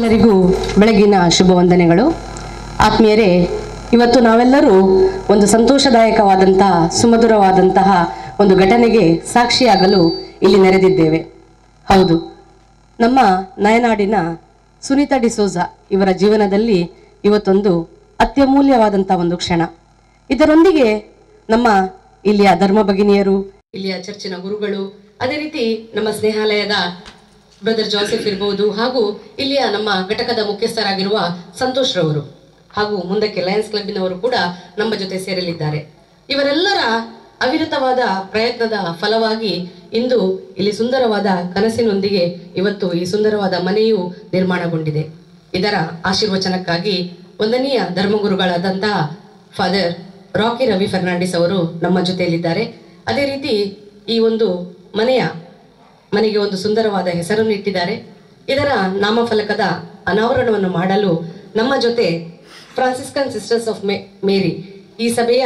ಎಲ್ಲರಿಗೂ ಬೆಳಗಿನ ಶುಭ ವಂದನೆಗಳು. ಆತ್ಮೀಯರೇ, ಇವತ್ತು ನಾವೆಲ್ಲರೂ ಒಂದು ಸಂತೋಷದಾಯಕವಾದಂತಹ ಸುಮಧುರವಾದಂತಹ ಒಂದು ಘಟನೆಗೆ ಸಾಕ್ಷಿಯಾಗಲು ಇಲ್ಲಿ ನೆರೆದಿದ್ದೇವೆ. ಹೌದು, ನಮ್ಮ ನಯನಾಡಿನ ಸುನೀತಾ ಡಿಸೋಜಾ ಇವರ ಜೀವನದಲ್ಲಿ ಇವತ್ತೊಂದು ಅತ್ಯಮೂಲ್ಯವಾದಂಥ ಒಂದು ಕ್ಷಣ. ಇದರೊಂದಿಗೆ ನಮ್ಮ ಇಲ್ಲಿಯ ಧರ್ಮ ಭಗಿನಿಯರು, ಇಲ್ಲಿಯ ಚರ್ಚಿನ ಗುರುಗಳು, ಅದೇ ರೀತಿ ನಮ್ಮ ಸ್ನೇಹಾಲಯದ ಬ್ರದರ್ ಜೋಸೆಫ್ ಇರಬಹುದು, ಹಾಗೂ ಇಲ್ಲಿಯ ನಮ್ಮ ಘಟಕದ ಮುಖ್ಯಸ್ಥರಾಗಿರುವ ಸಂತೋಷ್ ರವರು, ಹಾಗೂ ಮುಂದಕ್ಕೆ ಲಯನ್ಸ್ ಕ್ಲಬ್ಬಿನವರು ಕೂಡ ನಮ್ಮ ಜೊತೆ ಸೇರಲಿದ್ದಾರೆ. ಇವರೆಲ್ಲರ ಅವಿರತವಾದ ಪ್ರಯತ್ನದ ಫಲವಾಗಿ ಇಂದು ಇಲ್ಲಿ ಸುಂದರವಾದ ಕನಸಿನೊಂದಿಗೆ ಇವತ್ತು ಈ ಸುಂದರವಾದ ಮನೆಯು ನಿರ್ಮಾಣಗೊಂಡಿದೆ. ಇದರ ಆಶೀರ್ವಚನಕ್ಕಾಗಿ ವಂದನೀಯ ಧರ್ಮಗುರುಗಳಾದಂತಹ ಫಾದರ್ ರಾಕಿ ರವಿ ಫರ್ನಾಂಡಿಸ್ ಅವರು ನಮ್ಮ ಜೊತೆಯಲ್ಲಿದ್ದಾರೆ. ಅದೇ ರೀತಿ ಈ ಒಂದು ಮನೆಗೆ ಒಂದು ಸುಂದರವಾದ ಹೆಸರನ್ನು ಇಟ್ಟಿದ್ದಾರೆ. ಇದರ ನಾಮಫಲಕದ ಅನಾವರಣವನ್ನು ಮಾಡಲು ನಮ್ಮ ಜೊತೆ ಫ್ರಾನ್ಸಿಸ್ಕನ್ ಸಿಸ್ಟರ್ಸ್ ಆಫ್ ಮೇರಿ, ಈ ಸಭೆಯ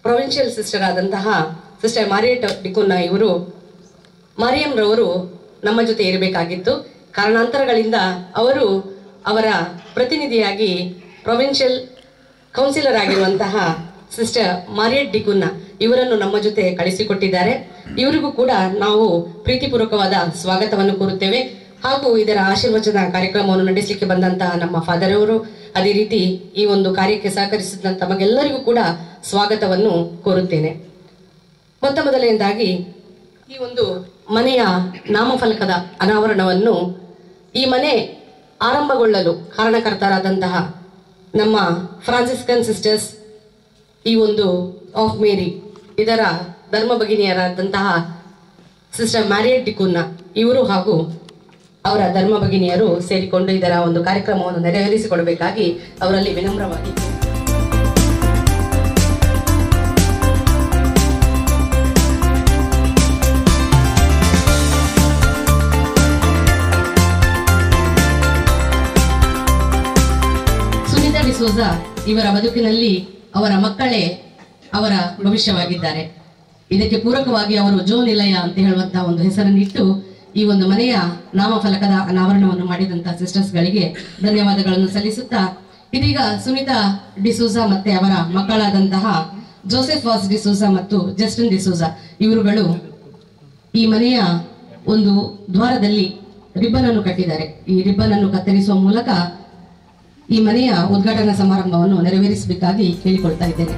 ಪ್ರೊವಿನ್ಷಿಯಲ್ ಸಿಸ್ಟರ್ ಆದಂತಹ ಸಿಸ್ಟರ್ ಮಾರಿಯಟ್ ಡಿಕೋನ್ನ ಇವರು, ಮಾರಿಯಂ ರವರು ನಮ್ಮ ಜೊತೆ ಇರಬೇಕಾಗಿತ್ತು. ಕಾರಣಾಂತರಗಳಿಂದ ಅವರು ಅವರ ಪ್ರತಿನಿಧಿಯಾಗಿ ಪ್ರೊವಿನ್ಷಿಯಲ್ ಕೌನ್ಸಿಲರ್ ಆಗಿರುವಂತಹ ಸಿಸ್ಟರ್ ಮಾರಿಯಟ್ ಡಿಕೋನ್ನ ಇವರನ್ನು ನಮ್ಮ ಜೊತೆ ಕಳಿಸಿಕೊಟ್ಟಿದ್ದಾರೆ. ಇವರಿಗೂ ಕೂಡ ನಾವು ಪ್ರೀತಿಪೂರ್ವಕವಾದ ಸ್ವಾಗತವನ್ನು ಕೋರುತ್ತೇವೆ. ಹಾಗೂ ಇದರ ಆಶೀರ್ವಚನ ಕಾರ್ಯಕ್ರಮವನ್ನು ನಡೆಸಲಿಕ್ಕೆ ಬಂದಂತಹ ನಮ್ಮ ಫಾದರ್ ಅವರು, ಅದೇ ರೀತಿ ಈ ಒಂದು ಕಾರ್ಯಕ್ಕೆ ಸಹಕರಿಸಿದಂತ ತಮಗೆಲ್ಲರಿಗೂ ಕೂಡ ಸ್ವಾಗತವನ್ನು ಕೋರುತ್ತೇನೆ. ಮೊದಲನೇದಾಗಿ ಈ ಒಂದು ಮನೆಯ ನಾಮಫಲಕದ ಅನಾವರಣವನ್ನು, ಈ ಮನೆ ಆರಂಭಗೊಳ್ಳಲು ಕಾರಣಕರ್ತರಾದಂತಹ ನಮ್ಮ ಫ್ರಾನ್ಸಿಸ್ಕನ್ ಸಿಸ್ಟರ್ಸ್ ಈ ಒಂದು ಆಫ್ ಮೇರಿ, ಇದರ ಧರ್ಮ ಭಗಿನಿಯರಾದಂತಹ ಸಿಸ್ಟರ್ ಮ್ಯಾರಿಯಟ್ ಡಿಕೋನ್ನ ಇವರು ಹಾಗೂ ಅವರ ಧರ್ಮ ಭಗಿನಿಯರು ಸೇರಿಕೊಂಡು ಇದರ ಒಂದು ಕಾರ್ಯಕ್ರಮವನ್ನು ನೆರವೇರಿಸಿಕೊಡಬೇಕಾಗಿ ಅವರಲ್ಲಿ ವಿನಮ್ರವಾಗಿ ಸುನೀತಾ ಡಿಸೋಜಾ ಇವರ ಬದುಕಿನಲ್ಲಿ ಅವರ ಮಕ್ಕಳೇ ಅವರ ಭವಿಷ್ಯವಾಗಿದ್ದಾರೆ. ಇದಕ್ಕೆ ಪೂರಕವಾಗಿ ಅವರು ಜೋ ನಿಲಯ ಅಂತ ಹೇಳುವಂತಹ ಒಂದು ಹೆಸರನ್ನಿಟ್ಟು ಈ ಒಂದು ಮನೆಯ ನಾಮಫಲಕದ ಅನಾವರಣವನ್ನು ಮಾಡಿದಂತಹ ಸಿಸ್ಟರ್ಸ್ ಗಳಿಗೆ ಧನ್ಯವಾದಗಳನ್ನು ಸಲ್ಲಿಸುತ್ತಾ, ಇದೀಗ ಸುನೀತಾ ಡಿಸೋಜಾ ಮತ್ತೆ ಅವರ ಮಕ್ಕಳಾದಂತಹ ಜೋಸೆಫ್ ವಾಸ್ ಡಿಸೋಜಾ ಮತ್ತು ಜಸ್ಟಿನ್ ಡಿಸೋಜಾ ಇವರುಗಳು ಈ ಮನೆಯ ಒಂದು ದ್ವಾರದಲ್ಲಿ ರಿಬ್ಬನ್ ಅನ್ನು ಕಟ್ಟಿದ್ದಾರೆ. ಈ ರಿಬ್ಬನ್ ಅನ್ನು ಕತ್ತರಿಸುವ ಮೂಲಕ ಈ ಮನೆಯ ಉದ್ಘಾಟನಾ ಸಮಾರಂಭವನ್ನು ನೆರವೇರಿಸಬೇಕಾಗಿ ಕೇಳಿಕೊಳ್ತಾ ಇದ್ದೇನೆ.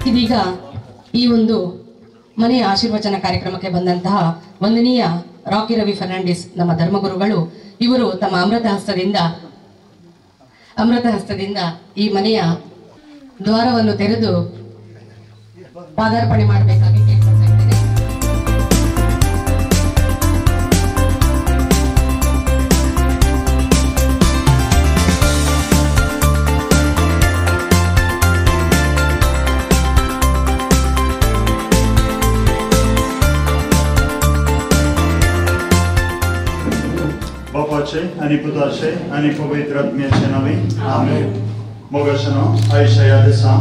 ಇದೀಗ ಈ ಒಂದು ಮನೆಯ ಆಶೀರ್ವಚನ ಕಾರ್ಯಕ್ರಮಕ್ಕೆ ಬಂದಂತಹ ವಂದನೀಯ ರಾಕಿ ರವಿ ಫರ್ನಾಂಡಿಸ್ ನಮ್ಮ ಧರ್ಮಗುರುಗಳು, ಇವರು ತಮ್ಮ ಅಮೃತ ಹಸ್ತದಿಂದ ಈ ಮನೆಯ ದ್ವಾರವನ್ನು ತೆರೆದು ಪಾದಾರ್ಪಣೆ ಮಾಡಬೇಕಾಗಿ ಕೇಳ್ಕೊಳ್ತಾ ಇದ್ದೇನೆ. Bapace, ani Putace, ani Pavitratmiace navi. Amen. Mogashano, Aishaya desa,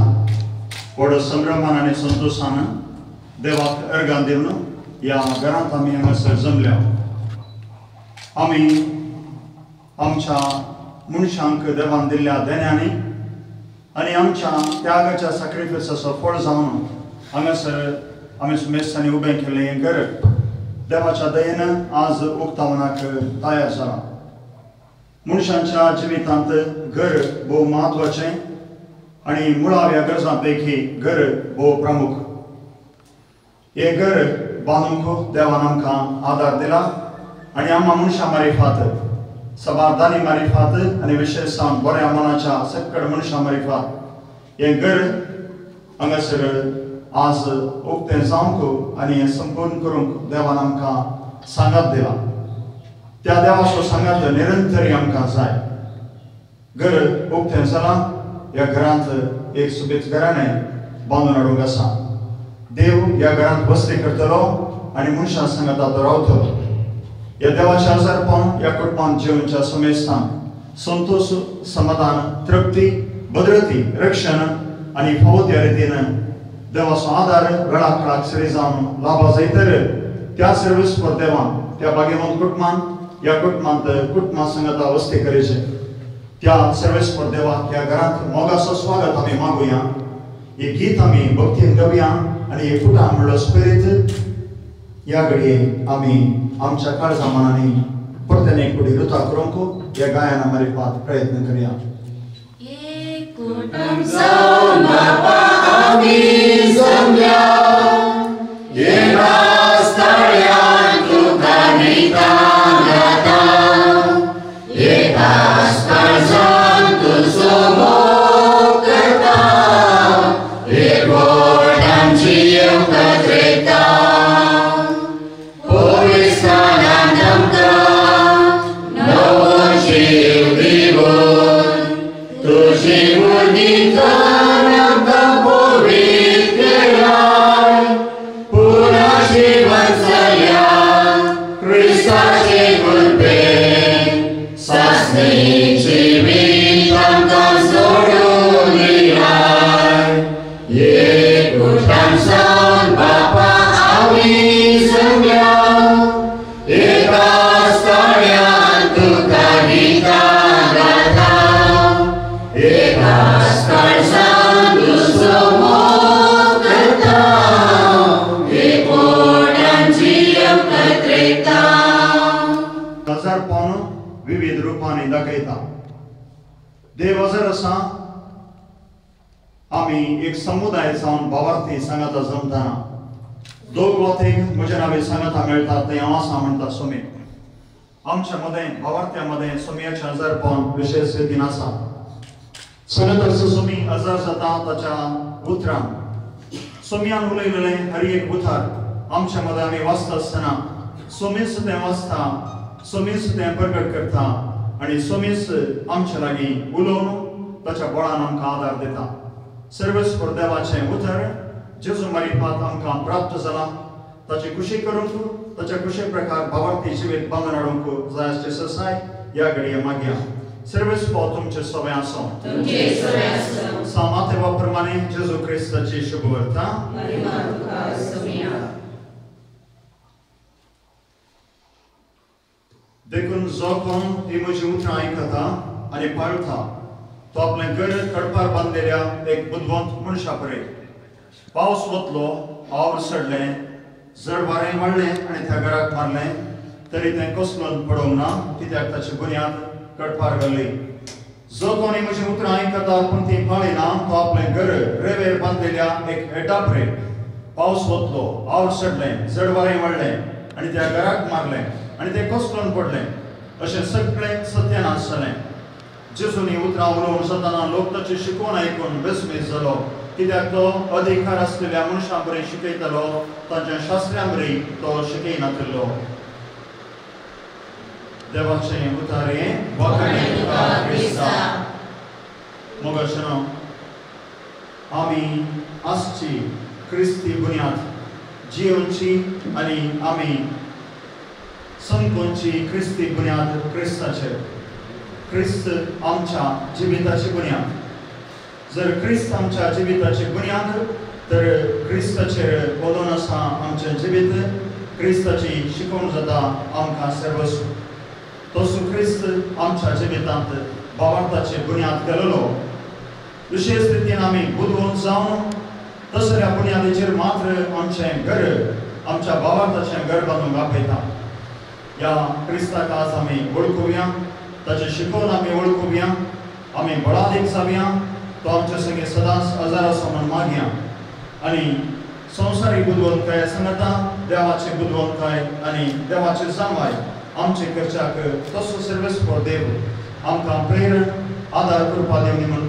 Oda Samramana ani Santosana, Devak Ergandivno, ya Garantami Amasar Zamlya. Ami Amcha Munshank Devandilya Denyani, ani Amcha Tyagacha sacrifices of Forzano, Amasar Amis Messani Ubenkele Ger. देवाच्या दयेनं आज उक्तावनाक तयार झाला. मनुष्यांच्या जिवितांत घर बहु महत्वाचें आणि मुळाव्या गरजांपैकी घर बहु प्रमुख. हे घर बांदूंक देवान आमकां आदार दिला आणि आम्हा मनशां मारिफात, सबारदानी मारिफात आणि विशेषान बऱ्या मनाच्या सकड मनशां मारिफात हे घर हांगासर आज उक्तें जावंक आनी संपूर्ण करूंक देवान आमकां सांगात दिला. त्या देवाचो सांगात निरंतरी आमकां जाय. घर उक्तें जालां, ह्या घरांत एक सुबेज घराणें बांदून हाडूंक आसा. देव ह्या घरांत बसती करतलो आनी मनशां सांगाताचो रावतलो. ह्या देवाचें आजारपण ह्या कुटुंबांत जिवनच्या समेस्तान संतोष, समाधान, तृप्ती, भद्रती, रक्षण आणि फावो त्या रितीन देवाचो आदार वेळाक वेळाक सरी जावन लाभा जायतर त्या सर्वीस पर देवान त्या भाग्यवंत कुटुंबान या कुटुंबांत कुटुंबा संगता वस्ती करेचे त्या सर्वीस पर देवा त्या घरात मोगाचं स्वागत आम्ही मागूया हे गीत आम्ही भक्तीन गावया आणि हे कुटां म्हणलो स्पिरीट या घडये आम्ही आमच्या काळजा मनाने परतने एक कुडी रुता करूंक या गायना मारिपात प्रयत्न करूया कुटुंब जाऊन बापा आम्ही जमल्या एका स्थळात तुका नितान गाता एका स्थळात तुझो मोग करता एक गोडांची एकत्रिता पोलिसांना धमका नवो जीव दिवून तुझी मुर्गी करंत पोवीत केलाय पुन्हा जीवन चल्या ख्रिस्ताचे गुलबे सासणीची वीट आमकां सोडून दिलाय एक कुटांब जावन बापा आमी जमल्या एका स्थळांत तुका नितान गाता एका स्थळांत तुझो मोग करता एक गोडांची एकत्रिता नजर पावन विविध रूपांनी दाखयता देव हजर आसा आम्ही एक समुदाय जावन भावार्थी सांगाता जमतना दोग वतीक म्हजे नावे सांगाता मेळटात ते हांव आसा म्हणटा सोमी आमच्या मदें भावार्थ्यामध्ये सोमयाचें हजर पावन विशेष रितीन आसा सगळ्यांचो सोमी हजर जाता ताच्या उतरान सोमयान उलयलेलें हर एक उतार आमच्या मदें आमी वाचता आसतना सोमीस तें वाचता सोमीस तें प्रकट करता आनी सोमीस आमच्या लागीं उलोवन ताच्या बळान आमकां आदार दिता सर्वेस्वर देवाचें उतर जेजू मारिफात आमकां प्राप्त जाला ताची खुशी करूंक ताच्या खुशी प्रकार भावार्थी जिवीत बांदून हाडूंक जाय आसची ससाय या घडये मागया सर्वेस्वर तुमचे सवय आसूं सामातेवा प्रमाणे जेजू क्रिस्ताची शुभ वार्ता देखून जो कोण ही म्हजी उतरां आयकता आनी पाळटा तो आपलें घर कडपार बांदलेल्या एक बुदवंत मनशा पळय पावस वतलो वावर सडलें जड वारें वाडलें आनी त्या घराक मारलें तरी तें कसलोन पडोवंक ना कित्याक ताची बुन्याद कडपार घाल्ली जो कोणी म्हजी उतरां आयकता पूण ती पाळिना तो आपलें घर रेंवेर बांदलेल्या एक एटा पळय पावस वतलो वावर सडलें जड वारें वाडलें आनी त्या घराक मारलें आनी तें कसलोन पडलें अशें सगळें सत्यानाश जालें जेजूनी उतरां उलोवन सतना लोक ताची शिकवण आयकून बेसमीस जालो कित्याक तो अधिकार आसलेल्या मनशां बरें शिकयतालो तांच्या शास्त्रां बरी तो शिकयनासलो देवाचें उतर हें वखणी तुका क्रिस्ता मोगाशनो आमी आसची क्रिस्ती बुन्याद जियोनची आनी आमी संकोनची क्रिस्ती बुन्याद क्रिस्ताचेर क्रिस्त आमच्या जिविताची बुन्याद जर क्रिस्त आमच्या जिविताची बुन्याद तर क्रिस्ताचेर बोलून आसा आमचें जिवीत क्रिस्ताची शिकवण जाता आमकां सर्वस्व तसो क्रिस्त आमच्या जिवितांत भावार्थाची बुन्याद घाललो विशेष रितीन आमी बुदवंत जावन तसल्या बुन्यादीचेर मात्र आमचें घर आमच्या भावार्थाचें घर बांदूंक आपयता या क्रिस्ताक आज आमी वळखुया ताची शिकवण आमी वळखुया आमी बळादीक जावया तो आमचे संगे सदांच हजर आसूं म्हूण मागया आनी संवसारीक बुदवंतकाय सांगता देवाची बुदवंतकाय आनी देवाची जांवाय आमचे करच्याक तसो सर्वेस्वर देव आमकां प्रेरण आदार करपा दिवनी म्हूण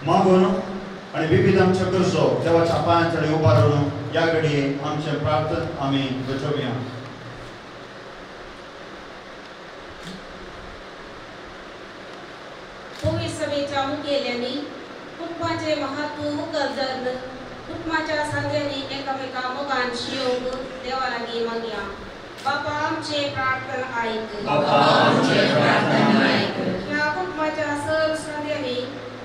मागून आनी विविध आमच्यो गरजो देवाच्या पांयां तळी उबारून या घडये आमचे प्रार्थना आमी बजोवया पवित्र सभेच्या मुखेल्यांनी कुटुंबाचे महत्व गरजन कुटुंबाच्या सांग्यांनी एकामेका मोगान शिवंक देवा लागीं मागया बापा आमचे प्रार्थना आयक ह्या कुटुंबाच्या सर्व सांग्यांनी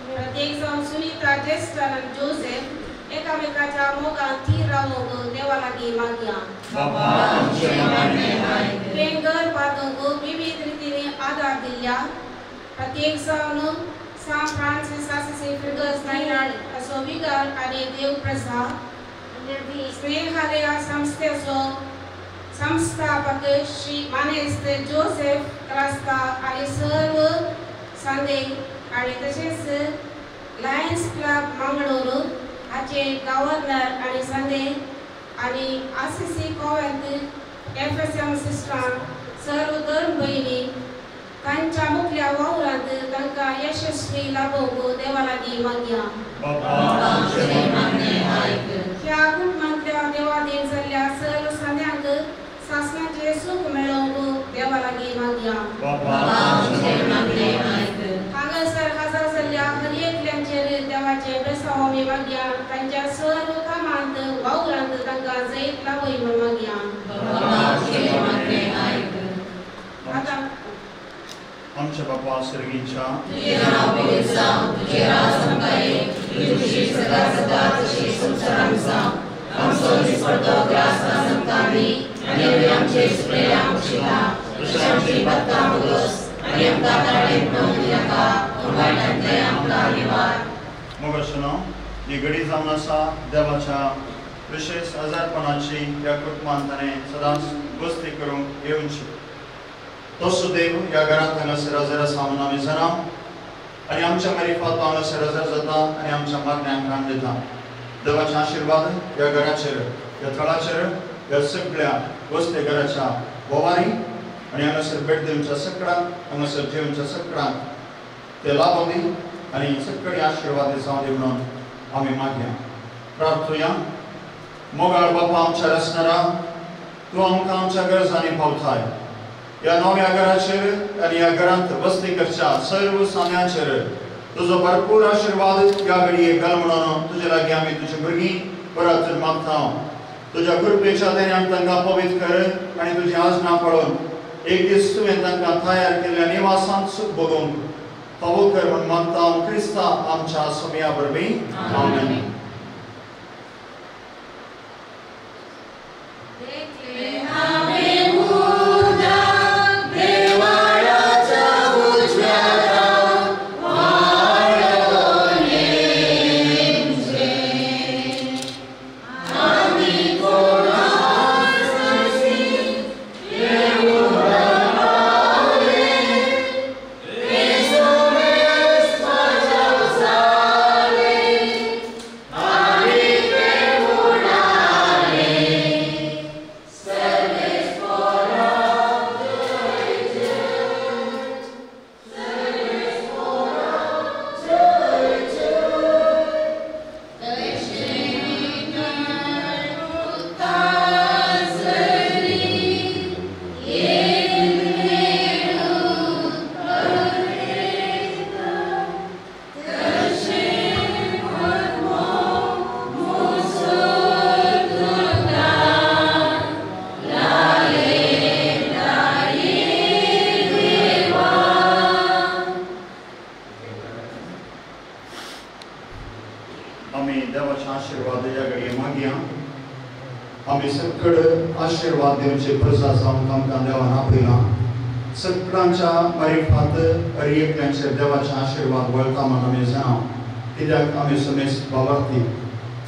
प्रत्येक जावन सुनी पिता ज्येष्ठ जोसेफ एकामेकाच्या मोगान थीर रावंक देवा लागीं मागया. बाबा आमचे मागणे आयक. पेंगर पादंक विविध रितीने आदार दिल्या प्रत्येक जावन सान फ्रांसिस असिसी फिगर्स नायनाड असो विगार आनी देव प्रसाद स्नेहालया संस्थेचो संस्थापक श्री मानेस्त जोसेफ क्रास्ता आनी सर्व सांदे आनी तशेंच लायन्स क्लब मंगळूर हाचे गव्हर्नर आनी सांदे आनी आसिसी कॉवेंट एफएसएम सिस्टरां सर्व धर्म भयणी तांच्या मुखल्या वावरांत तांकां यशस्वी लाभोवंक देवा लागीं मागया. बाबा आमचे मागणे आयक. ह्या कुटुंबांतल्या देवादीन जाल्ल्या सर्व सांद्यांक सासणाचे सुख मेळोवंक देवा लागीं मागया. बाबा आमचे मागणे आयक. हांगासर हजर जाल्ल्या हर एकल्यांचेर देवाचे बेसांव आमी मागया. तांच्या सर्व कामांत वावरांत तांकां जैत लाभय म्हूण मागया. बाबा आमचे मागणे आयक. आतां आमच्या बाबा सर्गीच्या तुझे नाव पवित्र जावं, तुझे राज संपाये, तुझी सदा सदा तशी संसारांत जावं. आमचो दिसपडटो ग्रास आमकां आमी आनी आमचे सुकलेल्या आमचिता तशें आमची बत्तां बोगस आनी आमकां ताळें पळोवंक नाका पूण वायटांतले आमकां निवार. मोगशनो ही घडी जावन आसा देवाच्या विशेष आजारपणाची ह्या कुटुंबांत ताणें सदांच बसती करूंक येवची. तसो देव ह्या घरांत हांगासर हजर आसा म्हणून आमी जाणा आनी आमच्या मारिफात हांगासर हजर जाता आनी आमच्या मागण्यांक कान दिता. देवाचे आशिर्वाद ह्या घराचेर ह्या थळाचेर ह्या सगळ्या वस्ते घराच्या बोवारी आनी हांगासर भेट दिवच्या सगळ्यांक हांगासर जेवच्या सगळ्यांक ते लाभूं दी आनी सगळी आशिर्वाद जावं दी म्हणून आमी मागया. प्रार्थुया. मोगाळ बापा आमच्या आसनारा तूं आमकां आमच्या गरजांनी पावताय. ह्या नव्या घराचेर आनी ह्या घरांत वस्ती करच्या सर्व सांद्यांचेर तुजो भरपूर आशिर्वाद ह्या घडये घाल म्हणून तुजे लागीं आमी तुजी भुरगीं परत मागता. तुज्या कृपेच्या देण्यान तांकां पवित्र कर आनी तुजी आजनां पळोवन एक दीस तुवें तांकां तयार केल्ल्या निवासांत सुख भोगूंक फावो कर म्हूण मागता. क्रिस्ता आमच्या सोम्या वरवीं. आमेन. आशीर्वाद देवचे प्रसाद जावन आमकां देवान आपयला. सगळ्यांच्या मारिफात एकल्यांचेर देवाचे आशीर्वाद वळटा म्हणून आमी जाणा कित्याक आमी समेस्त भावार्थी.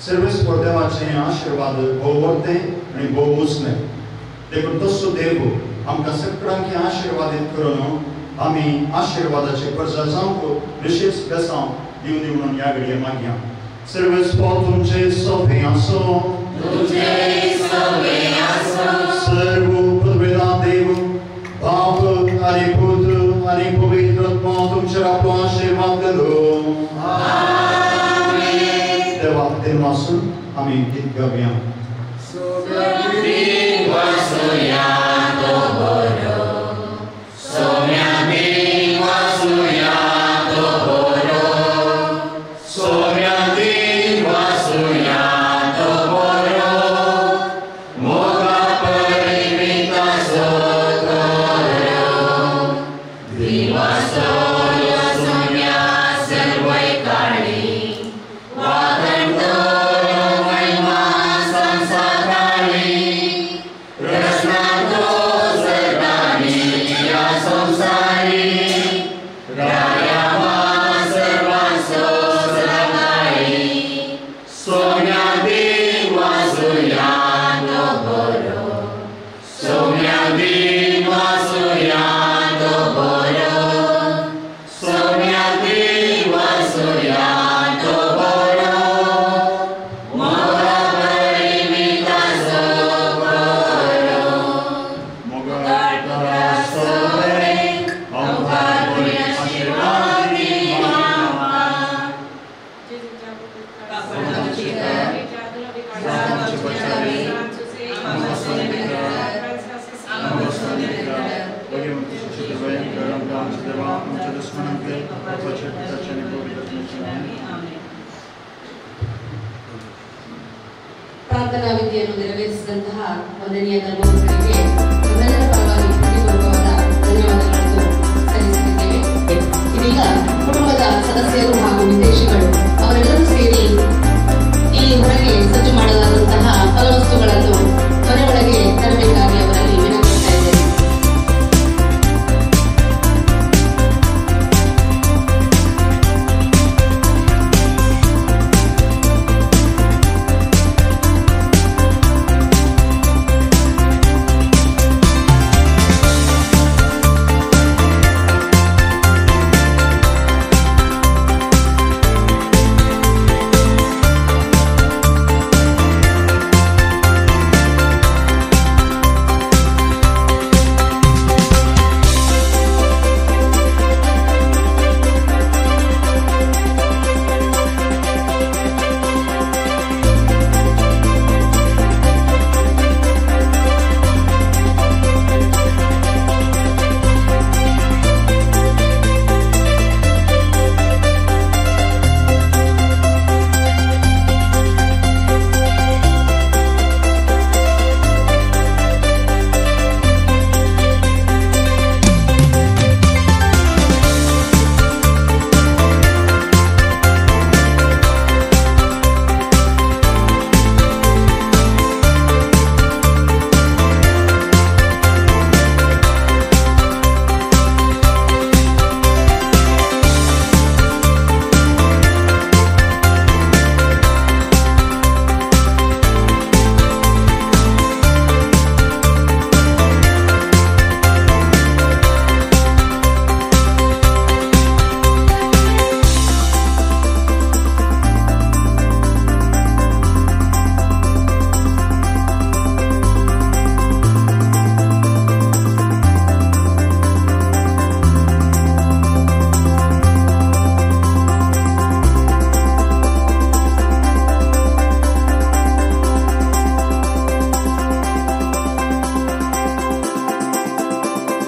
सर्वेस्पर देवाचे आशीर्वाद भोव व्हडले आनी भोव उसले. देखून तसो देव आमकां सगळ्यांक आशीर्वादीत करून आमी आशीर्वादाचे प्रसाद जावंक विशेष बेसांव दिवन दी म्हणून ह्या घडये मागया. सर्वेस्पर तुमचे सोबे आसूं. सर्व पृथ्वीदान देव बाप आनी पुत्र आनी पवित्र आत्मा तुमचेर आपलो आशीर्वाद घालूं. देवा खातीर वासून आमी गीत गावया. ಪ್ರಾರ್ಥನಾ ವಿಧಿಯನ್ನು ನೆರವೇರಿಸಿದಂತಹ ವಂದನೀಯ ಧರ್ಮಗುರುಗಳಿಗೆ ನಮ್ಮೆಲ್ಲರ ಪರವಾಗಿ ಹೃದಯಪೂರ್ವಕವಾದ ಧನ್ಯವಾದಗಳನ್ನು ಸಲ್ಲಿಸುತ್ತಿದ್ದೇವೆ. ಇದೀಗ ಕುಟುಂಬದ ಸದಸ್ಯರು ಹಾಗೂ ವಿದೇಶಿಗಳು ಅವರೆಲ್ಲರೂ ಸೇರಿ ಇಲ್ಲಿ ಹೊರಗೆ ಸಜ್ಜು ಮಾಡಲಾದಂತಹ ಫಲವಸ್ತುಗಳನ್ನು ಮನೆ ಒಳಗೆ ತರಬೇಕಾಗಿ ಅವರಲ್ಲಿ ವಿನಂತಿಸ್ತಾ ಇದ್ದೇನೆ.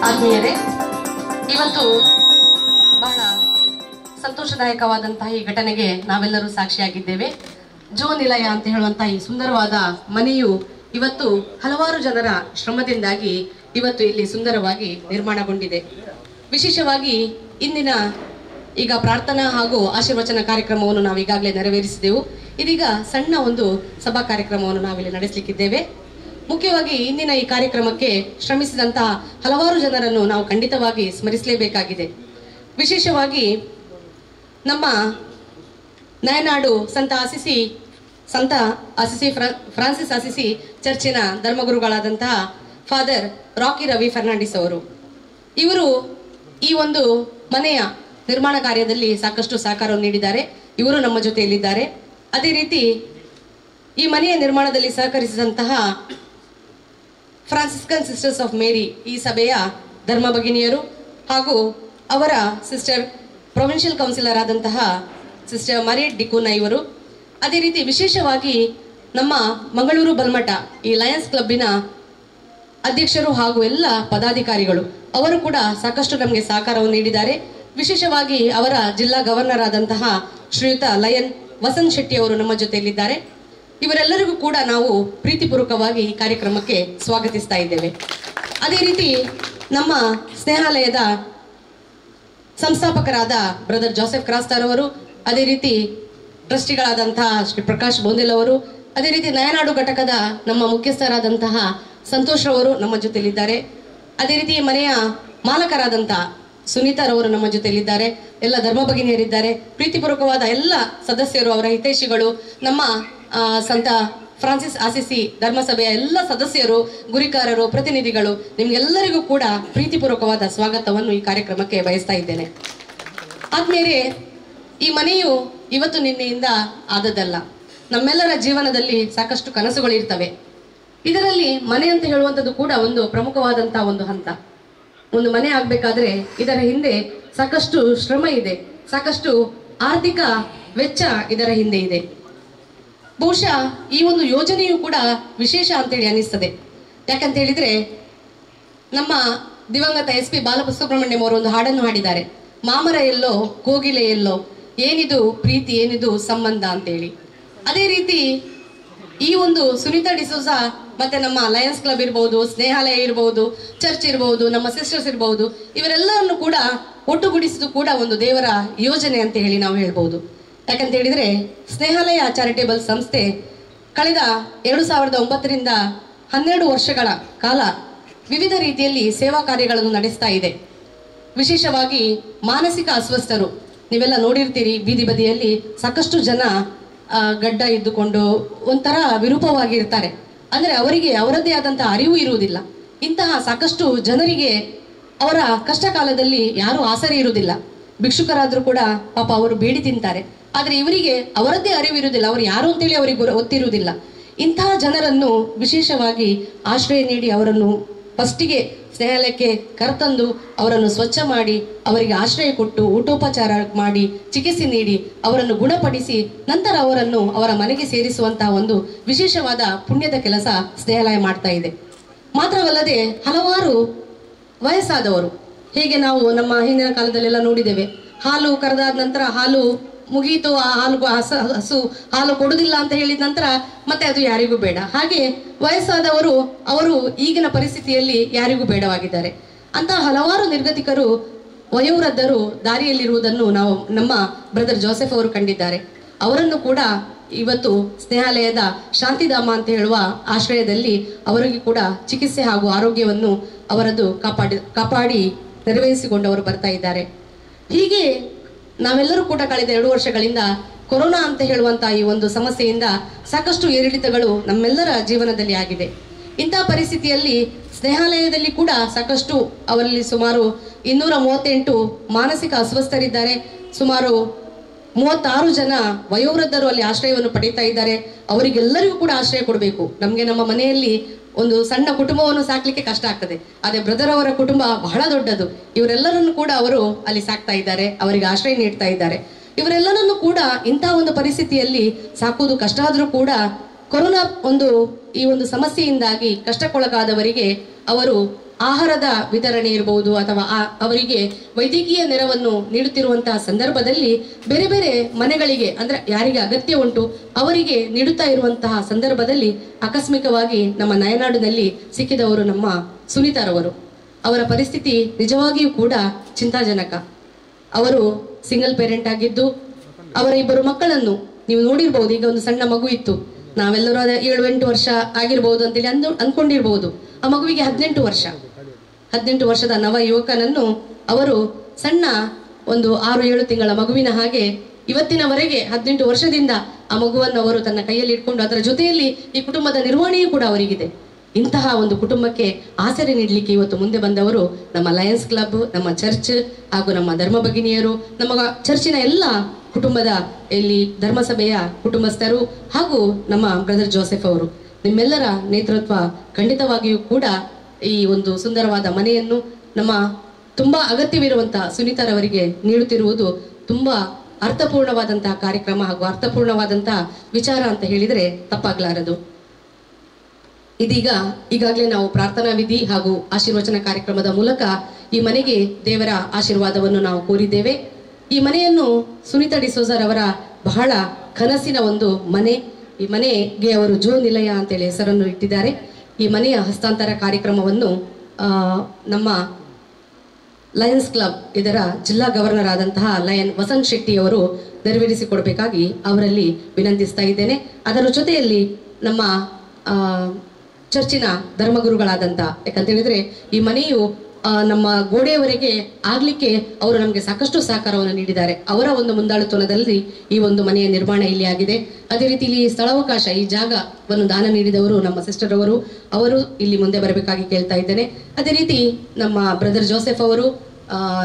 ಆತ್ಮೀಯರೇ, ಇವತ್ತು ಬಹಳ ಸಂತೋಷದಾಯಕವಾದಂತಹ ಈ ಘಟನೆಗೆ ನಾವೆಲ್ಲರೂ ಸಾಕ್ಷಿಯಾಗಿದ್ದೇವೆ. ಜೋ ನಿಲಯ ಅಂತ ಹೇಳುವಂತಹ ಈ ಸುಂದರವಾದ ಮನೆಯು ಇವತ್ತು ಹಲವಾರು ಜನರ ಶ್ರಮದಿಂದಾಗಿ ಇವತ್ತು ಇಲ್ಲಿ ಸುಂದರವಾಗಿ ನಿರ್ಮಾಣಗೊಂಡಿದೆ. ವಿಶೇಷವಾಗಿ ಇಂದಿನ ಈಗ ಪ್ರಾರ್ಥನಾ ಹಾಗೂ ಆಶೀರ್ವಚನ ಕಾರ್ಯಕ್ರಮವನ್ನು ನಾವು ಈಗಾಗಲೇ ನೆರವೇರಿಸಿದೆವು. ಇದೀಗ ಸಣ್ಣ ಒಂದು ಸಭಾ ಕಾರ್ಯಕ್ರಮವನ್ನು ನಾವಿಲ್ಲಿ ನಡೆಸಲಿಕ್ಕಿದ್ದೇವೆ. ಮುಖ್ಯವಾಗಿ ಇಂದಿನ ಈ ಕಾರ್ಯಕ್ರಮಕ್ಕೆ ಶ್ರಮಿಸಿದಂತಹ ಹಲವಾರು ಜನರನ್ನು ನಾವು ಖಂಡಿತವಾಗಿ ಸ್ಮರಿಸಲೇಬೇಕಾಗಿದೆ. ವಿಶೇಷವಾಗಿ ನಮ್ಮ ನಾಯನಾಡು ಸಂತ ಅಸಿಸಿ ಫ್ರಾನ್ಸಿಸ್ ಅಸಿಸಿ ಚರ್ಚಿನ ಧರ್ಮಗುರುಗಳಾದಂತಹ ಫಾದರ್ ರಾಕಿ ರವಿ ಫರ್ನಾಂಡಿಸ್ ಅವರು, ಇವರು ಈ ಒಂದು ಮನೆಯ ನಿರ್ಮಾಣ ಕಾರ್ಯದಲ್ಲಿ ಸಾಕಷ್ಟು ಸಹಕಾರವನ್ನು ನೀಡಿದ್ದಾರೆ. ಇವರು ನಮ್ಮ ಜೊತೆಯಲ್ಲಿದ್ದಾರೆ. ಅದೇ ರೀತಿ ಈ ಮನೆಯ ನಿರ್ಮಾಣದಲ್ಲಿ ಸಹಕರಿಸಿದಂತಹ ಫ್ರಾನ್ಸಿಸ್ಕನ್ ಸಿಸ್ಟರ್ಸ್ ಆಫ್ ಮೇರಿ ಈ ಸಭೆಯ ಧರ್ಮ ಭಗಿನಿಯರು ಹಾಗೂ ಅವರ ಸಿಸ್ಟರ್ ಪ್ರೊವಿನ್ಷಿಯಲ್ ಕೌನ್ಸಿಲರ್ ಆದಂತಹ ಸಿಸ್ಟರ್ ಮರಿಯಟ್ ಡಿಕೋನಾ ಇವರು, ಅದೇ ರೀತಿ ವಿಶೇಷವಾಗಿ ನಮ್ಮ ಮಂಗಳೂರು ಬಲ್ಮಠ ಈ ಲಯನ್ಸ್ ಕ್ಲಬ್ಬಿನ ಅಧ್ಯಕ್ಷರು ಹಾಗೂ ಎಲ್ಲ ಪದಾಧಿಕಾರಿಗಳು ಅವರು ಕೂಡ ಸಾಕಷ್ಟು ನಮಗೆ ಸಹಕಾರವನ್ನು ನೀಡಿದ್ದಾರೆ. ವಿಶೇಷವಾಗಿ ಅವರ ಜಿಲ್ಲಾ ಗವರ್ನರ್ ಆದಂತಹ ಶ್ರೀಯುತ ಲಯನ್ ವಸಂತ್ ಶೆಟ್ಟಿ ಅವರು ನಮ್ಮ ಜೊತೆಯಲ್ಲಿದ್ದಾರೆ. ಇವರೆಲ್ಲರಿಗೂ ಕೂಡ ನಾವು ಪ್ರೀತಿಪೂರ್ವಕವಾಗಿ ಈ ಕಾರ್ಯಕ್ರಮಕ್ಕೆ ಸ್ವಾಗತಿಸ್ತಾ ಇದ್ದೇವೆ. ಅದೇ ರೀತಿ ನಮ್ಮ ಸ್ನೇಹಾಲಯದ ಸಂಸ್ಥಾಪಕರಾದ ಬ್ರದರ್ ಜೋಸೆಫ್ ಕ್ರಾಸ್ತಾರ್ ಅವರು, ಅದೇ ರೀತಿ ಟ್ರಸ್ಟಿಗಳಾದಂತಹ ಶ್ರೀ ಪ್ರಕಾಶ್ ಬೋಂದೆಲ್ ಅವರು, ಅದೇ ರೀತಿ ನಯನಾಡು ಘಟಕದ ನಮ್ಮ ಮುಖ್ಯಸ್ಥರಾದಂತಹ ಸಂತೋಷ್ ರವರು ನಮ್ಮ ಜೊತೆಯಲ್ಲಿದ್ದಾರೆ. ಅದೇ ರೀತಿ ಮನೆಯ ಮಾಲಕರಾದಂತಹ ಸುನೀತಾರವರು ನಮ್ಮ ಜೊತೆಯಲ್ಲಿದ್ದಾರೆ. ಎಲ್ಲ ಧರ್ಮ ಭಗಿನಿಯರಿದ್ದಾರೆ. ಪ್ರೀತಿಪೂರ್ವಕವಾದ ಎಲ್ಲ ಸದಸ್ಯರು, ಅವರ ಹಿತೈಷಿಗಳು, ನಮ್ಮ ಸಂತ ಫ್ರಾನ್ಸಿಸ್ ಅಸಿಸಿ ಧರ್ಮಸಭೆಯ ಎಲ್ಲ ಸದಸ್ಯರು, ಗುರಿಕಾರರು, ಪ್ರತಿನಿಧಿಗಳು, ನಿಮ್ಗೆಲ್ಲರಿಗೂ ಕೂಡ ಪ್ರೀತಿಪೂರ್ವಕವಾದ ಸ್ವಾಗತವನ್ನು ಈ ಕಾರ್ಯಕ್ರಮಕ್ಕೆ ಬಯಸ್ತಾ ಇದ್ದೇನೆ. ಆದ್ಮೇಲೆ ಈ ಮನೆಯು ಇವತ್ತು ನಿನ್ನೆಯಿಂದ ಆದದ್ದಲ್ಲ. ನಮ್ಮೆಲ್ಲರ ಜೀವನದಲ್ಲಿ ಸಾಕಷ್ಟು ಕನಸುಗಳು ಇರ್ತವೆ. ಇದರಲ್ಲಿ ಮನೆ ಅಂತ ಹೇಳುವಂಥದ್ದು ಕೂಡ ಒಂದು ಪ್ರಮುಖವಾದಂತಹ ಒಂದು ಹಂತ. ಒಂದು ಮನೆ ಆಗ್ಬೇಕಾದ್ರೆ ಇದರ ಹಿಂದೆ ಸಾಕಷ್ಟು ಶ್ರಮ ಇದೆ, ಸಾಕಷ್ಟು ಆರ್ಥಿಕ ವೆಚ್ಚ ಇದರ ಹಿಂದೆ ಇದೆ. ಬಹುಶಃ ಈ ಒಂದು ಯೋಜನೆಯು ಕೂಡ ವಿಶೇಷ ಅಂತೇಳಿ ಅನಿಸ್ತದೆ. ಯಾಕಂತ ಹೇಳಿದ್ರೆ ನಮ್ಮ ದಿವಂಗತ SP ಬಾಲಸುಬ್ರಹ್ಮಣ್ಯಂ ಅವರು ಒಂದು ಹಾಡನ್ನು ಹಾಡಿದ್ದಾರೆ, ಮಾಮರ ಎಲ್ಲೋ ಕೋಗಿಲೆ ಎಲ್ಲೋ, ಏನಿದು ಪ್ರೀತಿ ಏನಿದು ಸಂಬಂಧ ಅಂತೇಳಿ. ಅದೇ ರೀತಿ ಈ ಒಂದು ಸುನೀತಾ ಡಿಸೋಜಾ ಮತ್ತೆ ನಮ್ಮ ಲಯನ್ಸ್ ಕ್ಲಬ್ ಇರ್ಬೋದು, ಸ್ನೇಹಾಲಯ ಇರ್ಬೋದು, ಚರ್ಚ್ ಇರ್ಬೋದು, ನಮ್ಮ ಸಿಸ್ಟರ್ಸ್ ಇರ್ಬೋದು, ಇವರೆಲ್ಲರನ್ನು ಕೂಡ ಒಟ್ಟುಗೂಡಿಸಿದ್ದು ಕೂಡ ಒಂದು ದೇವರ ಯೋಜನೆ ಅಂತ ಹೇಳಿ ನಾವು ಹೇಳ್ಬೋದು. ಯಾಕಂತ ಹೇಳಿದ್ರೆ ಸ್ನೇಹಾಲಯ ಚಾರಿಟೇಬಲ್ ಸಂಸ್ಥೆ ಕಳೆದ 2009ರಿಂದ 12 ವರ್ಷಗಳ ಕಾಲ ವಿವಿಧ ರೀತಿಯಲ್ಲಿ ಸೇವಾ ಕಾರ್ಯಗಳನ್ನು ನಡೆಸ್ತಾ ಇದೆ. ವಿಶೇಷವಾಗಿ ಮಾನಸಿಕ ಅಸ್ವಸ್ಥರು, ನೀವೆಲ್ಲ ನೋಡಿರ್ತೀರಿ, ಬೀದಿ ಬದಿಯಲ್ಲಿ ಸಾಕಷ್ಟು ಜನ ಗಡ್ಡ ಇದ್ದುಕೊಂಡು ಒಂಥರ ವಿರೂಪವಾಗಿರ್ತಾರೆ. ಅಂದರೆ ಅವರಿಗೆ ಅವರದ್ದೇ ಆದಂತಹ ಅರಿವು ಇರುವುದಿಲ್ಲ. ಇಂತಹ ಸಾಕಷ್ಟು ಜನರಿಗೆ ಅವರ ಕಷ್ಟ ಕಾಲದಲ್ಲಿ ಯಾರೂ ಆಸರೆ ಇರುವುದಿಲ್ಲ. ಭಿಕ್ಷುಕರಾದರೂ ಕೂಡ ಪಾಪ ಅವರು ಬೇಡಿ ತಿಂತಾರೆ. ಆದರೆ ಇವರಿಗೆ ಅವರದ್ದೇ ಅರಿವು ಇರುವುದಿಲ್ಲ, ಅವರು ಯಾರು ಅಂತೇಳಿ ಅವರಿಗೆ ಗೊತ್ತಿರುವುದಿಲ್ಲ. ಇಂತಹ ಜನರನ್ನು ವಿಶೇಷವಾಗಿ ಆಶ್ರಯ ನೀಡಿ ಅವರನ್ನು ಫಸ್ಟಿಗೆ ಸ್ನೇಹಾಲಯಕ್ಕೆ ಕರೆತಂದು ಅವರನ್ನು ಸ್ವಚ್ಛ ಮಾಡಿ ಅವರಿಗೆ ಆಶ್ರಯ ಕೊಟ್ಟು ಊಟೋಪಚಾರ ಮಾಡಿ ಚಿಕಿತ್ಸೆ ನೀಡಿ ಅವರನ್ನು ಗುಣಪಡಿಸಿ ನಂತರ ಅವರನ್ನು ಅವರ ಮನೆಗೆ ಸೇರಿಸುವಂತಹ ಒಂದು ವಿಶೇಷವಾದ ಪುಣ್ಯದ ಕೆಲಸ ಸ್ನೇಹಾಲಯ ಮಾಡ್ತಾ ಇದೆ. ಮಾತ್ರವಲ್ಲದೆ ಹಲವಾರು ವಯಸ್ಸಾದವರು, ಹೇಗೆ ನಾವು ನಮ್ಮ ಹಿಂದಿನ ಕಾಲದಲ್ಲೆಲ್ಲ ನೋಡಿದ್ದೇವೆ, ಹಾಲು ಕರೆದಾದ ನಂತರ ಹಾಲು ಮುಗಿಯಿತು, ಆ ಹಸು ಹಾಲು ಕೊಡುವುದಿಲ್ಲ ಅಂತ ಹೇಳಿದ ನಂತರ ಮತ್ತೆ ಅದು ಯಾರಿಗೂ ಬೇಡ. ಹಾಗೆ ವಯಸ್ಸಾದವರು ಅವರು ಈಗಿನ ಪರಿಸ್ಥಿತಿಯಲ್ಲಿ ಯಾರಿಗೂ ಬೇಡವಾಗಿದ್ದಾರೆ. ಅಂತಹ ಹಲವಾರು ನಿರ್ಗತಿಕರು ವಯೋವೃದ್ಧರು ದಾರಿಯಲ್ಲಿರುವುದನ್ನು ನಾವು ನಮ್ಮ ಬ್ರದರ್ ಜೋಸೆಫ್ ಅವರು ಕಂಡಿದ್ದಾರೆ. ಅವರನ್ನು ಕೂಡ ಇವತ್ತು ಸ್ನೇಹಾಲಯದ ಶಾಂತಿಧಾಮ ಅಂತ ಹೇಳುವ ಆಶ್ರಯದಲ್ಲಿ ಅವರಿಗೆ ಕೂಡ ಚಿಕಿತ್ಸೆ ಹಾಗೂ ಆರೋಗ್ಯವನ್ನು ಅವರದ್ದು ಕಾಪಾಡಿ ನೆರವೇರಿಸಿಕೊಂಡು ಅವರು ಬರ್ತಾ ಇದ್ದಾರೆ. ಹೀಗೆ ನಾವೆಲ್ಲರೂ ಕೂಡ ಕಳೆದ 2 ವರ್ಷಗಳಿಂದ ಕೊರೋನಾ ಅಂತ ಹೇಳುವಂತಹ ಈ ಒಂದು ಸಮಸ್ಯೆಯಿಂದ ಸಾಕಷ್ಟು ಏರಿಳಿತಗಳು ನಮ್ಮೆಲ್ಲರ ಜೀವನದಲ್ಲಿ ಆಗಿದೆ. ಇಂತಹ ಪರಿಸ್ಥಿತಿಯಲ್ಲಿ ಸ್ನೇಹಾಲಯದಲ್ಲಿ ಕೂಡ ಸಾಕಷ್ಟು ಅವರಲ್ಲಿ ಸುಮಾರು 238 ಮಾನಸಿಕ ಅಸ್ವಸ್ಥರಿದ್ದಾರೆ. ಸುಮಾರು 36 ಜನ ವಯೋವೃದ್ಧರು ಅಲ್ಲಿ ಆಶ್ರಯವನ್ನು ಪಡೀತಾ ಇದ್ದಾರೆ. ಅವರಿಗೆಲ್ಲರಿಗೂ ಕೂಡ ಆಶ್ರಯ ಕೊಡಬೇಕು. ನಮಗೆ ನಮ್ಮ ಮನೆಯಲ್ಲಿ ಒಂದು ಸಣ್ಣ ಕುಟುಂಬವನ್ನು ಸಾಕ್ಲಿಕ್ಕೆ ಕಷ್ಟ ಆಗ್ತದೆ. ಅದೇ ಬ್ರದರ್ ಅವರ ಕುಟುಂಬ ಬಹಳ ದೊಡ್ಡದು. ಇವರೆಲ್ಲರನ್ನು ಕೂಡ ಅವರು ಅಲ್ಲಿ ಸಾಕ್ತಾ ಇದ್ದಾರೆ, ಅವರಿಗೆ ಆಶ್ರಯ ನೀಡ್ತಾ ಇದ್ದಾರೆ. ಇವರೆಲ್ಲರನ್ನು ಕೂಡ ಇಂತಹ ಒಂದು ಪರಿಸ್ಥಿತಿಯಲ್ಲಿ ಸಾಕುವುದು ಕಷ್ಟ ಆದರೂ ಕೂಡ ಕೊರೋನಾ ಈ ಒಂದು ಸಮಸ್ಯೆಯಿಂದಾಗಿ ಕಷ್ಟಕ್ಕೊಳಗಾದವರಿಗೆ ಅವರು ಆಹಾರದ ವಿತರಣೆ ಇರಬಹುದು ಅಥವಾ ಅವರಿಗೆ ವೈದ್ಯಕೀಯ ನೆರವನ್ನು ನೀಡುತ್ತಿರುವಂತಹ ಸಂದರ್ಭದಲ್ಲಿ ಬೇರೆ ಬೇರೆ ಮನೆಗಳಿಗೆ ಅಂದ್ರೆ ಯಾರಿಗೆ ಅಗತ್ಯ ಉಂಟು ಅವರಿಗೆ ನೀಡುತ್ತಾ ಇರುವಂತಹ ಸಂದರ್ಭದಲ್ಲಿ ಆಕಸ್ಮಿಕವಾಗಿ ನಮ್ಮ ನಯನಾಡಿನಲ್ಲಿ ಸಿಕ್ಕಿದವರು ನಮ್ಮ ಸುನೀತಾರವರು. ಅವರ ಪರಿಸ್ಥಿತಿ ನಿಜವಾಗಿಯೂ ಕೂಡ ಚಿಂತಾಜನಕ. ಅವರು ಸಿಂಗಲ್ ಪೇರೆಂಟ್ ಆಗಿದ್ದು ಅವರ 2 ಮಕ್ಕಳನ್ನು ನೀವು ನೋಡಿರ್ಬಹುದು. ಈಗ ಒಂದು ಸಣ್ಣ ಮಗು ಇತ್ತು, ನಾವೆಲ್ಲರೂ 7-8 ವರ್ಷ ಆಗಿರ್ಬಹುದು ಅಂತೇಳಿ ಅಂದ್ಕೊಂಡಿರ್ಬಹುದು. ಆ ಮಗುವಿಗೆ 18 ವರ್ಷದ ನವ ಯುವಕನನ್ನು ಅವರು ಸಣ್ಣ ಒಂದು 6-7 ತಿಂಗಳ ಮಗುವಿನ ಹಾಗೆ ಇವತ್ತಿನವರೆಗೆ 18 ವರ್ಷದಿಂದ ಆ ಮಗುವನ್ನು ಅವರು ತನ್ನ ಕೈಯಲ್ಲಿ ಇಟ್ಕೊಂಡು ಅದರ ಜೊತೆಯಲ್ಲಿ ಈ ಕುಟುಂಬದ ನಿರ್ವಹಣೆಯೂ ಕೂಡ ಅವರಿಗಿದೆ. ಇಂತಹ ಒಂದು ಕುಟುಂಬಕ್ಕೆ ಆಸರೆ ನೀಡಲಿಕ್ಕೆ ಇವತ್ತು ಮುಂದೆ ಬಂದವರು ನಮ್ಮ ಲಯನ್ಸ್ ಕ್ಲಬ್, ನಮ್ಮ ಚರ್ಚ್ ಹಾಗೂ ನಮ್ಮ ಧರ್ಮ ಭಗಿನಿಯರು, ನಮ್ಮ ಚರ್ಚಿನ ಎಲ್ಲ ಕುಟುಂಬದ ಇಲ್ಲಿ ಧರ್ಮಸಭೆಯ ಕುಟುಂಬಸ್ಥರು ಹಾಗೂ ನಮ್ಮ ಬ್ರದರ್ ಜೋಸೆಫ್ ಅವರು. ನಿಮ್ಮೆಲ್ಲರ ನೇತೃತ್ವ ಖಂಡಿತವಾಗಿಯೂ ಕೂಡ ಈ ಒಂದು ಸುಂದರವಾದ ಮನೆಯನ್ನು ನಮ್ಮ ತುಂಬಾ ಅಗತ್ಯವಿರುವಂತಹ ಸುನೀತಾರವರಿಗೆ ನೀಡುತ್ತಿರುವುದು ತುಂಬಾ ಅರ್ಥಪೂರ್ಣವಾದಂತಹ ಕಾರ್ಯಕ್ರಮ ಹಾಗೂ ಅರ್ಥಪೂರ್ಣವಾದಂತಹ ವಿಚಾರ ಅಂತ ಹೇಳಿದರೆ ತಪ್ಪಾಗಲಾರದು. ಈಗಾಗಲೇ ನಾವು ಪ್ರಾರ್ಥನಾ ವಿಧಿ ಹಾಗೂ ಆಶೀರ್ವಚನ ಕಾರ್ಯಕ್ರಮದ ಮೂಲಕ ಈ ಮನೆಗೆ ದೇವರ ಆಶೀರ್ವಾದವನ್ನು ನಾವು ಕೋರಿದ್ದೇವೆ. ಈ ಮನೆಯನ್ನು ಸುನೀತಾ ಡಿಸೋಜರ್ ಅವರ ಬಹಳ ಕನಸಿನ ಒಂದು ಮನೆ. ಈ ಮನೆಗೆ ಅವರು ಜೋ ನಿಲಯ ಅಂತೇಳಿ ಹೆಸರನ್ನು ಇಟ್ಟಿದ್ದಾರೆ. ಈ ಮನೆಯ ಹಸ್ತಾಂತರ ಕಾರ್ಯಕ್ರಮವನ್ನು ನಮ್ಮ ಲಯನ್ಸ್ ಕ್ಲಬ್ ಇದರ ಜಿಲ್ಲಾ ಗವರ್ನರ್ ಆದಂತಹ ಲಯನ್ ವಸಂತ್ ಶೆಟ್ಟಿ ಅವರು ನೆರವೇರಿಸಿಕೊಡ್ಬೇಕಾಗಿ ಅವರಲ್ಲಿ ವಿನಂತಿಸ್ತಾ ಇದ್ದೇನೆ. ಅದರ ಜೊತೆಯಲ್ಲಿ ನಮ್ಮ ಚರ್ಚಿನ ಧರ್ಮಗುರುಗಳಾದಂಥ, ಯಾಕಂತ ಹೇಳಿದ್ರೆ ಈ ಮನೆಯು ನಮ್ಮ ಗೋಡೆಯವರೆಗೆ ಆಗ್ಲಿಕ್ಕೆ ಅವರು ನಮಗೆ ಸಾಕಷ್ಟು ಸಹಕಾರವನ್ನು ನೀಡಿದ್ದಾರೆ. ಅವರ ಒಂದು ಮುಂದಾಳುತ್ವದಲ್ಲಿ ಈ ಒಂದು ಮನೆಯ ನಿರ್ಮಾಣ ಇಲ್ಲಿ ಆಗಿದೆ. ಅದೇ ರೀತಿ ಇಲ್ಲಿ ಸ್ಥಳಾವಕಾಶ, ಈ ಜಾಗವನ್ನು ದಾನ ನೀಡಿದವರು ನಮ್ಮ ಸಿಸ್ಟರ್ ಅವರು ಇಲ್ಲಿ ಮುಂದೆ ಬರಬೇಕಾಗಿ ಕೇಳ್ತಾ ಇದ್ದೇನೆ. ಅದೇ ರೀತಿ ನಮ್ಮ ಬ್ರದರ್ ಜೋಸೆಫ್ ಅವರು,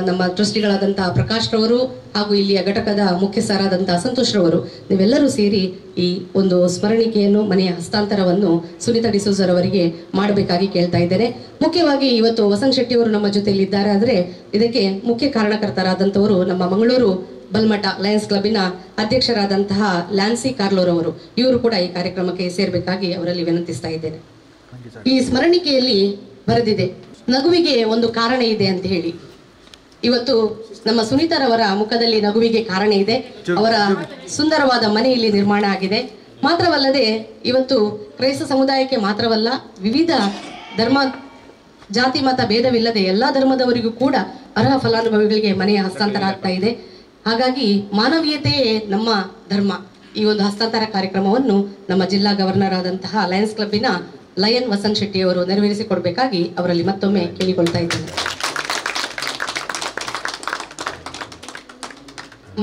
ನಮ್ಮ ಟ್ರಸ್ಟಿಗಳಾದಂತಹ ಪ್ರಕಾಶ್ ರವರು ಹಾಗೂ ಇಲ್ಲಿಯ ಘಟಕದ ಮುಖ್ಯಸ್ಥರಾದಂತಹ ಸಂತೋಷ್ ರವರು, ನೀವೆಲ್ಲರೂ ಸೇರಿ ಈ ಒಂದು ಸ್ಮರಣಿಕೆಯನ್ನು, ಮನೆಯ ಹಸ್ತಾಂತರವನ್ನು ಸುನೀತಾ ಡಿಸೋಜರ್ ಅವರಿಗೆ ಮಾಡಬೇಕಾಗಿ ಕೇಳ್ತಾ ಇದ್ದೇನೆ. ಮುಖ್ಯವಾಗಿ ಇವತ್ತು ವಸಂತ್ ಶೆಟ್ಟಿ ಅವರು ನಮ್ಮ ಜೊತೆಯಲ್ಲಿ ಇದ್ದಾರೆ. ಆದರೆ ಇದಕ್ಕೆ ಮುಖ್ಯ ಕಾರಣಕರ್ತರಾದಂಥವರು ನಮ್ಮ ಮಂಗಳೂರು ಬಲ್ಮಠ ಲಯನ್ಸ್ ಕ್ಲಬ್ಬಿನ ಅಧ್ಯಕ್ಷರಾದಂತಹ ಲ್ಯಾನ್ಸಿ ಕಾರ್ಲೋರವರು ಇವರು ಕೂಡ ಈ ಕಾರ್ಯಕ್ರಮಕ್ಕೆ ಸೇರಬೇಕಾಗಿ ಅವರಲ್ಲಿ ವಿನಂತಿಸ್ತಾ ಇದ್ದೇನೆ. ಈ ಸ್ಮರಣಿಕೆಯಲ್ಲಿ ಬರೆದಿದೆ, ನಗುವಿಗೆ ಒಂದು ಕಾರಣ ಇದೆ ಅಂತ ಹೇಳಿ. ಇವತ್ತು ನಮ್ಮ ಸುನೀತಾರವರ ಮುಖದಲ್ಲಿ ನಗುವಿಗೆ ಕಾರಣ ಇದೆ. ಅವರ ಸುಂದರವಾದ ಮನೆ ಇಲ್ಲಿ ನಿರ್ಮಾಣ ಆಗಿದೆ. ಮಾತ್ರವಲ್ಲದೆ ಇವತ್ತು ಕ್ರೈಸ್ತ ಸಮುದಾಯಕ್ಕೆ ಮಾತ್ರವಲ್ಲ, ವಿವಿಧ ಧರ್ಮ ಜಾತಿ ಮತ ಭೇದವಿಲ್ಲದೆ ಎಲ್ಲಾ ಧರ್ಮದವರಿಗೂ ಕೂಡ ಅರ್ಹ ಫಲಾನುಭವಿಗಳಿಗೆ ಮನೆಯ ಹಸ್ತಾಂತರ ಆಗ್ತಾ ಇದೆ. ಹಾಗಾಗಿ ಮಾನವೀಯತೆಯೇ ನಮ್ಮ ಧರ್ಮ. ಈ ಒಂದು ಹಸ್ತಾಂತರ ಕಾರ್ಯಕ್ರಮವನ್ನು ನಮ್ಮ ಜಿಲ್ಲಾ ಗವರ್ನರ್ ಆದಂತಹ ಲಯನ್ಸ್ ಕ್ಲಬ್ಬಿನ ಲಯನ್ ವಸಂತ್ ಶೆಟ್ಟಿ ಅವರು ನೆರವೇರಿಸಿಕೊಡ್ಬೇಕಾಗಿ ಅವರಲ್ಲಿ ಮತ್ತೊಮ್ಮೆ ಕೇಳಿಕೊಳ್ತಾ ಇದ್ದೇನೆ.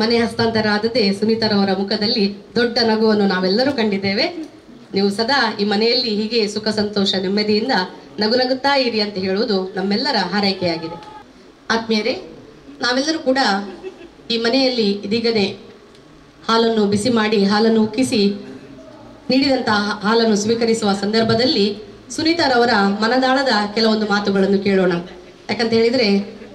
ಮನೆ ಹಸ್ತಾಂತರ ಆದದೇ ಸುನೀತಾರವರ ಮುಖದಲ್ಲಿ ದೊಡ್ಡ ನಗುವನ್ನು ನಾವೆಲ್ಲರೂ ಕಂಡಿದ್ದೇವೆ. ನೀವು ಸದಾ ಈ ಮನೆಯಲ್ಲಿ ಹೀಗೆ ಸುಖ ಸಂತೋಷ ನೆಮ್ಮದಿಯಿಂದ ನಗುನಗುತ್ತಾ ಇರಿ ಅಂತ ಹೇಳುವುದು ನಮ್ಮೆಲ್ಲರ ಹಾರೈಕೆಯಾಗಿದೆ. ಆತ್ಮೀಯರೇ, ನಾವೆಲ್ಲರೂ ಕೂಡ ಈ ಮನೆಯಲ್ಲಿ ಇದೀಗನೇ ಹಾಲನ್ನು ಬಿಸಿ ಮಾಡಿ ಹಾಲನ್ನು ಉಕ್ಕಿಸಿ ನೀಡಿದಂತಹ ಹಾಲನ್ನು ಸ್ವೀಕರಿಸುವ ಸಂದರ್ಭದಲ್ಲಿ ಸುನೀತಾರವರ ಮನದಾಳದ ಕೆಲವೊಂದು ಮಾತುಗಳನ್ನು ಕೇಳೋಣ. ಯಾಕಂತ ಹೇಳಿದ್ರೆ,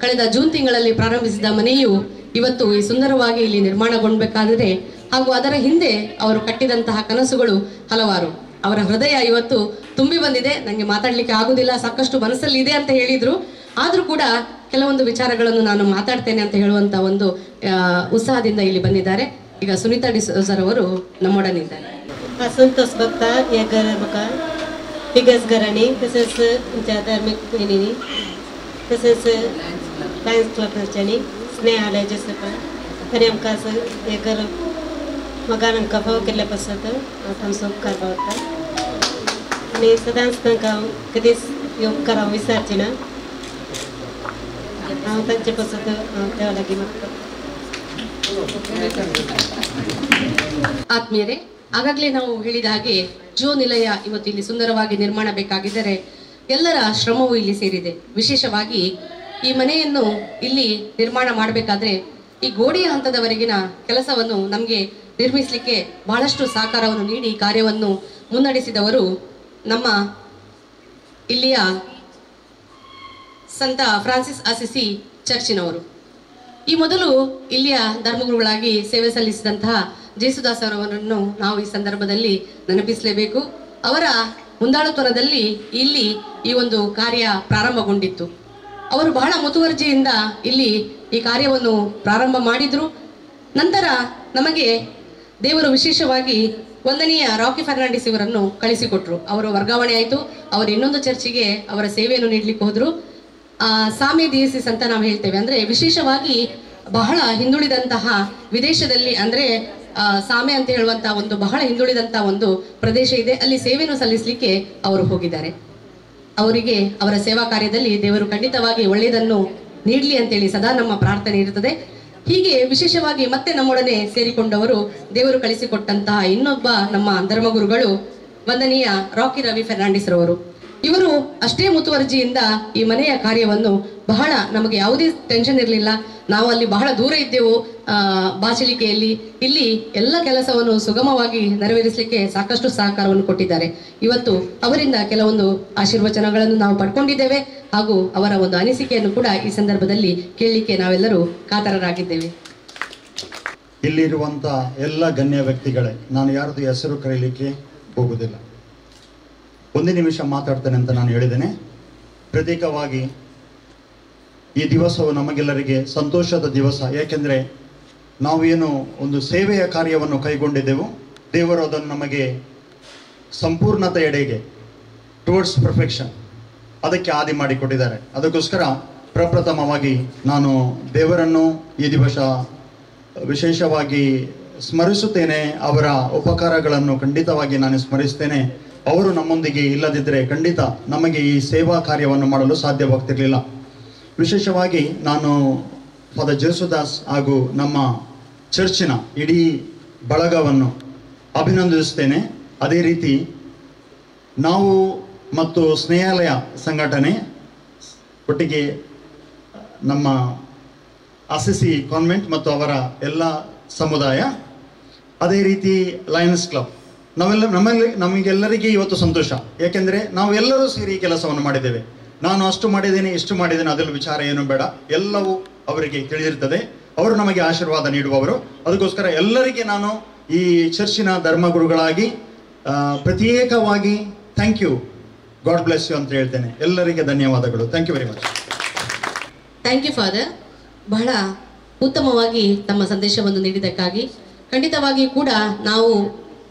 ಕಳೆದ ಜೂನ್ ತಿಂಗಳಲ್ಲಿ ಪ್ರಾರಂಭಿಸಿದ ಮನೆಯು ಇವತ್ತು ಈ ಸುಂದರವಾಗಿ ಇಲ್ಲಿ ನಿರ್ಮಾಣಗೊಳ್ಳಬೇಕಾದರೆ ಹಾಗೂ ಅದರ ಹಿಂದೆ ಅವರು ಕಟ್ಟಿದಂತಹ ಕನಸುಗಳು ಹಲವಾರು. ಅವರ ಹೃದಯ ಇವತ್ತು ತುಂಬಿ ಬಂದಿದೆ. ನನಗೆ ಮಾತಾಡ್ಲಿಕ್ಕೆ ಆಗುದಿಲ್ಲ, ಸಾಕಷ್ಟು ಮನಸ್ಸಲ್ಲಿ ಇದೆ ಅಂತ ಹೇಳಿದ್ರು. ಆದ್ರೂ ಕೂಡ ಕೆಲವೊಂದು ವಿಚಾರಗಳನ್ನು ನಾನು ಮಾತಾಡ್ತೇನೆ ಅಂತ ಹೇಳುವಂತ ಒಂದು ಉತ್ಸಾಹದಿಂದ ಇಲ್ಲಿ ಬಂದಿದ್ದಾರೆ. ಈಗ ಸುನೀತಾ ಡಿಸೋಜರ್ ಅವರು ನಮ್ಮೊಡನಿದ್ದಾರೆ. संतोष बघता या घर बघा बिगस घराणी तसेच तुमच्या धार्मिक बहिणींनी तसेच लायन्स क्लबच्यानी स्नेहालय जसं पण आणि आमकां असं हे घर मगान आमकां फाव केल्ल्या पासत आमचो उपकार पावता आणि सदांच तांकां हांव कधीच हे उपकार हांव विसरची ना. हांव तांचे पासत हांव देवा लागीं मागता. ಆತ್ಮೀಯರೇ, ಆಗಾಗಲೇ ನಾವು ಹೇಳಿದ ಹಾಗೆ ಜೋ ನಿಲಯ ಇವತ್ತು ಇಲ್ಲಿ ಸುಂದರವಾಗಿ ನಿರ್ಮಾಣ ಬೇಕಾಗಿದ್ದರೆ ಎಲ್ಲರ ಶ್ರಮವೂ ಇಲ್ಲಿ ಸೇರಿದೆ. ವಿಶೇಷವಾಗಿ ಈ ಮನೆಯನ್ನು ಇಲ್ಲಿ ನಿರ್ಮಾಣ ಮಾಡಬೇಕಾದ್ರೆ ಈ ಗೋಡೆಯ ಹಂತದವರೆಗಿನ ಕೆಲಸವನ್ನು ನಮಗೆ ನಿರ್ಮಿಸಲಿಕ್ಕೆ ಬಹಳಷ್ಟು ಸಹಕಾರವನ್ನು ನೀಡಿ ಕಾರ್ಯವನ್ನು ಮುನ್ನಡೆಸಿದವರು ನಮ್ಮ ಇಲ್ಲಿಯ ಸಂತ ಫ್ರಾನ್ಸಿಸ್ ಅಸಿಸಿ ಚರ್ಚಿನವರು. ಈ ಮೊದಲು ಇಲ್ಲಿಯ ಧರ್ಮಗುರುಗಳಾಗಿ ಸೇವೆ ಸಲ್ಲಿಸಿದಂತಹ ಜೇಸುದಾಸ್ ಅವರನ್ನು ನಾವು ಈ ಸಂದರ್ಭದಲ್ಲಿ ನೆನಪಿಸಲೇಬೇಕು. ಅವರ ಮುಂದಾಳುತನದಲ್ಲಿ ಇಲ್ಲಿ ಈ ಒಂದು ಕಾರ್ಯ ಪ್ರಾರಂಭಗೊಂಡಿತ್ತು. ಅವರು ಬಹಳ ಮುತುವರ್ಜಿಯಿಂದ ಇಲ್ಲಿ ಈ ಕಾರ್ಯವನ್ನು ಪ್ರಾರಂಭ ಮಾಡಿದ್ರು. ನಂತರ ನಮಗೆ ದೇವರು ವಿಶೇಷವಾಗಿ ವಂದನೀಯ ರಾಕಿ ಫರ್ನಾಂಡಿಸ್ ಇವರನ್ನು ಕಳಿಸಿಕೊಟ್ರು. ಅವರು ವರ್ಗಾವಣೆ ಆಯಿತು. ಅವರು ಇನ್ನೊಂದು ಚರ್ಚಿಗೆ ಅವರ ಸೇವೆಯನ್ನು ನೀಡಲಿಕ್ಕೆ ಹೋದ್ರು. ಸಾಮೆ ದಿಯಸಿಸ್ ಅಂತ ನಾವು ಹೇಳ್ತೇವೆ. ಅಂದ್ರೆ ವಿಶೇಷವಾಗಿ ಬಹಳ ಹಿಂದುಳಿದಂತಹ ವಿದೇಶದಲ್ಲಿ ಅಂದ್ರೆ ಸಾಮೆ ಅಂತ ಹೇಳುವಂತಹ ಒಂದು ಬಹಳ ಹಿಂದುಳಿದಂತಹ ಒಂದು ಪ್ರದೇಶ ಇದೆ. ಅಲ್ಲಿ ಸೇವೆಯನ್ನು ಸಲ್ಲಿಸಲಿಕ್ಕೆ ಅವರು ಹೋಗಿದ್ದಾರೆ. ಅವರಿಗೆ ಅವರ ಸೇವಾ ಕಾರ್ಯದಲ್ಲಿ ದೇವರು ಖಂಡಿತವಾಗಿ ಒಳ್ಳೆಯದನ್ನು ನೀಡಲಿ ಅಂತೇಳಿ ಸದಾ ನಮ್ಮ ಪ್ರಾರ್ಥನೆ ಇರುತ್ತದೆ. ಹೀಗೆ ವಿಶೇಷವಾಗಿ ಮತ್ತೆ ನಮ್ಮೊಡನೆ ಸೇರಿಕೊಂಡವರು ದೇವರು ಕಳಿಸಿಕೊಟ್ಟಂತಹ ಇನ್ನೊಬ್ಬ ನಮ್ಮ ಧರ್ಮಗುರುಗಳು ವಂದನೀಯ ರಾಕಿ ರವಿ ಫರ್ನಾಂಡಿಸ್ ರವರು. ಇವರು ಅಷ್ಟೇ ಮುತುವರ್ಜಿಯಿಂದ ಈ ಮನೆಯ ಕಾರ್ಯವನ್ನು ಬಹಳ ನಮಗೆ ಯಾವುದೇ ಟೆನ್ಷನ್ ಇರಲಿಲ್ಲ. ನಾವು ಅಲ್ಲಿ ಬಹಳ ದೂರ ಇದ್ದೆವು ಬಾಚಲಿಕೆಯಲ್ಲಿ. ಇಲ್ಲಿ ಎಲ್ಲ ಕೆಲಸವನ್ನು ಸುಗಮವಾಗಿ ನೆರವೇರಿಸಲಿಕ್ಕೆ ಸಾಕಷ್ಟು ಸಹಕಾರವನ್ನು ಕೊಟ್ಟಿದ್ದಾರೆ. ಇವತ್ತು ಅವರಿಂದ ಕೆಲವೊಂದು ಆಶೀರ್ವಚನಗಳನ್ನು ನಾವು ಪಡ್ಕೊಂಡಿದ್ದೇವೆ ಹಾಗೂ ಅವರ ಒಂದು ಅನಿಸಿಕೆಯನ್ನು ಕೂಡ ಈ ಸಂದರ್ಭದಲ್ಲಿ ಕೇಳಲಿಕ್ಕೆ ನಾವೆಲ್ಲರೂ ಕಾತರರಾಗಿದ್ದೇವೆ. ಇಲ್ಲಿರುವಂಥ ಎಲ್ಲ ಗಣ್ಯ ವ್ಯಕ್ತಿಗಳೇ, ನಾನು ಯಾರ್ದು ಹೆಸರು ಕರೀಲಿಕ್ಕೆ ಹೋಗುವುದಿಲ್ಲ. ಒಂದು ನಿಮಿಷ ಮಾತಾಡ್ತೇನೆ ಅಂತ ನಾನು ಹೇಳಿದ್ದೇನೆ. ಪ್ರತ್ಯೇಕವಾಗಿ ಈ ದಿವಸವು ನಮಗೆಲ್ಲರಿಗೆ ಸಂತೋಷದ ದಿವಸ. ಯಾಕೆಂದರೆ ನಾವು ಏನು ಒಂದು ಸೇವೆಯ ಕಾರ್ಯವನ್ನು ಕೈಗೊಂಡಿದ್ದೆವು, ದೇವರು ಅದನ್ನು ನಮಗೆ ಸಂಪೂರ್ಣತೆ ಎಡೆಗೆ ಟುವರ್ಡ್ಸ್ ಪರ್ಫೆಕ್ಷನ್ ಅದಕ್ಕೆ ಆದಿ ಮಾಡಿಕೊಟ್ಟಿದ್ದಾರೆ. ಅದಕ್ಕೋಸ್ಕರ ಪ್ರಪ್ರಥಮವಾಗಿ ನಾನು ದೇವರನ್ನು ಈ ದಿವಸ ವಿಶೇಷವಾಗಿ ಸ್ಮರಿಸುತ್ತೇನೆ. ಅವರ ಉಪಕಾರಗಳನ್ನು ಖಂಡಿತವಾಗಿ ನಾನು ಸ್ಮರಿಸ್ತೇನೆ. ಅವರು ನಮ್ಮೊಂದಿಗೆ ಇಲ್ಲದಿದ್ದರೆ ಖಂಡಿತ ನಮಗೆ ಈ ಸೇವಾ ಕಾರ್ಯವನ್ನು ಮಾಡಲು ಸಾಧ್ಯವಾಗ್ತಿರಲಿಲ್ಲ. ವಿಶೇಷವಾಗಿ ನಾನು ಫಾದರ್ ಜೇಸುದಾಸ್ ಹಾಗೂ ನಮ್ಮ ಚರ್ಚಿನ ಇಡೀ ಬಳಗವನ್ನು ಅಭಿನಂದಿಸ್ತೇನೆ. ಅದೇ ರೀತಿ ನಾವು ಮತ್ತು ಸ್ನೇಹಾಲಯ ಸಂಘಟನೆ ಒಟ್ಟಿಗೆ ನಮ್ಮ ಅಸಿಸಿ ಕಾನ್ವೆಂಟ್ ಮತ್ತು ಅವರ ಎಲ್ಲ ಸಮುದಾಯ, ಅದೇ ರೀತಿ ಲಯನ್ಸ್ ಕ್ಲಬ್, ನಮಗೆಲ್ಲರಿಗೆ ಇವತ್ತು ಸಂತೋಷ. ಏಕೆಂದರೆ ನಾವು ಎಲ್ಲರೂ ಸೇರಿ ಈ ಕೆಲಸವನ್ನು ಮಾಡಿದ್ದೇವೆ. ನಾನು ಅಷ್ಟು ಮಾಡಿದ್ದೇನೆ ಇಷ್ಟು ಮಾಡಿದ್ದೇನೆ ಅದರಲ್ಲಿ ವಿಚಾರ ಏನು ಬೇಡ, ಎಲ್ಲವೂ ಅವರಿಗೆ ತಿಳಿದಿರ್ತದೆ. ಅವರು ನಮಗೆ ಆಶೀರ್ವಾದ ನೀಡುವವರು. ಅದಕ್ಕೋಸ್ಕರ ಎಲ್ಲರಿಗೆ ನಾನು ಈ ಚರ್ಚಿನ ಧರ್ಮಗುರುಗಳಾಗಿ ಪ್ರತ್ಯೇಕವಾಗಿ thank you, God bless you ಅಂತ ಹೇಳ್ತೇನೆ. ಎಲ್ಲರಿಗೆ ಧನ್ಯವಾದಗಳು. Thank you very much. Thank you father. ಬಹಳ ಉತ್ತಮವಾಗಿ ತಮ್ಮ ಸಂದೇಶವನ್ನು ನೀಡಿದ್ದಕ್ಕಾಗಿ ಖಂಡಿತವಾಗಿ ಕೂಡ ನಾವು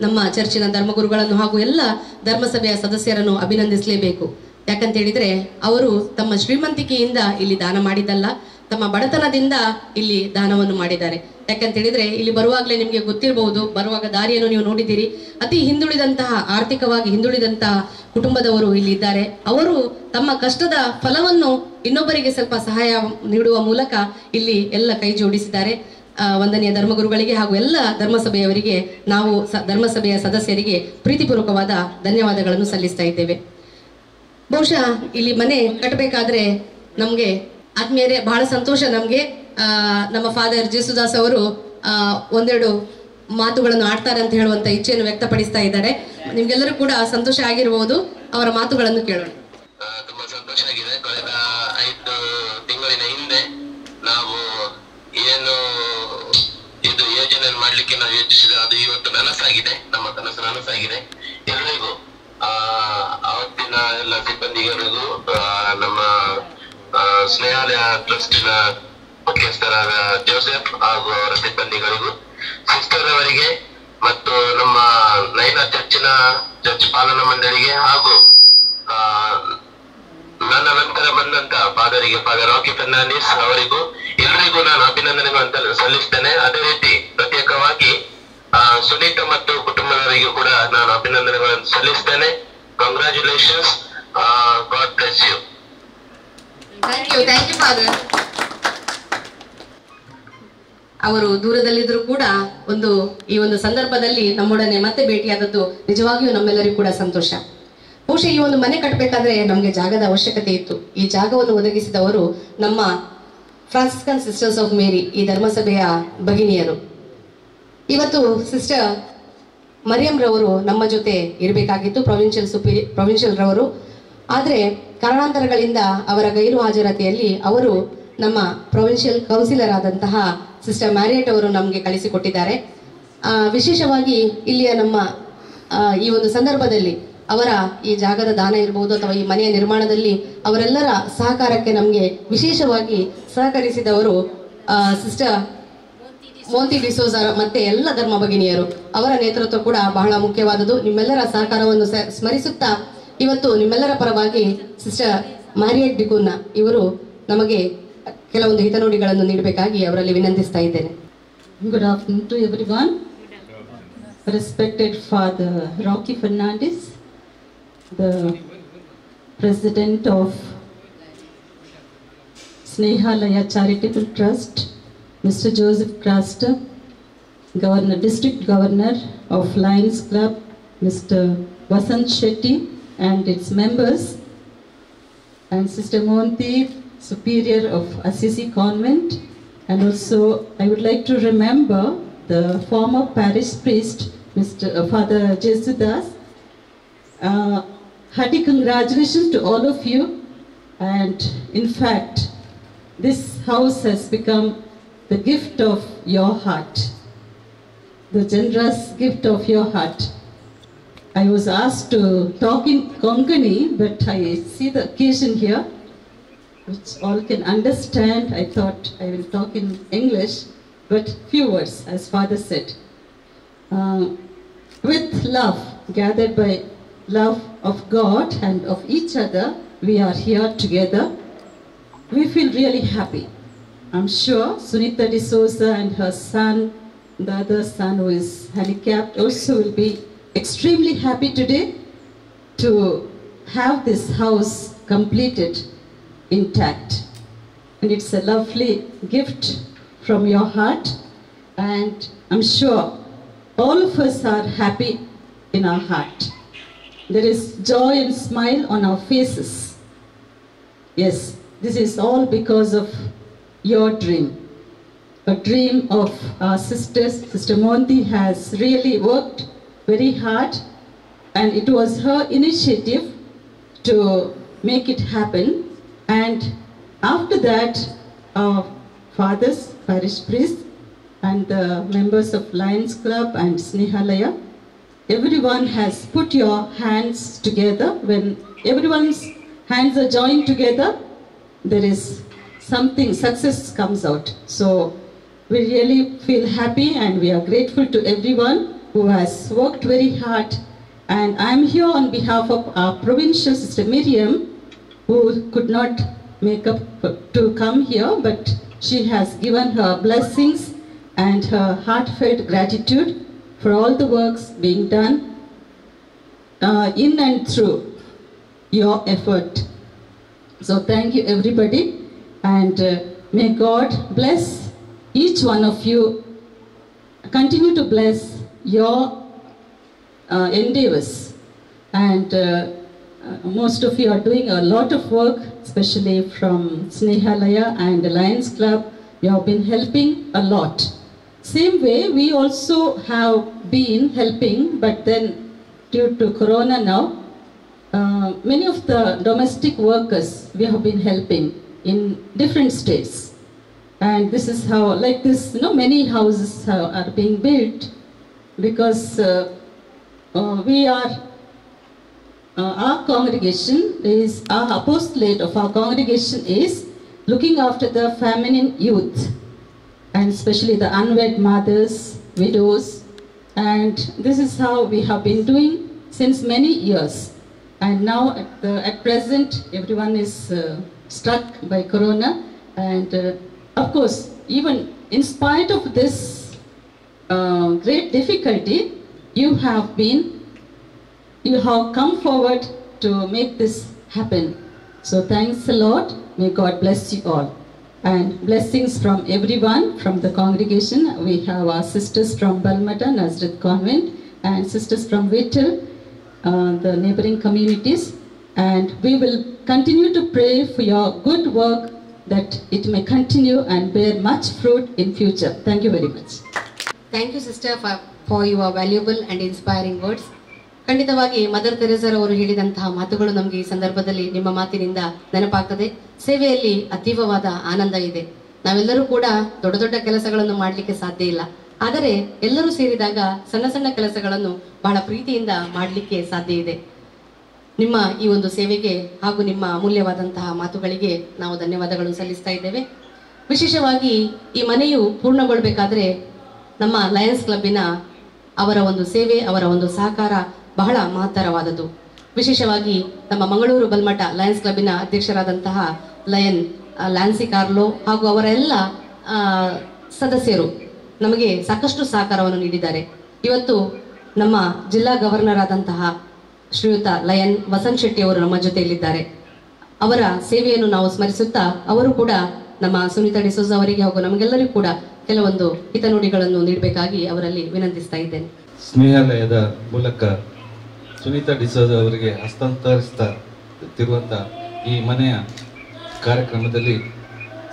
ನಮ್ಮ ಚರ್ಚಿನ ಧರ್ಮಗುರುಗಳನ್ನು ಹಾಗೂ ಎಲ್ಲ ಧರ್ಮಸಭೆಯ ಸದಸ್ಯರನ್ನು ಅಭಿನಂದಿಸಲೇಬೇಕು. ಯಾಕಂತ ಹೇಳಿದ್ರೆ ಅವರು ತಮ್ಮ ಶ್ರೀಮಂತಿಕೆಯಿಂದ ಇಲ್ಲಿ ದಾನ ಮಾಡಿದ್ದಲ್ಲ, ತಮ್ಮ ಬಡತನದಿಂದ ಇಲ್ಲಿ ದಾನವನ್ನು ಮಾಡಿದ್ದಾರೆ. ಯಾಕಂತ ಹೇಳಿದ್ರೆ ಇಲ್ಲಿ ಬರುವಾಗಲೇ ನಿಮಗೆ ಗೊತ್ತಿರಬಹುದು, ಬರುವಾಗ ದಾರಿಯನ್ನು ನೀವು ನೋಡಿದ್ದೀರಿ, ಅತಿ ಹಿಂದುಳಿದಂತಹ ಆರ್ಥಿಕವಾಗಿ ಹಿಂದುಳಿದಂತಹ ಕುಟುಂಬದವರು ಇಲ್ಲಿ ಇದ್ದಾರೆ. ಅವರು ತಮ್ಮ ಕಷ್ಟದ ಫಲವನ್ನು ಇನ್ನೊಬ್ಬರಿಗೆ ಸ್ವಲ್ಪ ಸಹಾಯ ನೀಡುವ ಮೂಲಕ ಇಲ್ಲಿ ಎಲ್ಲ ಕೈ ಜೋಡಿಸಿದ್ದಾರೆ. ವಂದನೀಯ ಧರ್ಮಗುರುಗಳಿಗೆ ಹಾಗೂ ಎಲ್ಲ ಧರ್ಮಸಭೆಯವರಿಗೆ ನಾವು ಧರ್ಮಸಭೆಯ ಸದಸ್ಯರಿಗೆ ಪ್ರೀತಿಪೂರ್ವಕವಾದ ಧನ್ಯವಾದಗಳನ್ನು ಸಲ್ಲಿಸ್ತಾ ಇದ್ದೇವೆ. ಬಹುಶಃ ಇಲ್ಲಿ ಮನೆ ಕಟ್ಟಬೇಕಾದ್ರೆ ನಮಗೆ ಆತ್ಮೀಯರೇ ಬಹಳ ಸಂತೋಷ. ನಮಗೆ ನಮ್ಮ ಫಾದರ್ ಜೇಸುದಾಸ್ ಅವರು ಒಂದೆರಡು ಮಾತುಗಳನ್ನು ಆಡ್ತಾರೆ ಅಂತ ಹೇಳುವಂತ ಇಚ್ಛೆಯನ್ನು ವ್ಯಕ್ತಪಡಿಸ್ತಾ ಇದ್ದಾರೆ. ನಿಮ್ಗೆಲ್ಲರೂ ಕೂಡ ಸಂತೋಷ ಆಗಿರಬಹುದು. ಅವರ ಮಾತುಗಳನ್ನು ಕೇಳೋಣ. ತುಂಬಾ ಸಂತೋಷ ಆಗಿದೆ. ಕಳೆದ 5 ತಿಂಗಳಿನ ಹಿಂದೆ ನಾವು ಏನು ಇದು ಯೋಜನೆ ಮಾಡ್ಲಿಕ್ಕೆ ನಾವು ಯೋಚಿಸಿದ ಅದು ಇವತ್ತು ನನಸಾಗಿದೆ. ನಮ್ಮ ಕನಸು ನನಸಾಗಿದೆ. ಎಲ್ಲರಿಗೂ ಅವತ್ತಿನ ಎಲ್ಲ ಸಿಬ್ಬಂದಿಗಳಿಗೂ ನಮ್ಮ ಸ್ನೇಹಾಲಯ ಟ್ರಸ್ಟಿನ ಮುಖ್ಯಸ್ಥರಾದ ಜೋಸೆಫ್ ಹಾಗೂ ಅವರ ಸಿಬ್ಬಂದಿಗಳಿಗೂ, ಸಿಸ್ಟರ್ ಅವರಿಗೆ ಮತ್ತು ನಮ್ಮ ನೈನಾ ಚರ್ಚ್ ಪಾಲನಾ ಮಂಡಳಿಗೆ ಹಾಗೂ ನನ್ನ ನಂತರ ಬಂದಂತ ಫಾದರಿಗೆ, ಫಾದರ್ ರಾಕಿ ಫರ್ನಾಂಡಿಸ್ ಅವರಿಗೂ ಎಲ್ಲರಿಗೂ ನಾನು ಅಭಿನಂದನೆಗಳನ್ನು ಸಲ್ಲಿಸ್ತೇನೆ. ಅದೇ ರೀತಿ ಪ್ರತ್ಯೇಕವಾಗಿ ಸುನೀತಾ ಮತ್ತು ಕುಟುಂಬದವರಿಗೂ ಕೂಡ ನಾನು ಅಭಿನಂದನೆಗಳನ್ನು ಸಲ್ಲಿಸ್ತೇನೆ. Congratulations, god bless you. Thank you father. ಅವರು ದೂರದಲ್ಲಿದ್ರು ಕೂಡ ಈ ಒಂದು ಸಂದರ್ಭದಲ್ಲಿ ನಮ್ಮೊಡನೆ ಮತ್ತೆ ಭೇಟಿಯಾದದ್ದು ನಿಜವಾಗಿಯೂ ನಮ್ಮೆಲ್ಲರಿಗೂ ಕೂಡ ಸಂತೋಷ. ಬಹುಶಃ ಈ ಒಂದು ಮನೆ ಕಟ್ಟಬೇಕಾದ್ರೆ ನಮಗೆ ಜಾಗದ ಅವಶ್ಯಕತೆ ಇತ್ತು. ಈ ಜಾಗವನ್ನು ಒದಗಿಸಿದವರು ನಮ್ಮ ಫ್ರಾನ್ಸಿಸ್ಕನ್ ಸಿಸ್ಟರ್ಸ್ ಆಫ್ ಮೇರಿ, ಈ ಧರ್ಮಸಭೆಯ ಭಗಿನಿಯರು. ಇವತ್ತು ಸಿಸ್ಟರ್ ಮರಿಯಂ ರವರು ನಮ್ಮ ಜೊತೆ ಇರಬೇಕಾಗಿತ್ತು, ಪ್ರೊವಿನ್ಷಿಯಲ್ ರವರು. ಆದರೆ ಕಾರಣಾಂತರಗಳಿಂದ ಅವರ ಗೈರು ಹಾಜರಾತಿಯಲ್ಲಿ ಅವರು ನಮ್ಮ ಪ್ರೊವಿನ್ಷಿಯಲ್ ಕೌನ್ಸಿಲರ್ ಆದಂತಹ ಸಿಸ್ಟರ್ ಮ್ಯಾರಿಯಟ್ ಅವರು ನಮಗೆ ಕಳಿಸಿಕೊಟ್ಟಿದ್ದಾರೆ. ವಿಶೇಷವಾಗಿ ಇಲ್ಲಿಯ ನಮ್ಮ ಈ ಒಂದು ಸಂದರ್ಭದಲ್ಲಿ ಅವರ ಈ ಜಾಗದ ದಾನ ಇರಬಹುದು ಅಥವಾ ಈ ಮನೆಯ ನಿರ್ಮಾಣದಲ್ಲಿ ಅವರೆಲ್ಲರ ಸಹಕಾರಕ್ಕೆ ನಮಗೆ ವಿಶೇಷವಾಗಿ ಸಹಕರಿಸಿದವರು ಸಿಸ್ಟರ್ ಮೋಂತಿ ಡಿಸೋಜಾ ಮತ್ತೆ ಎಲ್ಲ ಧರ್ಮ ಭಗಿನಿಯರು. ಅವರ ನೇತೃತ್ವ ಕೂಡ ಬಹಳ ಮುಖ್ಯವಾದದ್ದು. ನಿಮ್ಮೆಲ್ಲರ ಸಹಕಾರವನ್ನು ಸ್ಮರಿಸುತ್ತಾ ಇವತ್ತು ನಿಮ್ಮೆಲ್ಲರ ಪರವಾಗಿ ಸಿಸ್ಟರ್ ಮ್ಯಾರಿಯಟ್ ಡಿಕೂನ್ನ ಇವರು ನಮಗೆ ಕೆಲವೊಂದು ಹಿತನುಡಿಗಳನ್ನು ನೀಡಬೇಕಾಗಿ ಅವರಲ್ಲಿ ವಿನಂತಿಸ್ತಾ ಇದ್ದೇನೆ. Good afternoon to everyone. Respected Father Rocky Fernandez, the President of Snehalaya Charitable Trust, Mr. Joseph Craster, District Governor of Lions Club, Mr. Vasant Shetty and its members, and Sister Monty, Superior of Assisi Convent, and also I would like to remember the former parish priest, Father Jesudas. Hearty congratulations to all of you, and in fact this house has become the gift of your heart, the generous gift of your heart. I was asked to talk in Konkani, but I see the occasion here which all can understand. I thought I will talk in English, but few words, as Father said. With love, gathered by love of God and of each other, we are here together. We feel really happy. I'm sure Sunita D'Souza and her son, the other son who is handicapped, also will be extremely happy today to have this house completed intact. And it's a lovely gift from your heart, and I'm sure all of us are happy in our heart. There is joy and smile on our faces. Yes, this is all because of your dream. A dream of our sisters. Sister Monty has really worked very hard, and it was her initiative to make it happen. And after that, our fathers, parish priest, and the members of Lions Club and Snehalaya. Everyone has put your hands together. When everyone's hands are joined together, there is something, success comes out. So we really feel happy and we are grateful to everyone who has worked very hard. And I'm here on behalf of our provincial sister Miriam, who could not make up to come here, but she has given her blessings and her heartfelt gratitude for all the works being done in and through your effort. So thank you everybody, and may God bless each one of you, continue to bless your endeavors, and most of you are doing a lot of work, especially from Snehalaya and the Lions Club. You have been helping a lot. Same way, we also have been helping, but then due to Corona now, many of the domestic workers we have been helping in different states. And this is how, like this, many houses are being built because we are, our congregation is, our apostolate of our congregation is looking after the feminine youth, and especially the unwed mothers, widows, and this is how we have been doing since many years. And now at present everyone is struck by Corona, and of course, even in spite of this great difficulty, you have come forward to make this happen. So thanks a lot. May God bless you all. And blessings from everyone from the congregation. We have our sisters from Balmata, Nazareth Convent, and sisters from Whittle, the neighboring communities. And we will continue to pray for your good work, that it may continue and bear much fruit in future. Thank you very much. Thank you, sister, for your valuable and inspiring words. ಖಂಡಿತವಾಗಿ mother ತೆರೆಸರ್ ಅವರು ಹೇಳಿದಂತಹ ಮಾತುಗಳು ನಮಗೆ ಈ ಸಂದರ್ಭದಲ್ಲಿ ನಿಮ್ಮ ಮಾತಿನಿಂದ ನೆನಪಾಗ್ತದೆ. ಸೇವೆಯಲ್ಲಿ ಅತೀವವಾದ ಆನಂದ ಇದೆ. ನಾವೆಲ್ಲರೂ ಕೂಡ ದೊಡ್ಡ ದೊಡ್ಡ ಕೆಲಸಗಳನ್ನು ಮಾಡಲಿಕ್ಕೆ ಸಾಧ್ಯ ಇಲ್ಲ, ಆದರೆ ಎಲ್ಲರೂ ಸೇರಿದಾಗ ಸಣ್ಣ ಸಣ್ಣ ಕೆಲಸಗಳನ್ನು ಬಹಳ ಪ್ರೀತಿಯಿಂದ ಮಾಡಲಿಕ್ಕೆ ಸಾಧ್ಯ ಇದೆ. ನಿಮ್ಮ ಈ ಒಂದು ಸೇವೆಗೆ ಹಾಗೂ ನಿಮ್ಮ ಅಮೂಲ್ಯವಾದಂತಹ ಮಾತುಗಳಿಗೆ ನಾವು ಧನ್ಯವಾದಗಳನ್ನು ಸಲ್ಲಿಸ್ತಾ ಇದ್ದೇವೆ. ವಿಶೇಷವಾಗಿ ಈ ಮನೆಯು ಪೂರ್ಣಗೊಳ್ಳಬೇಕಾದ್ರೆ ನಮ್ಮ ಲಯನ್ಸ್ ಕ್ಲಬ್ಬಿನ ಅವರ ಒಂದು ಸೇವೆ, ಅವರ ಒಂದು ಸಹಕಾರ ಬಹಳ ಮಹತ್ತರವಾದದ್ದು. ವಿಶೇಷವಾಗಿ ನಮ್ಮ ಮಂಗಳೂರು ಬಲ್ಮಠ ಲಯನ್ಸ್ ಕ್ಲಬ್ಬಿನ ಅಧ್ಯಕ್ಷರಾದಂತಹ ಲಯನ್ ಲ್ಯಾನ್ಸಿ ಕಾರ್ಲೋ ಹಾಗೂ ಅವರ ಎಲ್ಲ ಸದಸ್ಯರು ನಮಗೆ ಸಾಕಷ್ಟು ಸಹಕಾರವನ್ನು ನೀಡಿದ್ದಾರೆ. ಇವತ್ತು ನಮ್ಮ ಜಿಲ್ಲಾ ಗವರ್ನರ್ ಆದಂತಹ ಶ್ರೀಯುತ ಲಯನ್ ವಸಂತ್ ಶೆಟ್ಟಿ ಅವರು ನಮ್ಮ ಜೊತೆಯಲ್ಲಿದ್ದಾರೆ. ಅವರ ಸೇವೆಯನ್ನು ನಾವು ಸ್ಮರಿಸುತ್ತಾ ಅವರು ಕೂಡ ನಮ್ಮ ಸುನೀತಾ ಡಿಸೋಜ ಅವರಿಗೆ ಹಾಗೂ ನಮಗೆಲ್ಲರಿಗೂ ಕೂಡ ಕೆಲವೊಂದು ಹಿತನುಡಿಗಳನ್ನು ನೀಡಬೇಕಾಗಿ ಅವರಲ್ಲಿ ವಿನಂತಿಸ್ತಾ ಇದ್ದೇನೆ. ಸ್ನೇಹಾಲಯದ ಮೂಲಕ ಸುನೀತಾ ಡಿಸೋಜ ಅವರಿಗೆ ಹಸ್ತಾಂತರಿಸುತ್ತಿರುವಂಥ ಈ ಮನೆಯ ಕಾರ್ಯಕ್ರಮದಲ್ಲಿ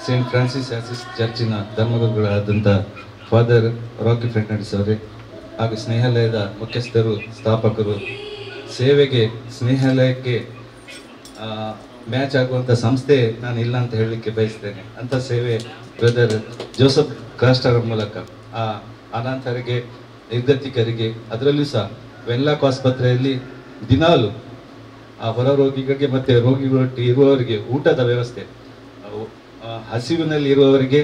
ಸೇಂಟ್ ಫ್ರಾನ್ಸಿಸ್ ಆಸಿಸ್ ಚರ್ಚಿನ ಧರ್ಮಗುರುಗಳಾದಂಥ ಫಾದರ್ ರಾಕಿ ಫೆರ್ನಾಂಡಿಸ್ ಅವರೇ ಹಾಗೂ ಸ್ನೇಹಾಲಯದ ಮುಖ್ಯಸ್ಥರು, ಸ್ಥಾಪಕರು, ಸೇವೆಗೆ ಸ್ನೇಹಾಲಯಕ್ಕೆ ಮ್ಯಾಚ್ ಆಗುವಂಥ ಸಂಸ್ಥೆ ನಾನು ಇಲ್ಲ ಅಂತ ಹೇಳಲಿಕ್ಕೆ ಬಯಸ್ತೇನೆ. ಅಂಥ ಸೇವೆ ಬ್ರದರ್ ಜೋಸಫ್ ಕ್ರಾಸ್ಟ್ ಅವರ ಮೂಲಕ ಆ ಅನಾಥರಿಗೆ, ನಿರ್ಗತಿಕರಿಗೆ, ಅದರಲ್ಲೂ ಸಹ ವೆನ್ಲಾಕ್ ಆಸ್ಪತ್ರೆಯಲ್ಲಿ ದಿನಾಲು ಆ ಹೊರ ರೋಗಿಗಳಿಗೆ ಮತ್ತು ರೋಗಿಗಳೊಟ್ಟಿಗೆ ಇರುವವರಿಗೆ ಊಟದ ವ್ಯವಸ್ಥೆ, ಹಸಿವಿನಲ್ಲಿ ಇರುವವರಿಗೆ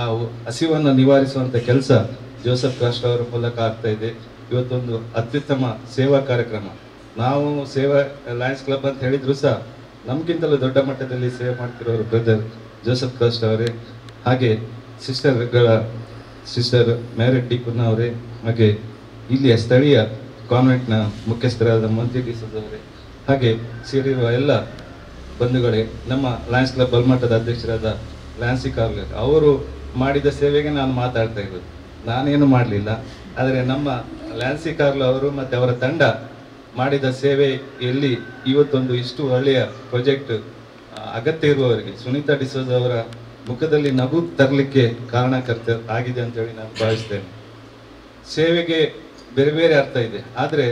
ಆ ಹಸಿವನ್ನು ನಿವಾರಿಸುವಂಥ ಕೆಲಸ ಜೋಸಫ್ ಕ್ರಾಸ್ಟ್ ಅವರ ಮೂಲಕ ಆಗ್ತಾ ಇದೆ. ಇವತ್ತೊಂದು ಅತ್ಯುತ್ತಮ ಸೇವಾ ಕಾರ್ಯಕ್ರಮ. ನಾವು ಸೇವಾ ಲಯನ್ಸ್ ಕ್ಲಬ್ ಅಂತ ಹೇಳಿದ್ರು ಸಹ ನಮಗಿಂತಲೂ ದೊಡ್ಡ ಮಟ್ಟದಲ್ಲಿ ಸೇವೆ ಮಾಡ್ತಿರೋರು ಬ್ರದರ್ ಜೋಸಫ್ ಕ್ರಾಸ್ಟ್ ಅವರೇ, ಹಾಗೆ ಸಿಸ್ಟರ್ ಮ್ಯಾರಿಟ್ ಡಿ ಕುನ್ನ ಅವರೇ, ಹಾಗೆ ಇಲ್ಲಿಯ ಸ್ಥಳೀಯ ಕಾನ್ವೆಂಟ್ನ ಮುಖ್ಯಸ್ಥರಾದ ಮಂತ್ರಿ ಡಿಸೋಜ ಅವರೇ, ಹಾಗೆ ಸೇರಿರುವ ಎಲ್ಲ ಬಂಧುಗಳೇ, ನಮ್ಮ ಲಯನ್ಸ್ ಕ್ಲಬ್ ಬಲ್ಮಠದ ಅಧ್ಯಕ್ಷರಾದ ಲ್ಯಾನ್ಸಿ ಕಾರ್ಲರ್ ಅವರು ಮಾಡಿದ ಸೇವೆಗೆ ನಾನು ಮಾತಾಡ್ತಾ ಇರೋದು. ನಾನೇನು ಮಾಡಲಿಲ್ಲ, ಆದರೆ ನಮ್ಮ ಲ್ಯಾನ್ಸಿ ಕಾರ್ಲೋ ಅವರು ಮತ್ತು ಅವರ ತಂಡ ಮಾಡಿದ ಸೇವೆಯಲ್ಲಿ ಇವತ್ತೊಂದು ಇಷ್ಟು ಒಳ್ಳೆಯ ಪ್ರಾಜೆಕ್ಟ್ ಅಗತ್ಯ ಇರುವವರಿಗೆ ಸುನೀತಾ ಡಿಸೋಜ ಅವರ ಮುಖದಲ್ಲಿ ನಗು ತರಲಿಕ್ಕೆ ಕಾರಣಕರ್ತ ಆಗಿದೆ ಅಂತೇಳಿ ನಾನು ಭಾವಿಸ್ತೇನೆ. ಸೇವೆಗೆ ಬೇರೆ ಬೇರೆ ಅರ್ಥ ಇದೆ, ಆದರೆ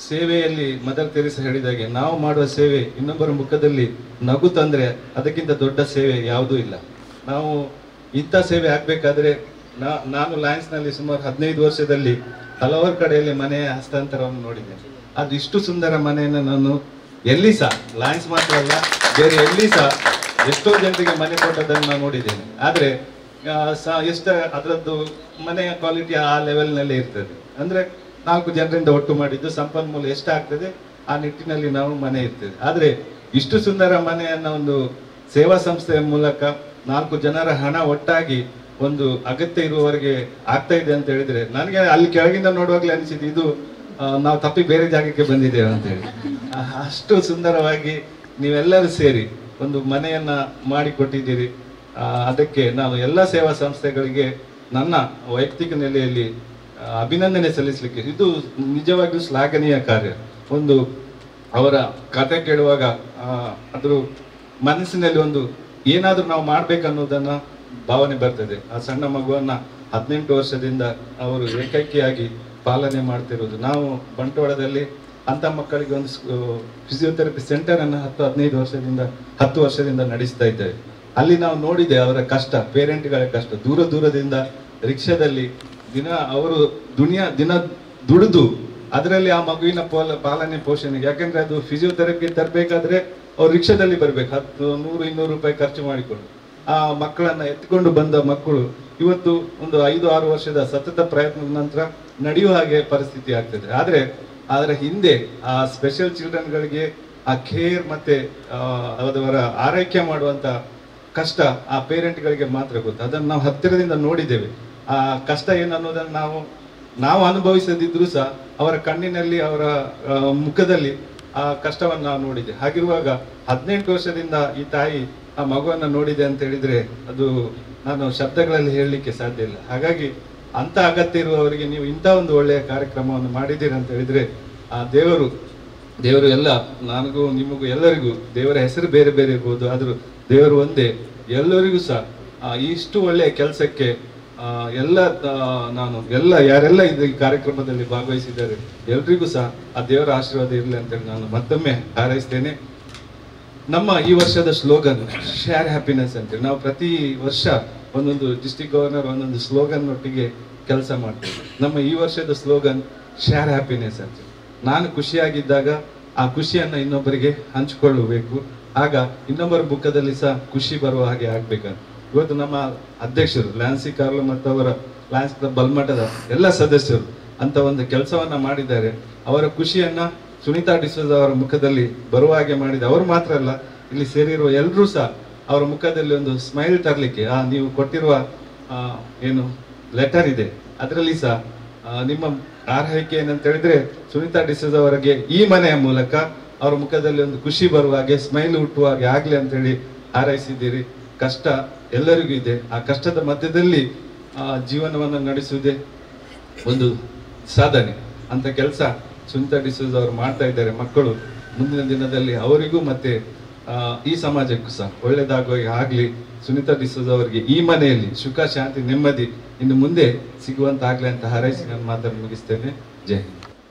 ಸೇವೆಯಲ್ಲಿ ಮದರ್ ತೆರೇಸಾ ಹೇಳಿದಾಗೆ ನಾವು ಮಾಡುವ ಸೇವೆ ಇನ್ನೊಬ್ಬರ ಮುಖದಲ್ಲಿ ನಗು ತಂದರೆ ಅದಕ್ಕಿಂತ ದೊಡ್ಡ ಸೇವೆ ಯಾವುದೂ ಇಲ್ಲ. ನಾವು ಇಂಥ ಸೇವೆ ಆಗಬೇಕಾದ್ರೆ ನಾನು ಲಯನ್ಸ್ನಲ್ಲಿ ಸುಮಾರು 15 ವರ್ಷದಲ್ಲಿ ಹಲವಾರು ಕಡೆಯಲ್ಲಿ ಮನೆಯ ಹಸ್ತಾಂತರವನ್ನು ನೋಡಿದ್ದೇನೆ. ಅದು ಇಷ್ಟು ಸುಂದರ ಮನೆಯನ್ನು ನಾನು ಎಲ್ಲಿ ಸಹ, ಲಯನ್ಸ್ ಮಾತ್ರ ಅಲ್ಲ ಬೇರೆ ಎಲ್ಲಿ ಸಹ ಎಷ್ಟೋ ಜನರಿಗೆ ಮನೆ ಕೊಟ್ಟದನ್ನು ನಾನು ನೋಡಿದ್ದೇನೆ. ಆದರೆ ಎಷ್ಟು ಅದರದ್ದು ಮನೆಯ ಕ್ವಾಲಿಟಿ ಆ ಲೆವೆಲ್ನಲ್ಲಿ ಇರ್ತದೆ. ಅಂದರೆ 4 ಜನರಿಂದ ಒಟ್ಟು ಮಾಡಿದ್ದು ಸಂಪನ್ಮೂಲ ಎಷ್ಟಾಗ್ತದೆ ಆ ನಿಟ್ಟಿನಲ್ಲಿ ನಾವು ಮನೆ ಇರ್ತದೆ. ಆದರೆ ಇಷ್ಟು ಸುಂದರ ಮನೆಯನ್ನು ಒಂದು ಸೇವಾ ಸಂಸ್ಥೆಯ ಮೂಲಕ 4 ಜನರ ಹಣ ಒಟ್ಟಾಗಿ ಒಂದು ಅಗತ್ಯ ಇರುವವರೆಗೆ ಆಗ್ತಾ ಇದೆ ಅಂತ ಹೇಳಿದ್ರೆ ನನಗೆ ಅಲ್ಲಿ ಕೆಳಗಿಂದ ನೋಡುವಾಗಲೇ ಅನಿಸಿದ್ದು ಇದು ನಾವು ತಪ್ಪಿ ಬೇರೆ ಜಾಗಕ್ಕೆ ಬಂದಿದ್ದೇವೆ ಅಂತ ಹೇಳಿ. ಅಷ್ಟು ಸುಂದರವಾಗಿ ನೀವೆಲ್ಲರೂ ಸೇರಿ ಒಂದು ಮನೆಯನ್ನ ಮಾಡಿಕೊಟ್ಟಿದ್ದೀರಿ. ಅದಕ್ಕೆ ನಾನು ಎಲ್ಲ ಸೇವಾ ಸಂಸ್ಥೆಗಳಿಗೆ ನನ್ನ ವೈಯಕ್ತಿಕ ನೆಲೆಯಲ್ಲಿ ಅಭಿನಂದನೆ ಸಲ್ಲಿಸಲಿಕ್ಕೆ, ಇದು ನಿಜವಾಗಿಯೂ ಶ್ಲಾಘನೀಯ ಕಾರ್ಯ. ಒಂದು ಅವರ ಕತೆ ಕೇಳುವಾಗ ಅದ್ರ ಮನಸ್ಸಿನಲ್ಲಿ ಒಂದು ಏನಾದರೂ ನಾವು ಮಾಡ್ಬೇಕನ್ನೋದನ್ನ ಭಾವನೆ ಬರ್ತದೆ. ಆ ಸಣ್ಣ ಮಗುವನ್ನ 18 ವರ್ಷದಿಂದ ಅವರು ಏಕೈಕಿಯಾಗಿ ಪಾಲನೆ ಮಾಡ್ತಿರೋದು. ನಾವು ಬಂಟ್ವಾಳದಲ್ಲಿ ಅಂತ ಮಕ್ಕಳಿಗೆ ಒಂದು ಫಿಸಿಯೋಥೆರಪಿ ಸೆಂಟರ್ ಅನ್ನು 10 ವರ್ಷದಿಂದ ನಡೆಸ್ತಾ ಇದ್ದೇವೆ. ಅಲ್ಲಿ ನಾವು ನೋಡಿದೆ ಅವರ ಕಷ್ಟ, ಪೇರೆಂಟ್ಗಳ ಕಷ್ಟ. ದೂರದಿಂದ ರಿಕ್ಷಾದಲ್ಲಿ ಅವರು ದಿನ ದುಡಿದು ಅದರಲ್ಲಿ ಆ ಮಗುವಿನ ಪಾಲನೆ ಪೋಷಣೆಗೆ, ಯಾಕಂದ್ರೆ ಅದು ಫಿಸಿಯೋಥೆರಪಿ ತರಬೇಕಾದ್ರೆ ಅವ್ರು ರಿಕ್ಷಾದಲ್ಲಿ ಬರ್ಬೇಕು, 100-200 ರೂಪಾಯಿ ಖರ್ಚು ಮಾಡಿಕೊಂಡು ಆ ಮಕ್ಕಳನ್ನ ಎತ್ಕೊಂಡು ಬಂದ ಮಕ್ಕಳು ಇವತ್ತು ಒಂದು 5-6 ವರ್ಷದ ಸತತ ಪ್ರಯತ್ನದ ನಂತರ ನಡೆಯುವ ಹಾಗೆ ಪರಿಸ್ಥಿತಿ ಆಗ್ತದೆ. ಅದರ ಹಿಂದೆ ಆ ಸ್ಪೆಷಲ್ ಚಿಲ್ಡ್ರನ್ಗಳಿಗೆ ಆ ಕೇರ್ ಮತ್ತೆ ಅವರ ಆರೈಕೆ ಮಾಡುವಂತ ಕಷ್ಟ ಆ ಪೇರೆಂಟ್ಗಳಿಗೆ ಮಾತ್ರ ಗೊತ್ತು. ಅದನ್ನು ನಾವು ಹತ್ತಿರದಿಂದ ನೋಡಿದ್ದೇವೆ. ಆ ಕಷ್ಟ ಏನನ್ನೋದನ್ನು ನಾವು ಅನುಭವಿಸದಿದ್ರು ಸಹ ಅವರ ಕಣ್ಣಿನಲ್ಲಿ, ಅವರ ಮುಖದಲ್ಲಿ ಆ ಕಷ್ಟವನ್ನು ನಾವು ನೋಡಿದೆ. ಹಾಗಿರುವಾಗ 18 ವರ್ಷದಿಂದ ಈ ತಾಯಿ ಆ ಮಗುವನ್ನು ನೋಡಿದೆ ಅಂತ ಹೇಳಿದ್ರೆ ಅದು ನಾನು ಶಬ್ದಗಳಲ್ಲಿ ಹೇಳಲಿಕ್ಕೆ ಸಾಧ್ಯ ಇಲ್ಲ. ಹಾಗಾಗಿ ಅಂತ ಅಗತ್ಯ ಇರುವವರಿಗೆ ನೀವು ಇಂಥ ಒಂದು ಒಳ್ಳೆಯ ಕಾರ್ಯಕ್ರಮವನ್ನು ಮಾಡಿದ್ದೀರಿ ಅಂತ ಹೇಳಿದ್ರೆ ಆ ದೇವರು ಎಲ್ಲ, ನನಗೂ ನಿಮಗೂ ಎಲ್ಲರಿಗೂ ದೇವರ ಹೆಸರು ಬೇರೆ ಬೇರೆ ಇರ್ಬೋದು, ಆದರೂ ದೇವರು ಒಂದೇ. ಎಲ್ಲರಿಗೂ ಸಹ ಇಷ್ಟು ಒಳ್ಳೆಯ ಕೆಲಸಕ್ಕೆ ಯಾರೆಲ್ಲ ಈ ಕಾರ್ಯಕ್ರಮದಲ್ಲಿ ಭಾಗವಹಿಸಿದ್ದಾರೆ ಎಲ್ರಿಗೂ ಸಹ ಆ ದೇವರ ಆಶೀರ್ವಾದ ಇರಲಿ ಅಂತೇಳಿ ನಾನು ಮತ್ತೊಮ್ಮೆ ಹಾರೈಸ್ತೇನೆ. ನಮ್ಮ ಈ ವರ್ಷದ ಸ್ಲೋಗನ್ ಶೇರ್ ಹ್ಯಾಪಿನೆಸ್ ಅಂತೇಳಿ. ನಾವು ಪ್ರತಿ ವರ್ಷ ಒಂದೊಂದು ಡಿಸ್ಟ್ರಿಕ್ಟ್ ಗವರ್ನರ್ ಒಂದೊಂದು ಸ್ಲೋಗನ್ ಒಟ್ಟಿಗೆ ಕೆಲಸ ಮಾಡ್ತೇವೆ. ನಮ್ಮ ಈ ವರ್ಷದ ಸ್ಲೋಗನ್ ಶೇರ್ ಹ್ಯಾಪಿನೆಸ್ ಅಂತ. ನಾನು ಖುಷಿಯಾಗಿದ್ದಾಗ ಆ ಖುಷಿಯನ್ನು ಇನ್ನೊಬ್ಬರಿಗೆ ಹಂಚಿಕೊಳ್ಳಬೇಕು, ಆಗ ಇನ್ನೊಬ್ಬರ ಮುಖದಲ್ಲಿ ಸಹ ಖುಷಿ ಬರುವ ಹಾಗೆ ಆಗ್ಬೇಕಂತ. ಇವತ್ತು ನಮ್ಮ ಅಧ್ಯಕ್ಷರು ಲ್ಯಾನ್ಸಿ ಕಾರ್ಲು ಮತ್ತು ಅವರ ಲ್ಯಾನ್ಸ್ ಬಲ್ಮಠದ ಎಲ್ಲ ಸದಸ್ಯರು ಅಂತ ಒಂದು ಕೆಲಸವನ್ನ ಮಾಡಿದ್ದಾರೆ. ಅವರ ಖುಷಿಯನ್ನ ಸುನೀತಾ ಡಿಸೋಜ ಅವರ ಮುಖದಲ್ಲಿ ಬರುವ ಹಾಗೆ ಮಾಡಿದೆ. ಅವರು ಮಾತ್ರ ಅಲ್ಲ, ಇಲ್ಲಿ ಸೇರಿರುವ ಎಲ್ಲರೂ ಸಹ ಅವರ ಮುಖದಲ್ಲಿ ಒಂದು ಸ್ಮೈಲ್ ತರಲಿಕ್ಕೆ ನೀವು ಕೊಟ್ಟಿರುವ ಏನು ಲೆಟರ್ ಇದೆ ಅದರಲ್ಲಿ ಸಹ ನಿಮ್ಮ ಆರೈಕೆ ಏನಂತ ಹೇಳಿದ್ರೆ ಸುನೀತಾ ಡಿಸೋಜ ಅವರಿಗೆ ಈ ಮನೆಯ ಮೂಲಕ ಅವರ ಮುಖದಲ್ಲಿ ಒಂದು ಖುಷಿ ಬರುವ ಹಾಗೆ, ಸ್ಮೈಲ್ ಹುಟ್ಟುವ ಹಾಗೆ ಆಗ್ಲಿ ಅಂತ ಹೇಳಿ ಹಾರೈಸಿದ್ದೀರಿ. ಕಷ್ಟ ಎಲ್ಲರಿಗೂ ಇದೆ. ಆ ಕಷ್ಟದ ಮಧ್ಯದಲ್ಲಿ ಜೀವನವನ್ನು ನಡೆಸುವುದೇ ಒಂದು ಸಾಧನೆ ಅಂತ ಕೆಲಸ ಸುನೀತಾ ಡಿಸೋಜ ಅವರು ಮಾಡ್ತಾ ಇದ್ದಾರೆ. ಮಕ್ಕಳು ಮುಂದಿನ ದಿನದಲ್ಲಿ ಅವರಿಗೂ ಮತ್ತೆ ಈ ಸಮಾಜಕ್ಕೂ ಸಹ ಒಳ್ಳೆಯದಾಗುವ ಆಗ್ಲಿ. ಸುನೀತಾ ಡಿಸೋಜ ಅವರಿಗೆ ಈ ಮನೆಯಲ್ಲಿ ಸುಖ, ಶಾಂತಿ, ನೆಮ್ಮದಿ ಇನ್ನು ಮುಂದೆ ಸಿಗುವಂತಾಗ್ಲಿ ಅಂತ ಹಾರೈಸಿ ನಾನು ಮಾತನ್ನು ಮುಗಿಸ್ತೇನೆ. ಜೈ ಹಿಂದ್.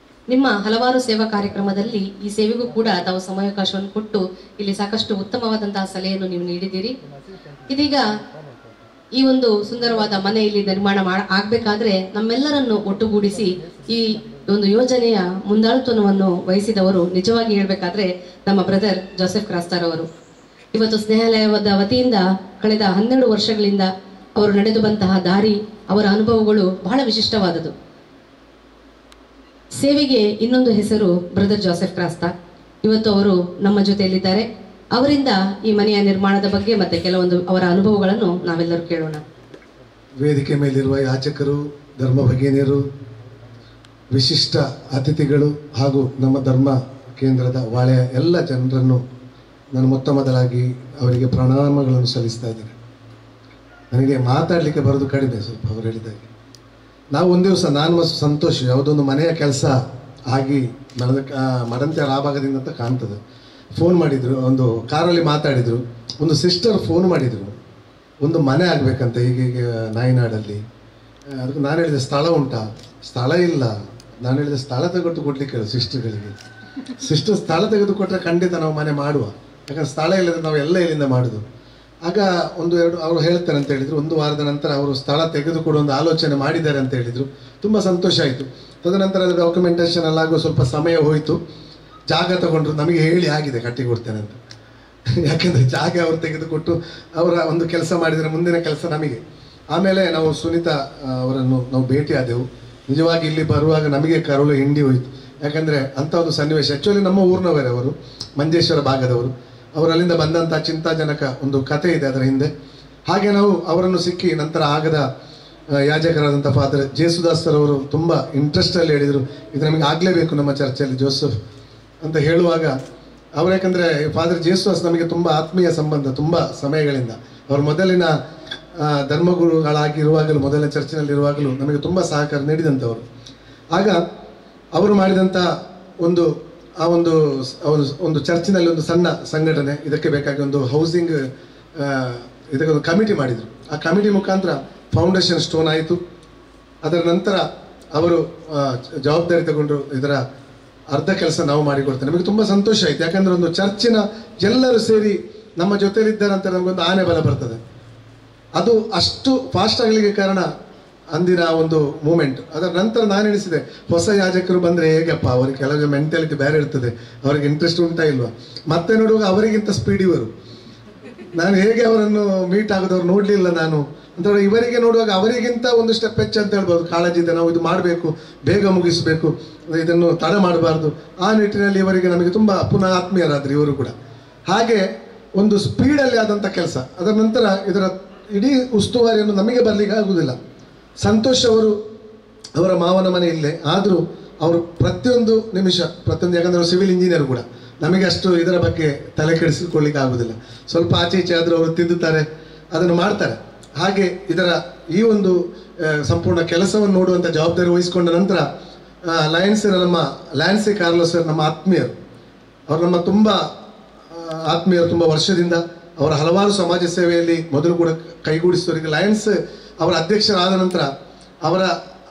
ನಿಮ್ಮ ಹಲವಾರು ಸೇವಾ ಕಾರ್ಯಕ್ರಮದಲ್ಲಿ ಈ ಸೇವೆಗೂ ಕೂಡ ತಾವು ಸಮಯಾವಕಾಶವನ್ನು ಕೊಟ್ಟು ಇಲ್ಲಿ ಸಾಕಷ್ಟು ಉತ್ತಮವಾದಂತಹ ಸಲಹೆಯನ್ನು ನೀವು ನೀಡಿದ್ದೀರಿ. ಇದೀಗ ಈ ಒಂದು ಸುಂದರವಾದ ಮನೆ ಇಲ್ಲಿ ನಿರ್ಮಾಣ ಆಗ್ಬೇಕಾದ್ರೆ ನಮ್ಮೆಲ್ಲರನ್ನು ಒಟ್ಟುಗೂಡಿಸಿ ಈ ಒಂದು ಯೋಜನೆಯ ಮುಂದಾಳತ್ವವನ್ನು ವಹಿಸಿದವರು ನಿಜವಾಗಿ ಹೇಳ್ಬೇಕಾದ್ರೆ ನಮ್ಮ ಬ್ರದರ್ ಜೋಸೆಫ್ ಕ್ರಾಸ್ತಾರ್ ಅವರು. ಇವತ್ತು ಸ್ನೇಹಾಲಯದ ವತಿಯಿಂದ ಕಳೆದ 12 ವರ್ಷಗಳಿಂದ ಅವರು ನಡೆದು ಬಂತಹ ದಾರಿ, ಅವರ ಅನುಭವಗಳು ಬಹಳ ವಿಶಿಷ್ಟವಾದದ್ದು. ಸೇವೆಗೆ ಇನ್ನೊಂದು ಹೆಸರು ಬ್ರದರ್ ಜೋಸೆಫ್ ಕ್ರಾಸ್ತಾ. ಇವತ್ತು ಅವರು ನಮ್ಮ ಜೊತೆಯಲ್ಲಿದ್ದಾರೆ. ಅವರಿಂದ ಈ ಮನೆಯ ನಿರ್ಮಾಣದ ಬಗ್ಗೆ ಮತ್ತೆ ಕೆಲವೊಂದು ಅವರ ಅನುಭವಗಳನ್ನು ನಾವೆಲ್ಲರೂ ಕೇಳೋಣ. ವೇದಿಕೆ ಮೇಲಿರುವ ಯಾಚಕರು, ಧರ್ಮ ಭಗಿನಿಯರು, ವಿಶಿಷ್ಟ ಅತಿಥಿಗಳು ಹಾಗೂ ನಮ್ಮ ಧರ್ಮ ಕೇಂದ್ರದ ವಾಳೆಯ ಎಲ್ಲ ಜನರನ್ನು ನಾನು ಮೊತ್ತ ಮೊದಲಾಗಿ ಅವರಿಗೆ ಪ್ರಣಾಮಗಳನ್ನು ಸಲ್ಲಿಸ್ತಾ ಇದ್ದೇನೆ. ನನಗೆ ಮಾತಾಡಲಿಕ್ಕೆ ಬರೋದು ಕಡಿಮೆ ಸ್ವಲ್ಪ. ಅವರು ಹೇಳಿದಾಗೆ ನಾವು ಒಂದು ದಿವಸ ನಾನು ಮತ್ತು ಸಂತೋಷ್ ಯಾವುದೊಂದು ಮನೆಯ ಕೆಲಸ ಆಗಿ ಮಡಂತ್ಯಾರ ಆ ಭಾಗದಿಂದ ಅಂತ ಕಾಣ್ತದೆ, ಫೋನ್ ಮಾಡಿದರು. ಒಂದು ಕಾರಲ್ಲಿ ಮಾತಾಡಿದರು. ಒಂದು ಸಿಸ್ಟರ್ ಫೋನ್ ಮಾಡಿದರು, ಒಂದು ಮನೆ ಆಗಬೇಕಂತ ಹೀಗೆ ನಾಯಿನಾಡಲ್ಲಿ. ಅದಕ್ಕೆ ನಾನು ಹೇಳಿದೆ ಸ್ಥಳ ಉಂಟಾ? ಸ್ಥಳ ಇಲ್ಲ. ನಾನು ಹೇಳಿದೆ ಸ್ಥಳ ತೆಗೆದು ಕೊಡ್ಲಿಕ್ಕೆ ಹೇಳು ಸಿಸ್ಟರ್ಗಳಿಗೆ. ಸಿಸ್ಟರ್ ಸ್ಥಳ ತೆಗೆದುಕೊಟ್ರೆ ಖಂಡಿತ ನಾವು ಮನೆ ಮಾಡುವ, ಯಾಕಂದ್ರೆ ಸ್ಥಳ ಇಲ್ಲದ್ರೆ ನಾವು ಎಲ್ಲ ಇಲ್ಲಿಂದ ಮಾಡೋದು. ಆಗ ಅವರು ಹೇಳ್ತಾರೆ ಅಂತ ಹೇಳಿದರು, 1 ವಾರದ ನಂತರ ಅವರು ಸ್ಥಳ ತೆಗೆದುಕೊಡುವ ಒಂದು ಆಲೋಚನೆ ಮಾಡಿದ್ದಾರೆ ಅಂತ ಹೇಳಿದರು. ತುಂಬ ಸಂತೋಷ ಆಯಿತು. ತದನಂತರ ಅದು ಡಾಕ್ಯುಮೆಂಟೇಷನ್ ಎಲ್ಲಾಗೋ ಸ್ವಲ್ಪ ಸಮಯ ಹೋಯಿತು. ಜಾಗ ತಗೊಂಡ್ರು, ನಮಗೆ ಹೇಳಿ ಆಗಿದೆ ಕಟ್ಟಿಕೊಡ್ತೇನೆ ಅಂತ. ಯಾಕೆಂದರೆ ಜಾಗ ಅವರು ತೆಗೆದುಕೊಟ್ಟು ಅವರ ಒಂದು ಕೆಲಸ ಮಾಡಿದರೆ ಮುಂದಿನ ಕೆಲಸ ನಮಗೆ. ಆಮೇಲೆ ನಾವು ಸುನೀತಾ ಅವರನ್ನು ನಾವು ಭೇಟಿ ಆದೆವು. ನಿಜವಾಗಿ ಇಲ್ಲಿ ಬರುವಾಗ ನಮಗೆ ಕರುಳು ಹಿಂಡಿ ಹೋಯಿತು. ಯಾಕಂದರೆ ಅಂಥ ಒಂದು ಸನ್ನಿವೇಶ. ಆ್ಯಕ್ಚುಲಿ ನಮ್ಮ ಊರಿನವರೇ ಅವರು, ಮಂಜೇಶ್ವರ ಭಾಗದವರು. ಅವರಲ್ಲಿಂದ ಬಂದಂಥ ಚಿಂತಾಜನಕ ಒಂದು ಕಥೆ ಇದೆ ಅದರ ಹಿಂದೆ. ಹಾಗೆ ನಾವು ಅವರನ್ನು ಸಿಕ್ಕಿ ನಂತರ ಆಗದ ಯಾಜಕರಾದಂಥ ಫಾದರ್ ಜೇಸುದಾಸ್ ಸರ್ ಅವರು ತುಂಬ ಇಂಟ್ರೆಸ್ಟಲ್ಲಿ ಹೇಳಿದರು, ಇದು ನಮಗೆ ಆಗಲೇಬೇಕು ನಮ್ಮ ಚರ್ಚಲ್ಲಿ ಜೋಸೆಫ್ ಅಂತ ಹೇಳುವಾಗ ಅವರು, ಯಾಕಂದರೆ ಫಾದರ್ ಜೇಸುದಾಸ್ ನಮಗೆ ತುಂಬ ಆತ್ಮೀಯ ಸಂಬಂಧ ತುಂಬ ಸಮಯಗಳಿಂದ. ಅವರು ಮೊದಲಿನ ಧರ್ಮಗುರುಗಳಾಗಿರುವಾಗಲೂ, ಮೊದಲನೇ ಚರ್ಚಿನಲ್ಲಿರುವಾಗಲೂ ನಮಗೆ ತುಂಬ ಸಹಕಾರ ನೀಡಿದಂಥವರು. ಆಗ ಅವರು ಮಾಡಿದಂಥ ಒಂದು ಚರ್ಚಿನಲ್ಲಿ ಒಂದು ಸಣ್ಣ ಸಂಘಟನೆ, ಇದಕ್ಕೆ ಬೇಕಾಗಿ ಒಂದು ಹೌಸಿಂಗ್ ಇದಕ್ಕೆ ಒಂದು ಕಮಿಟಿ ಮಾಡಿದರು. ಆ ಕಮಿಟಿ ಮುಖಾಂತರ ಫೌಂಡೇಶನ್ ಸ್ಟೋನ್ ಆಯಿತು. ಅದರ ನಂತರ ಅವರು ಜವಾಬ್ದಾರಿ ತಗೊಂಡ್ರು, ಇದರ ಅರ್ಧ ಕೆಲಸ ನಾವು ಮಾಡಿಕೊಡ್ತೇವೆ. ನಮಗೆ ತುಂಬ ಸಂತೋಷ ಆಯಿತು. ಯಾಕಂದರೆ ಒಂದು ಚರ್ಚಿನ ಎಲ್ಲರೂ ಸೇರಿ ನಮ್ಮ ಜೊತೆಯಲ್ಲಿದ್ದಾರೆ ಅಂತ ನಮಗೊಂದು ಆನೆ ಬಲ ಬರ್ತದೆ. ಅದು ಅಷ್ಟು ಫಾಸ್ಟ್ ಆಗಲಿಕ್ಕೆ ಕಾರಣ ಅಂದಿನ ಒಂದು ಮೂಮೆಂಟ್. ಅದರ ನಂತರ ನಾನು ಎಣಿಸಿದೆ, ಹೊಸ ಯಾಜಕರು ಬಂದರೆ ಹೇಗಪ್ಪ, ಅವರಿಗೆ ಕೆಲವು ಮೆಂಟಾಲಿಟಿ ಬೇರೆ ಇರ್ತದೆ, ಅವರಿಗೆ ಇಂಟ್ರೆಸ್ಟ್ ಉಂಟಾ ಇಲ್ವಾ. ಮತ್ತೆ ನೋಡುವಾಗ ಅವರಿಗಿಂತ ಸ್ಪೀಡ್ ಇವರು. ನಾನು ಹೇಗೆ ಅವರನ್ನು ಮೀಟ್ ಆಗೋದವ್ರು ನೋಡಲಿಲ್ಲ ನಾನು ಅಂತ. ಇವರಿಗೆ ನೋಡುವಾಗ ಅವರಿಗಿಂತ ಒಂದು ಸ್ಟೆಪ್ ಹೆಚ್ಚು ಅಂತ ಹೇಳ್ಬೋದು. ಕಾಳಜಿ ಇದೆ, ನಾವು ಇದು ಮಾಡಬೇಕು, ಬೇಗ ಮುಗಿಸಬೇಕು, ಇದನ್ನು ತಡ ಮಾಡಬಾರ್ದು. ಆ ನಿಟ್ಟಿನಲ್ಲಿ ಇವರಿಗೆ ನಮಗೆ ತುಂಬ ಪುನಃ ಆತ್ಮೀಯರಾದರು ಇವರು ಕೂಡ. ಹಾಗೆ ಒಂದು ಸ್ಪೀಡಲ್ಲಿ ಆದಂಥ ಕೆಲಸ. ಅದರ ನಂತರ ಇದರ ಇಡೀ ಉಸ್ತುವಾರಿಯನ್ನು ನಮಗೆ ಬರಲಿಕ್ಕೆ ಆಗುವುದಿಲ್ಲ. ಸಂತೋಷ್ ಅವರು, ಅವರ ಮಾವನ ಮನೆ ಇಲ್ಲೇ, ಆದರೂ ಅವರು ಪ್ರತಿಯೊಂದು ನಿಮಿಷ ಯಾಕಂದರೆ ಅವರು ಸಿವಿಲ್ ಇಂಜಿನಿಯರ್ ಕೂಡ, ನಮಗೆ ಅಷ್ಟು ಇದರ ಬಗ್ಗೆ ತಲೆ ಕೆಡಿಸಿಕೊಳ್ಳಿಕ್ಕೆ ಆಗುವುದಿಲ್ಲ. ಸ್ವಲ್ಪ ಆಚೆ ಈಚೆ ಆದರೂ ಅವರು ತಿದ್ದುತ್ತಾರೆ, ಅದನ್ನು ಮಾಡ್ತಾರೆ. ಹಾಗೆ ಇದರ ಈ ಒಂದು ಸಂಪೂರ್ಣ ಕೆಲಸವನ್ನು ನೋಡುವಂಥ ಜವಾಬ್ದಾರಿ ವಹಿಸಿಕೊಂಡ ನಂತರ ನಮ್ಮ ಲ್ಯಾನ್ಸಿ ಕಾರ್ಲೋಸ್ ಸರ್ ನಮ್ಮ ಆತ್ಮೀಯರು. ಅವರು ನಮ್ಮ ತುಂಬ ಆತ್ಮೀಯರು, ತುಂಬ ವರ್ಷದಿಂದ. ಅವರ ಹಲವಾರು ಸಮಾಜ ಸೇವೆಯಲ್ಲಿ ಮೊದಲು ಕೂಡ ಕೈಗೂಡಿಸುವವರಿಗೆ ಲಯನ್ಸ್ ಅವರ ಅಧ್ಯಕ್ಷರಾದ ನಂತರ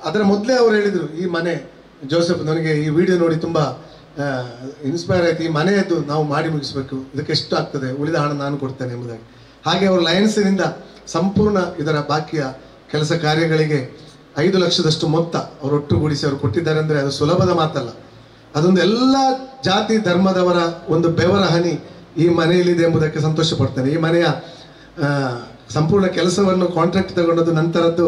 ಅದರ ಮೊದಲೇ ಅವರು ಹೇಳಿದರು, ಈ ಮನೆ ಜೋಸೆಫ್ ನನಗೆ ಈ ವಿಡಿಯೋ ನೋಡಿ ತುಂಬ ಇನ್ಸ್ಪೈರ್ ಆಯಿತು, ಈ ಮನೆಯದ್ದು ನಾವು ಮಾಡಿ ಮುಗಿಸ್ಬೇಕು, ಇದಕ್ಕೆ ಎಷ್ಟು ಆಗ್ತದೆ, ಉಳಿದ ಹಣ ನಾನು ಕೊಡ್ತೇನೆ ಎಂಬುದಾಗಿ. ಹಾಗೆ ಅವರು ಲಯನ್ಸಿನಿಂದ ಸಂಪೂರ್ಣ ಇದರ ಬಾಕಿಯ ಕೆಲಸ ಕಾರ್ಯಗಳಿಗೆ 5 ಲಕ್ಷದಷ್ಟು ಮೊತ್ತ ಅವರು ಒಟ್ಟುಗೂಡಿಸಿ ಅವರು ಕೊಟ್ಟಿದ್ದಾರೆ. ಅಂದರೆ ಅದು ಸುಲಭದ ಮಾತಲ್ಲ. ಅದೊಂದು ಎಲ್ಲ ಜಾತಿ ಧರ್ಮದವರ ಒಂದು ಬೆವರ ಹನಿ ಈ ಮನೆಯಲ್ಲಿದೆ ಎಂಬುದಕ್ಕೆ ಸಂತೋಷ ಪಡ್ತೇನೆ. ಈ ಮನೆಯ ಸಂಪೂರ್ಣ ಕೆಲಸವನ್ನು ಕಾಂಟ್ರಾಕ್ಟ್ ತಗೊಂಡದ್ದು ನಂತರದ್ದು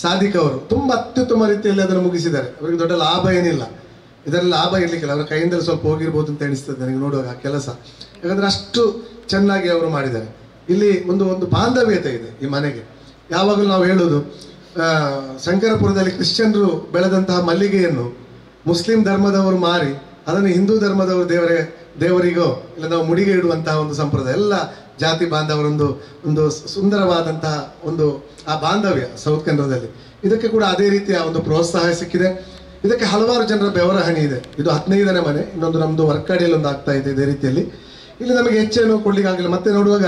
ಸಾದಿಕ್ ಅವರು ತುಂಬ ಅತ್ಯುತ್ತಮ ರೀತಿಯಲ್ಲಿ ಅದನ್ನು ಮುಗಿಸಿದ್ದಾರೆ. ಅವರಿಗೆ ದೊಡ್ಡ ಲಾಭ ಏನಿಲ್ಲ, ಇದರಲ್ಲಿ ಲಾಭ ಇರಲಿಕ್ಕಿಲ್ಲ, ಅವರ ಕೈಯಿಂದಲೂ ಸ್ವಲ್ಪ ಹೋಗಿರ್ಬೋದು ಅಂತ ಎಣಿಸ್ತದೆ ನನಗೆ ನೋಡುವಾಗ ಆ ಕೆಲಸ. ಯಾಕಂದರೆ ಅಷ್ಟು ಚೆನ್ನಾಗಿ ಅವರು ಮಾಡಿದ್ದಾರೆ. ಇಲ್ಲಿ ಒಂದು ಬಾಂಧವ್ಯತೆ ಇದೆ ಈ ಮನೆಗೆ. ಯಾವಾಗಲೂ ನಾವು ಹೇಳೋದು, ಶಂಕರಪುರದಲ್ಲಿ ಕ್ರಿಶ್ಚಿಯನ್ರು ಬೆಳೆದಂತಹ ಮಲ್ಲಿಗೆಯನ್ನು ಮುಸ್ಲಿಂ ಧರ್ಮದವರು ಮಾರಿ ಅದನ್ನು ಹಿಂದೂ ಧರ್ಮದವರು ದೇವರಿಗೋ ಇಲ್ಲ ನಾವು ಮುಡಿಗೆ ಇಡುವಂತಹ ಒಂದು ಸಂಪ್ರದಾಯ. ಎಲ್ಲ ಜಾತಿ ಬಾಂಧವರೊಂದು ಸುಂದರವಾದಂತಹ ಆ ಬಾಂಧವ್ಯ ಸೌತ್ ಕೇಂದ್ರದಲ್ಲಿ. ಇದಕ್ಕೆ ಕೂಡ ಅದೇ ರೀತಿಯ ಒಂದು ಪ್ರೋತ್ಸಾಹ ಸಿಕ್ಕಿದೆ. ಇದಕ್ಕೆ ಹಲವಾರು ಜನರ ಬೆವರ ಹನಿ ಇದೆ. ಇದು 15ನೇ ಮನೆ, ಇನ್ನೊಂದು ನಮ್ಮದು ವರ್ಕಾಡಿಯಲ್ಲಿ ಒಂದು ಆಗ್ತಾ ಇದೆ ಇದೇ ರೀತಿಯಲ್ಲಿ. ಇಲ್ಲಿ ನಮಗೆ ಹೆಚ್ಚೇನು ಕೊಡ್ಲಿಕ್ಕೆ ಆಗಿಲ್ಲ. ಮತ್ತೆ ನೋಡುವಾಗ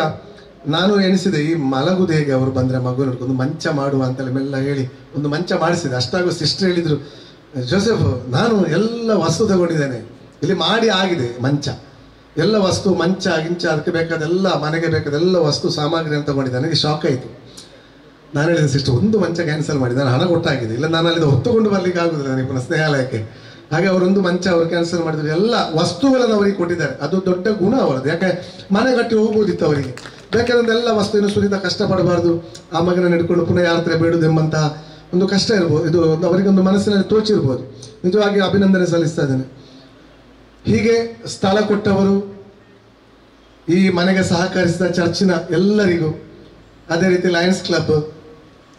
ನಾನು ಎಣಿಸಿದೆ, ಈ ಮಲಗುದು ಹೇಗೆ, ಅವರು ಬಂದರೆ ಮಗು ನೋಡ್ಕೊಂಡು ಮಂಚ ಮಾಡುವ ಅಂತೇಳಿ ಮೆಲ್ಲ ಹೇಳಿ ಒಂದು ಮಂಚ ಮಾಡಿಸಿದೆ. ಅಷ್ಟಾಗೋ ಸಿಸ್ಟರ್ ಹೇಳಿದರು, ಜೋಸೆಫ್ ನಾನು ಎಲ್ಲ ವಸ್ತು ತಗೊಂಡಿದ್ದೇನೆ, ಇಲ್ಲಿ ಮಾಡಿ ಆಗಿದೆ ಮಂಚ, ಎಲ್ಲ ವಸ್ತು ಮಂಚ ಗಿಂಚ ಅದಕ್ಕೆ ಬೇಕಾದೆಲ್ಲ ಮನೆಗೆ ಬೇಕಾದೆಲ್ಲ ವಸ್ತು ಸಾಮಗ್ರಿಯನ್ನು ತಗೊಂಡಿದ್ದೆ. ನನಗೆ ಶಾಕ್ ಆಯಿತು. ನಾನು ಹೇಳಿದೆ, ಸಿಸ್ಟರ್ ಒಂದು ಮಂಚ ಕ್ಯಾನ್ಸಲ್ ಮಾಡಿ, ನಾನು ಹಣ ಕೊಟ್ಟಾಗಿದೆ, ಇಲ್ಲ ನಾನು ಅಲ್ಲಿಂದ ಹೊತ್ತುಕೊಂಡು ಬರ್ಲಿಕ್ಕೆ ಆಗುದಿಲ್ಲ ನನಗೆ ಪುನಃ ಸ್ನೇಹಾಲಯಕ್ಕೆ. ಹಾಗೆ ಅವರೊಂದು ಮಂಚ ಅವರು ಕ್ಯಾನ್ಸಲ್ ಮಾಡಿದ್ರು. ಎಲ್ಲ ವಸ್ತುಗಳನ್ನು ಅವರಿಗೆ ಕೊಟ್ಟಿದ್ದಾರೆ. ಅದು ದೊಡ್ಡ ಗುಣ ಅವರದ್ದು. ಯಾಕೆ ಮನೆ ಕಟ್ಟಿ ಹೋಗ್ಬೋದಿತ್ತು ಅವರಿಗೆ. ಬೇಕಾದಂಥ ಎಲ್ಲ ವಸ್ತುವಿನ ಸುರಿದ ಕಷ್ಟಪಡಬಾರ್ದು, ಆ ಮಗನ ಹಿಡ್ಕೊಂಡು ಪುನಃ ಯಾರ ಹತ್ರ ಬೇಡುದು ಎಂಬಂತಹ ಒಂದು ಕಷ್ಟ ಇರ್ಬೋದು. ಇದು ಅವರಿಗೊಂದು ಮನಸ್ಸಿನಲ್ಲಿ ತೋಚಿರ್ಬೋದು. ನಿಜವಾಗಿ ಅಭಿನಂದನೆ ಸಲ್ಲಿಸ್ತಾ ಇದ್ದೇನೆ. ಹೀಗೆ ಸ್ಥಳ ಕೊಟ್ಟವರು, ಈ ಮನೆಗೆ ಸಹಕರಿಸಿದ ಚರ್ಚಿನ ಎಲ್ಲರಿಗೂ, ಅದೇ ರೀತಿ ಲಯನ್ಸ್ ಕ್ಲಬ್,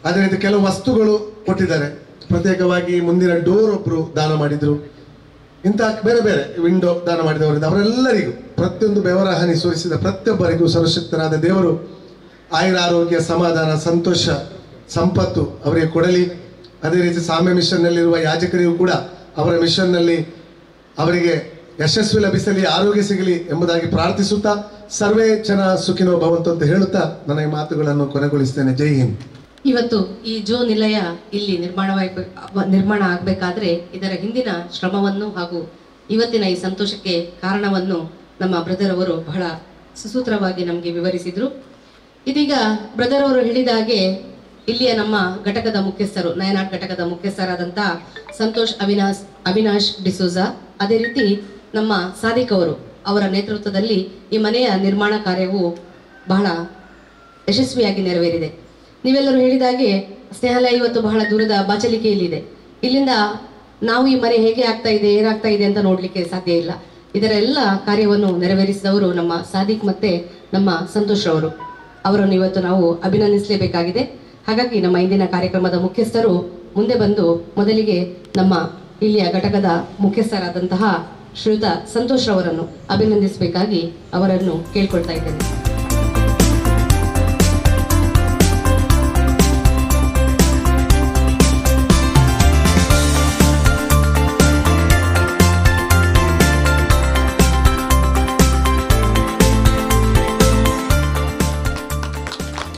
ಅದೇ ರೀತಿ ಕೆಲವು ವಸ್ತುಗಳು ಕೊಟ್ಟಿದ್ದಾರೆ. ಪ್ರತ್ಯೇಕವಾಗಿ ಮುಂದಿನ ಡೋರ್ ಒಬ್ಬರು ದಾನ ಮಾಡಿದ್ರು. ಇಂಥ ಬೇರೆ ಬೇರೆ ವಿಂಡೋ ದಾನ ಮಾಡಿದವರಿಂದ ಅವರೆಲ್ಲರಿಗೂ, ಪ್ರತಿಯೊಂದು ಬೆವರ ಹನಿ ಸುರಿಸಿದ ಪ್ರತಿಯೊಬ್ಬರಿಗೂ ಸರ್ವಶಕ್ತನಾದ ದೇವರು ಆಯುರ ಆರೋಗ್ಯ ಸಮಾಧಾನ ಸಂತೋಷ ಸಂಪತ್ತು ಅವರಿಗೆ ಕೊಡಲಿ. ಅದೇ ರೀತಿ ಸಾಮ್ಯ ಮಿಷನ್ನಲ್ಲಿರುವ ಯಾಜಕರಿಗೂ ಕೂಡ ಅವರ ಮಿಷನ್ನಲ್ಲಿ ಅವರಿಗೆ ಯಶಸ್ವಿ ಲಭಿಸಲಿ, ಆರೋಗ್ಯ ಸಿಗಲಿ ಎಂಬುದಾಗಿ ಪ್ರಾರ್ಥಿಸುತ್ತಾ ಸರ್ವೇ ಜನ ಸುಖಿನೋ ಭವಂತು ಅಂತ ಹೇಳುತ್ತಾ ನನ್ನ ಈ ಮಾತುಗಳನ್ನು ಕೊನೆಗೊಳಿಸ್ತೇನೆ. ಜೈ ಹಿಂದ್. ಇವತ್ತು ಈ ಜೋ ನಿಲಯ ಇಲ್ಲಿ ನಿರ್ಮಾಣ ಆಗಬೇಕಾದ್ರೆ ಇದರ ಹಿಂದಿನ ಶ್ರಮವನ್ನು ಹಾಗೂ ಇವತ್ತಿನ ಈ ಸಂತೋಷಕ್ಕೆ ಕಾರಣವನ್ನು ನಮ್ಮ ಬ್ರದರ್ ಅವರು ಬಹಳ ಸುಸೂತ್ರವಾಗಿ ನಮಗೆ ವಿವರಿಸಿದರು. ಇದೀಗ ಬ್ರದರ್ ಅವರು ಹೇಳಿದ ಹಾಗೆ ಇಲ್ಲಿಯ ನಮ್ಮ ಘಟಕದ ಮುಖ್ಯಸ್ಥರು, ನಯನಾಡ್ ಘಟಕದ ಮುಖ್ಯಸ್ಥರಾದಂಥ ಸಂತೋಷ್ ಅವಿನಾಶ್ ಡಿಸೋಜಾ, ಅದೇ ರೀತಿ ನಮ್ಮ ಸಾದಿಕ್ ಅವರ ನೇತೃತ್ವದಲ್ಲಿ ಈ ಮನೆಯ ನಿರ್ಮಾಣ ಕಾರ್ಯವು ಬಹಳ ಯಶಸ್ವಿಯಾಗಿ ನೆರವೇರಿದೆ. ನೀವೆಲ್ಲರೂ ಹೇಳಿದಾಗೆ ಸ್ನೇಹಾಲಯ ಇವತ್ತು ಬಹಳ ದೂರದ ಬಾಚಲಿಕೆಯಲ್ಲಿದೆ. ಇಲ್ಲಿಂದ ನಾವು ಈ ಮನೆ ಹೇಗೆ ಆಗ್ತಾ ಇದೆ, ಏನಾಗ್ತಾ ಇದೆ ಅಂತ ನೋಡ್ಲಿಕ್ಕೆ ಸಾಧ್ಯ ಇಲ್ಲ. ಇದರ ಎಲ್ಲ ಕಾರ್ಯವನ್ನು ನೆರವೇರಿಸಿದವರು ನಮ್ಮ ಸಾದಿಕ್ ಮತ್ತೆ ನಮ್ಮ ಸಂತೋಷ್ ಅವರನ್ನು ಇವತ್ತು ನಾವು ಅಭಿನಂದಿಸಲೇಬೇಕಾಗಿದೆ. ಹಾಗಾಗಿ ನಮ್ಮ ಇಂದಿನ ಕಾರ್ಯಕ್ರಮದ ಮುಖ್ಯಸ್ಥರು ಮುಂದೆ ಬಂದು ಮೊದಲಿಗೆ ನಮ್ಮ ಇಲ್ಲಿಯ ಘಟಕದ ಮುಖ್ಯಸ್ಥರಾದಂತಹ ಶ್ರೀಯುತ ಸಂತೋಷ್ ಅವರನ್ನು ಅಭಿನಂದಿಸಬೇಕಾಗಿ ಅವರನ್ನು ಕೇಳ್ಕೊಳ್ತಾ ಇದ್ದೇನೆ.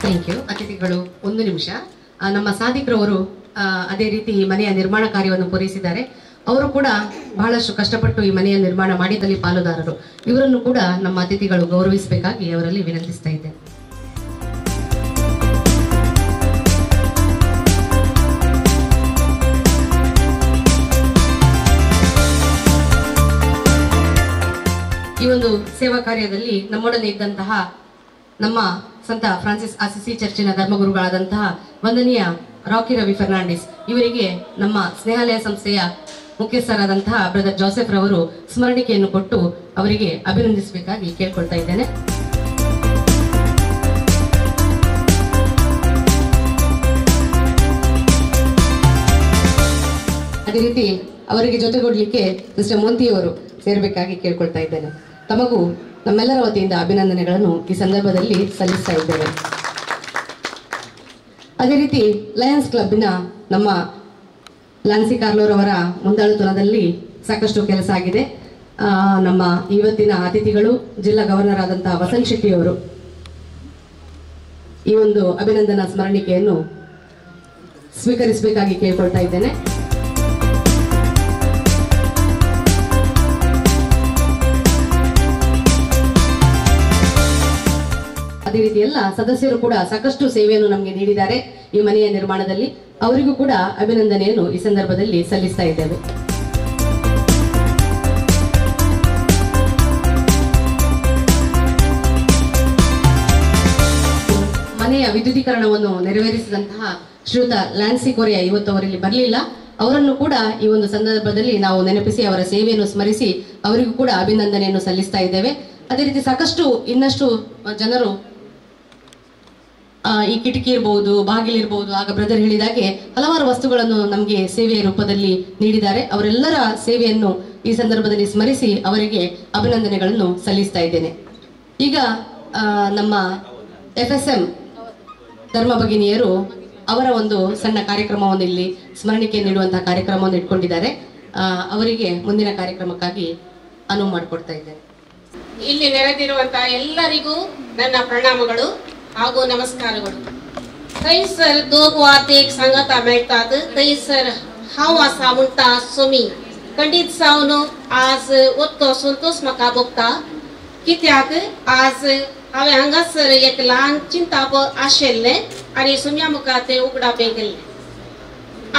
Thank you. ಅತಿಥಿಗಳು ಒಂದು ನಿಮಿಷ. ನಮ್ಮ ಸಾದಿಕ್ರವರು ಅದೇ ರೀತಿ ಈ ಮನೆಯ ನಿರ್ಮಾಣ ಕಾರ್ಯವನ್ನು ಪೂರೈಸಿದ್ದಾರೆ. ಅವರು ಕೂಡ ಬಹಳಷ್ಟು ಕಷ್ಟಪಟ್ಟು ಈ ಮನೆಯ ನಿರ್ಮಾಣ ಮಾಡಿದಲ್ಲಿ ಪಾಲುದಾರರು. ಇವರನ್ನು ಕೂಡ ನಮ್ಮ ಅತಿಥಿಗಳು ಗೌರವಿಸಬೇಕಾಗಿ ಅವರಲ್ಲಿ ವಿನಂತಿಸ್ತಾ ಇದ್ದೇನೆ. ಈ ಒಂದು ಸೇವಾ ಕಾರ್ಯದಲ್ಲಿ ನಮ್ಮೊಡನೆ ಇದ್ದಂತಹ ನಮ್ಮ ಸಂತ ಫ್ರಾನ್ಸಿಸ್ ಅಸಿಸಿ ಚರ್ಚಿನ ಧರ್ಮಗುರುಗಳಾದಂತಹ ವಂದನೀಯ ರಾಕಿ ರವಿ ಫರ್ನಾಂಡಿಸ್ ಇವರಿಗೆ ನಮ್ಮ ಸ್ನೇಹಾಲಯ ಸಂಸ್ಥೆಯ ಮುಖ್ಯಸ್ಥರಾದಂತಹ ಬ್ರದರ್ ಜೋಸೆಫ್ ರವರು ಸ್ಮರಣಿಕೆಯನ್ನು ಕೊಟ್ಟು ಅವರಿಗೆ ಅಭಿನಂದಿಸಬೇಕಾಗಿ ಕೇಳ್ಕೊಳ್ತಾ ಇದ್ದೇನೆ. ಅದೇ ರೀತಿ ಅವರಿಗೆ ಜೊತೆಗೂಡಲಿಕ್ಕೆ ಸಿಸ್ಟರ್ ಮೋಂತಿಯವರು ಸೇರಬೇಕಾಗಿ ಕೇಳ್ಕೊಳ್ತಾ ಇದ್ದೇನೆ. ತಮಗೂ ನಮ್ಮೆಲ್ಲರ ವತಿಯಿಂದ ಅಭಿನಂದನೆಗಳನ್ನು ಈ ಸಂದರ್ಭದಲ್ಲಿ ಸಲ್ಲಿಸ್ತಾ ಇದ್ದೇವೆ. ಅದೇ ರೀತಿ ಲಯನ್ಸ್ ಕ್ಲಬ್ನ ನಮ್ಮ ಲಾನ್ಸಿ ಕಾರ್ಲೋರವರ ಮುಂದಾಳುತನದಲ್ಲಿ ಸಾಕಷ್ಟು ಕೆಲಸ ಆಗಿದೆ. ನಮ್ಮ ಇವತ್ತಿನ ಅತಿಥಿಗಳು ಜಿಲ್ಲಾ ಗವರ್ನರ್ ಆದಂತಹ ವಸಂತ್ ಶೆಟ್ಟಿಯವರು ಈ ಒಂದು ಅಭಿನಂದನಾ ಸ್ಮರಣಿಕೆಯನ್ನು ಸ್ವೀಕರಿಸಬೇಕಾಗಿ ಕೇಳ್ಕೊಳ್ತಾ ಇದ್ದೇನೆ. ಅದೇ ರೀತಿ ಎಲ್ಲ ಸದಸ್ಯರು ಕೂಡ ಸಾಕಷ್ಟು ಸೇವೆಯನ್ನು ನಮಗೆ ನೀಡಿದ್ದಾರೆ ಈ ಮನೆಯ ನಿರ್ಮಾಣದಲ್ಲಿ. ಅವರಿಗೂ ಕೂಡ ಅಭಿನಂದನೆಯನ್ನು ಈ ಸಂದರ್ಭದಲ್ಲಿ ಸಲ್ಲಿಸ್ತಾ ಇದ್ದೇವೆ. ಮನೆಯ ವಿದ್ಯುದೀಕರಣವನ್ನು ನೆರವೇರಿಸಿದಂತಹ ಶ್ರೀಯುತ ಲ್ಯಾನ್ಸಿ ಕೊರಿಯಾ ಇವತ್ತು ಅವರಲ್ಲಿ ಬರಲಿಲ್ಲ. ಅವರನ್ನು ಕೂಡ ಈ ಒಂದು ಸಂದರ್ಭದಲ್ಲಿ ನಾವು ನೆನಪಿಸಿ ಅವರ ಸೇವೆಯನ್ನು ಸ್ಮರಿಸಿ ಅವರಿಗೂ ಕೂಡ ಅಭಿನಂದನೆಯನ್ನು ಸಲ್ಲಿಸ್ತಾ ಇದ್ದೇವೆ. ಅದೇ ರೀತಿ ಸಾಕಷ್ಟು ಇನ್ನಷ್ಟು ಜನರು ಈ ಕಿಟಕಿ ಇರಬಹುದು, ಬಾಗಿಲಿರಬಹುದು, ಆಗ ಬ್ರದರ್ ಹೇಳಿದಾಗೆ ಹಲವಾರು ವಸ್ತುಗಳನ್ನು ನಮಗೆ ಸೇವೆಯ ರೂಪದಲ್ಲಿ ನೀಡಿದ್ದಾರೆ. ಅವರೆಲ್ಲರ ಸೇವೆಯನ್ನು ಈ ಸಂದರ್ಭದಲ್ಲಿ ಸ್ಮರಿಸಿ ಅವರಿಗೆ ಅಭಿನಂದನೆಗಳನ್ನು ಸಲ್ಲಿಸ್ತಾ ಇದ್ದೇನೆ. ಈಗ ನಮ್ಮ FSM ಧರ್ಮ ಭಗಿನಿಯರು ಅವರ ಒಂದು ಸಣ್ಣ ಕಾರ್ಯಕ್ರಮವನ್ನು ಇಲ್ಲಿ ಸ್ಮರಣಿಕೆ ನೀಡುವಂತಹ ಕಾರ್ಯಕ್ರಮವನ್ನು ಇಟ್ಕೊಂಡಿದ್ದಾರೆ. ಅವರಿಗೆ ಮುಂದಿನ ಕಾರ್ಯಕ್ರಮಕ್ಕಾಗಿ ಅನುವು ಮಾಡಿಕೊಡ್ತಾ ಇದ್ದೇನೆ. ಇಲ್ಲಿ ನೆರೆದಿರುವಂತಹ ಎಲ್ಲರಿಗೂ ನನ್ನ ಪ್ರಣಾಮಗಳು ಹಾಗೂ ನಮಸ್ಕಾರಗಳು. थंयसर दोग वा एक सांगता मेळटात. थंयसर हांव आसा म्हणटा सोमी खंडीत जावन आज वतो संतोष म्हाका भोगता. कित्याक आज हांवें हांगासर एक ल्हान चिंताप आशिल्लें आनी सोम्या मुखार तें उगडापें केल्लें.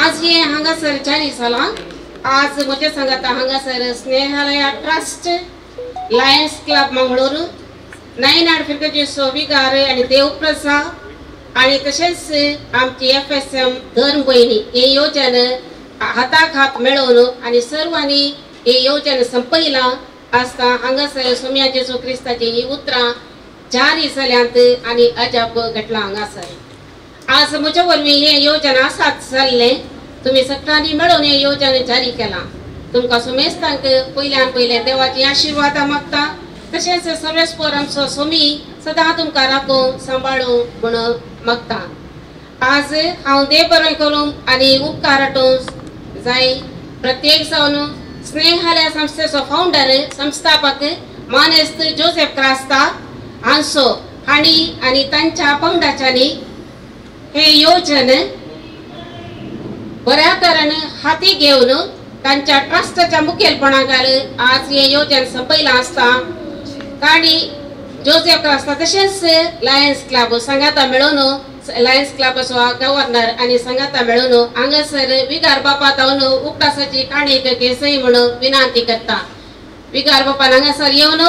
आज हे हांगासर 4 सालां आज म्हजे सांगता हांगासर स्नेहालया ट्रस्ट, लायन्स क्लब मंगळूर, नयनाड फिरकजी सोविगार आणि देवप्रसाद आणि तसेच आमची FSM धर्म बहिणी हे योजन हाताक हात मेळोवन आणि सर्वांनी हे योजन संपयलां आसता हांगासर सोम्या जेजू क्रिस्ताची ही उतरां जारी जाल्यांत आणि अजाप घडला हांगासर. आज म्हजे वरवीं हे योजन आसात जाल्लें. तुमी सगळ्यांनी मेळून हे योजन जारी केलां. तुमकां सुमेस्तांक पयल्यान पयलें देवाची आशिर्वाद मागता. तशेंच सर्वेस्पर आमचो सोमी सदां तुमकां राखूं सांबाळूं म्हूण मागता. आज हांव देव बरें करूं आनी उपकार हाडूं जाय. प्रत्येक जावन स्नेहालय संस्थेचो फावंडर संस्थापक मानेस्त जोसेफ क्रास्ता हांचो हांणी आनी तांच्या पंगडाच्यांनी हे योजन बऱ्या तरेन हाती घेवन तांच्या ट्रस्टच्या मुखेलपणाखाल आज हे येवजण संपयला आसता काणी जोसेफ आसता तशेंच लायन्स क्लब सांगाता मेळून लायन्स क्लबाचो गव्हर्नर आनी सांगाता मेळून हांगासर विगार बापा तावन उकडासाची काणी केसय म्हणून विनंती करता विगार बापान हांगासर येवन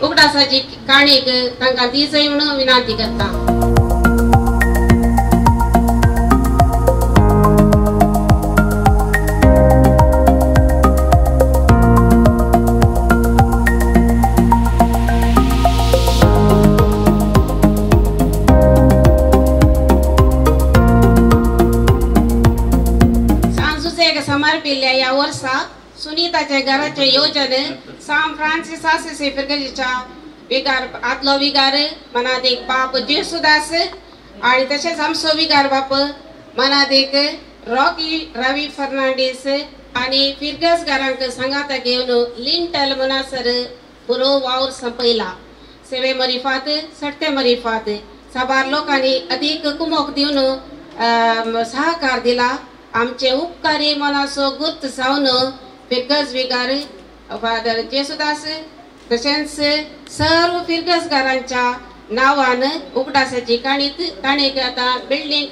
उकडासाची काणीक तांकां दिसय म्हणून विनंती करता. समर्पिल्ल्या या वर्साक सुनीताच्या घराचे योजने सान फ्रांसिस असिसी फिरगजीच्या विगार आदलो विगार मनादेक बाप जेसुदास आणि तसेच आमचो विगार बाप मनादेक रॉकी रवी फर्नांडीस आणि फिरगज घरांक सांगाता घेवन लिंटल मनासर बरो वावर संपयला. सेवे मरिफात सट्टे मरिफात साबार लोकांनी अधिक कुमोक दिवन सहकार दिला. आमचे उपकारी मनाचो गुर्त जावन फिरगज विगार फादर जेसुदास तशेंच सर्व फिरगजगारांच्या नावान उगडासाची काणीक आता बिल्डिंग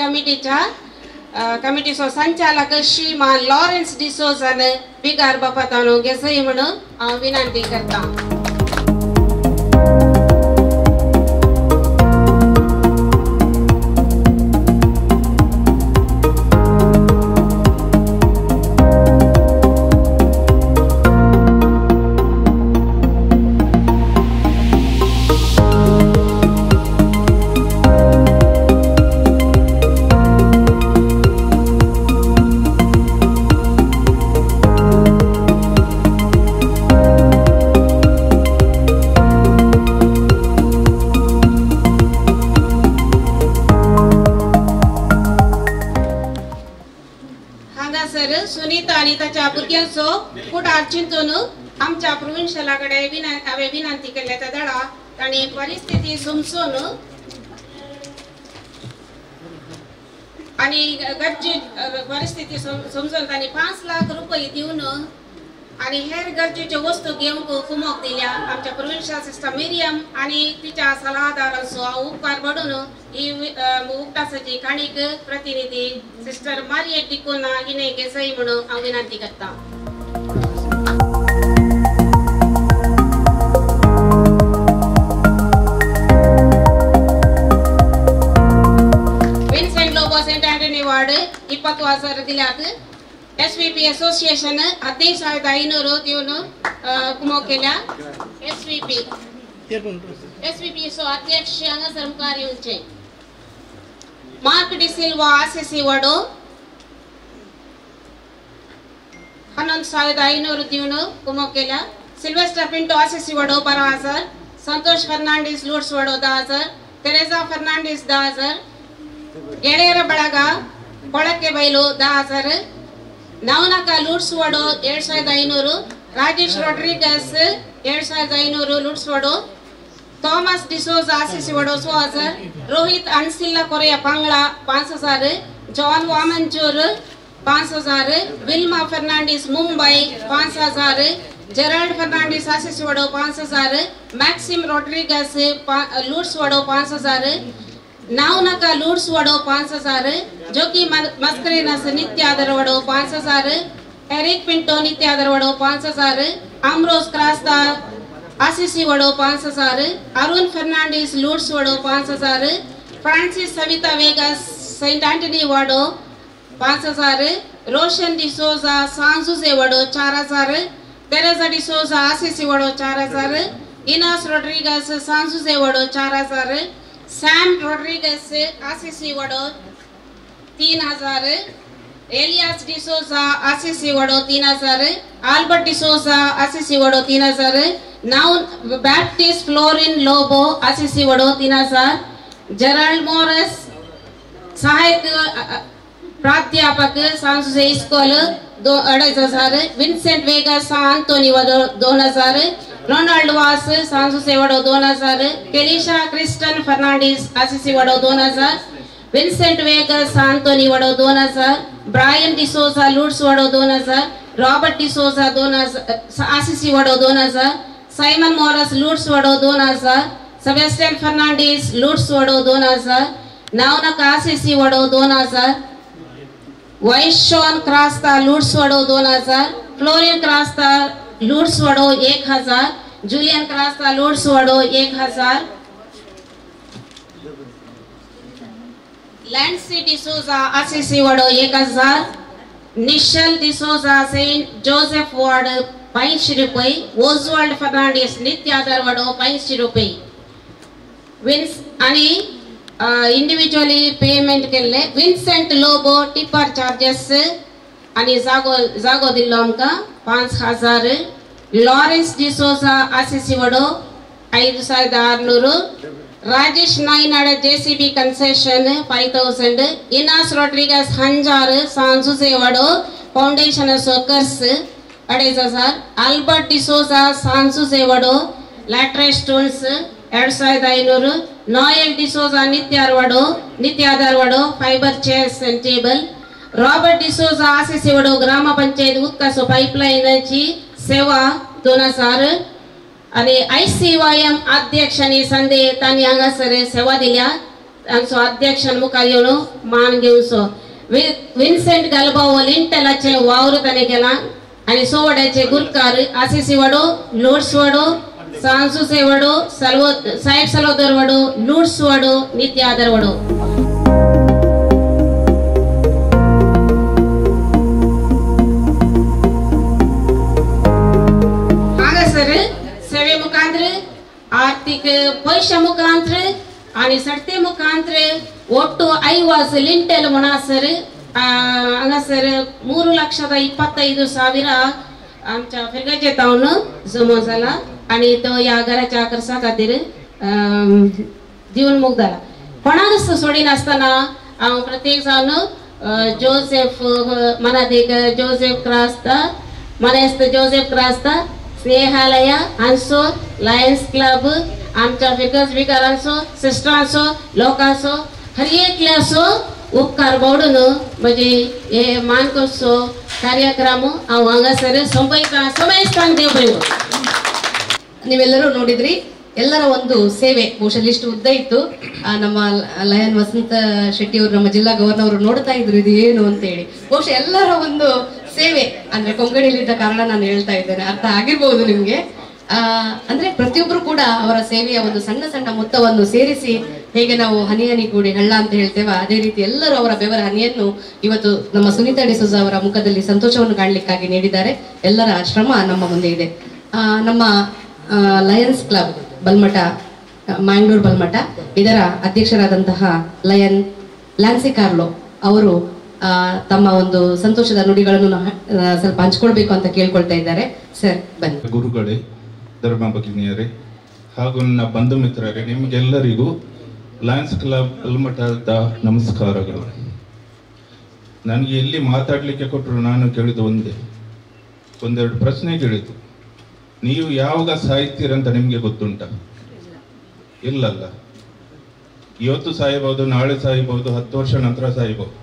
कमिटीचो संचालक श्रीमान लॉरेन्स डिसोजान विगार बापा ताणू घेसय म्हणून हांव विनंती करता. सुनीता आणि त्याच्या भुरग्यांचो फुडार चिंतून आमच्या प्रोविन्शियलाकडे हांवें विनंती केल्या त्या दळा तांणी परिस्थिती समजून आणि गरजे परिस्थिती समजून तांणी 5 लाख रुपये दिवन आणि हेर गरजेच्यो वस्तू घेवंक कुमोक दिल्या. आमच्या प्रोविन्शियल सिस्टर मिरियम आणि तिच्या सल्लागारांचो हांव उपकार पडून ही उगडासाची काणीक प्रतिनिधी सिस्टर मारियेट डिकोना हिने घेसय म्हणून हांव विनंती करता. Vincent Lobo Saint Antony ward 20,000 दिल्यात. SVP असोसिएशन 15,500 दिवन कुमोक केल्या. SVP सो अध्यक्ष हांगासर मुखार येवचे. मार्क डी सिल्वा आसिसी वाडो 11,500 दिवन कुमोक केल्या. सिल्वेस्टर पिंटो आसिसी वाडो 12,000. संतोष फर्नांडीस लुड्स वाडो 10,000. तेरेजा फर्नांडीस 10,000. गेळेर ಬಳಗ ಕೊಳಕ್ಕೆ ಬೈಲು 10,000. नवनाका लुड्स वाडो 7,500. राजेश रॉड्रिगस 7,500 लुड्स वाडो. थॉमस डिसोजा आसिसी वाडो 6,000. रोहित अनसिल्ला कोरिया पांगळा 5,000. जॉन वामंचूर 5,000. विल्मा फर्नांडीस मुंबई 5,000. जेराल्ड फर्नांडीस आसिसी वाडो 5,000. मैक्सिम रॉड्रिगस लुड्स वाडो 5,000. नवनाका लुड्स वाडो 5,000. जोकी मस्करीनस नित्यादर वाडो 5,000. एरिक पिंटो नित्यादर वाडो 5,000. अम्रोज क्रास्ता आसिसी वाडो 5,000. अरुण फर्नांडीस लुड्स वाडो 5,000. फ्रांसिस सविता वेगास सेंट एंटनी वाडो 5,000. रोशन डिसोजा सांजुजे वाडो 4,000. तेरेजा डिसोजा आसिसी वाडो 4,000. इनास रॉड्रिगस सांजुजे वाडो 4,000. सैम रॉड्रिगस आसिसी वाडो 3,000. एलियास डिसोजा आसिसी वाडो 3,000. आल्बर्ट डिसोजा आसिसी वाडो 3,000. नाउ बैप्टिस्ट फ्लोरिन लोबो आसिसी वाडो 3,000. जेराल्ड मोरस सहायक प्राध्यापक सांजुजे स्कूल 2,500. विन्सेंट वेगास आंतोनी वाडो 2,000. रोनाल्ड वास सांजुजे वाडो 2,000. केलिशा क्रिस्टन फर्नांडीस आसिसी वाडो 2,000. विन्सेंट वेगस आंटोनी वडो 2000, ब्रायन डिसोजा लुट्स वडो 2000, रॉबर्ट डिसोजा 2000 आसिसी वडो 2000, साइमन मॉरस लुट्स वडो 2000, सेबेस्टियन फर्नांडिस लुट्स वडो 2000, नावनक आसिसी वडो 2000, वाइशॉन क्रास्ता लुट्स वडो 2000, फ्लोरिन क्रास्ता लुट्स वडो 1000, जूलियन क्रास्ता लुट्स वडो 1000, लैंसी डिसोजा आसिसी वडो 1000, Nishal D'Souza Saint Joseph ward 500 रुपये, ओजवाल्ड फर्नांडिस नित्यादर वडो 500 रुपये. विन्स आणि इंडिव्हिज्युअली पेमेंट केले. विन्सेंट लोबो टिपर चार्जेस आणि जागो दिल्लो आमकां 5000. लॉरेन्स डिसोजा आसिसी वडो 5600. राजेश नायनाड जेसीबी कंसेशन 5000. इनास रोड्रिगस हंजार सांजुजे वडो फाउंडेशन वर्कर्स 2500. आल्बर्ट डिसोजा सांजुजे वडो लैट्रे स्टोन्स 2500. नोएल डिसोजा नित्यादर वडो fibre chairs and table. Robert D'Souza Assisi वडो ग्राम पंचायत उत्कर्ष पाइपलाइन ची सेवा 2000. आणि ICYM अध्यक्षांनी संदे तांणी हांगासर सेवा दिल्या. तांचो अध्यक्षान मुखार येवन मान घेवचो. विन्सेंट गलबाओ लिंटलाचे वावर ताणें केला आणि सोवड्याचे गुलकार आसिसी वडो लुट्स वडो सांजुसे वडो साहेब सलोदर वडो लुट्स वडो नित्यादर वडो. सेवे मुखांतर आर्थिक पैशा मुखांतर आणि सडते मुखांतर ಒಟ್ಟು 5 लिंटेल म्हणसर हांगासर 3,25,000 आमच्या फिरगाचे तावन जमा जाला आणि तो ह्या घराच्या आकर्षा खातीर दिवन मोग जाला. कोणाक सोडिनासतना हांव प्रत्येक जावन जोसेफ मनादीक जोसेफ क्रास्ता मनेस्त जोसेफ क्रास्ता स्नेहालय हांचो लायन्स क्लब आमच्या फिगर्स विकारांचो सिस्टरांचो लोकांचो हर एकल्याचो उपकार मोडून म्हणजे हे मानकोचो ಕಾರ್ಯಕ್ರಮ ಹಾವು ಹಂಗಸರ ಸಮಯಸ್ಥಾನ ದೇವರು. ನೀವೆಲ್ಲರೂ ನೋಡಿದ್ರಿ, ಎಲ್ಲರ ಒಂದು ಸೇವೆ ಬಹುಶಃ ಲಿಸ್ಟ್ ಉದ್ದ ಇತ್ತು. ನಮ್ಮ ಲಯನ್ ವಸಂತ ಶೆಟ್ಟಿ ಅವರು ನಮ್ಮ ಜಿಲ್ಲಾ ಗವರ್ನರ್ ನೋಡ್ತಾ ಇದ್ರು ಇದು ಏನು ಅಂತ ಹೇಳಿ. ಬಹುಶಃ ಎಲ್ಲರ ಒಂದು ಸೇವೆ ಅಂದ್ರೆ ಕೊಂಕಣಿಯಲ್ಲಿದ್ದ ಕಾರಣ ನಾನು ಹೇಳ್ತಾ ಇದ್ದೇನೆ, ಅರ್ಥ ಆಗಿರ್ಬಹುದು ನಿಮ್ಗೆ. ಅಂದ್ರೆ ಪ್ರತಿಯೊಬ್ರು ಕೂಡ ಅವರ ಸೇವೆಯ ಒಂದು ಸಣ್ಣ ಸಣ್ಣ ಮೊತ್ತವನ್ನು ಸೇರಿಸಿ ಹೇಗೆ ನಾವು ಹನಿ ಹನಿ ಕೂಡಿ ಹಳ್ಳ ಅಂತ ಹೇಳ್ತೇವೆ, ಅದೇ ರೀತಿ ಎಲ್ಲರೂ ಅವರ ಬೆವರ ಹನಿಯನ್ನು ಇವತ್ತು ನಮ್ಮ ಸುನೀತಾ ಡಿಸೋಜಾ ಅವರ ಮುಖದಲ್ಲಿ ಸಂತೋಷವನ್ನು ಕಾಣಲಿಕ್ಕಾಗಿ ನೀಡಿದ್ದಾರೆ. ಎಲ್ಲರ ಶ್ರಮ ನಮ್ಮ ಮುಂದೆ ಇದೆ. ನಮ್ಮ ಲಯನ್ಸ್ ಕ್ಲಬ್ ಬಲ್ಮಠ ಮ್ಯಾಂಗ್ಳೂರ್ ಬಲ್ಮಠ ಇದರ ಅಧ್ಯಕ್ಷರಾದಂತಹ ಲಯನ್ ಲ್ಯಾನ್ಸಿ ಕಾರ್ಲೋ ಅವರು ತಮ್ಮ ಒಂದು ಸಂತೋಷದ ನುಡಿಗಳನ್ನು ಸ್ವಲ್ಪ ಹಂಚ್ಕೊಳ್ಬೇಕು ಅಂತ ಕೇಳ್ಕೊಳ್ತಾ ಇದ್ದಾರೆ. ಸರ್ ಬನ್ನಿ. ಗುರುಗಳೇ, ಧರ್ಮ ಭಗಿನಿಯರೇ ಹಾಗೂ ನನ್ನ ಬಂಧು ಮಿತ್ರರೇ, ನಿಮಗೆಲ್ಲರಿಗೂ ಲಯನ್ಸ್ ಕ್ಲಬ್ ಬಲ್ಮಠದ ನಮಸ್ಕಾರಗಳು. ನನಗೆ ಎಲ್ಲಿ ಮಾತಾಡಲಿಕ್ಕೆ ಕೊಟ್ಟರು ನಾನು ಕೇಳಿದ್ದು ಒಂದೆರಡು ಪ್ರಶ್ನೆ ಕೇಳಿದ್ದು. ನೀವು ಯಾವಾಗ ಸಾಯ್ತೀರಂತ ನಿಮಗೆ ಗೊತ್ತುಂಟ? ಇಲ್ಲಲ್ಲ. ಇವತ್ತು ಸಾಯಬಹುದು, ನಾಳೆ ಸಾಯಬಹುದು, 10 ವರ್ಷ ನಂತರ ಸಾಯಬಹುದು.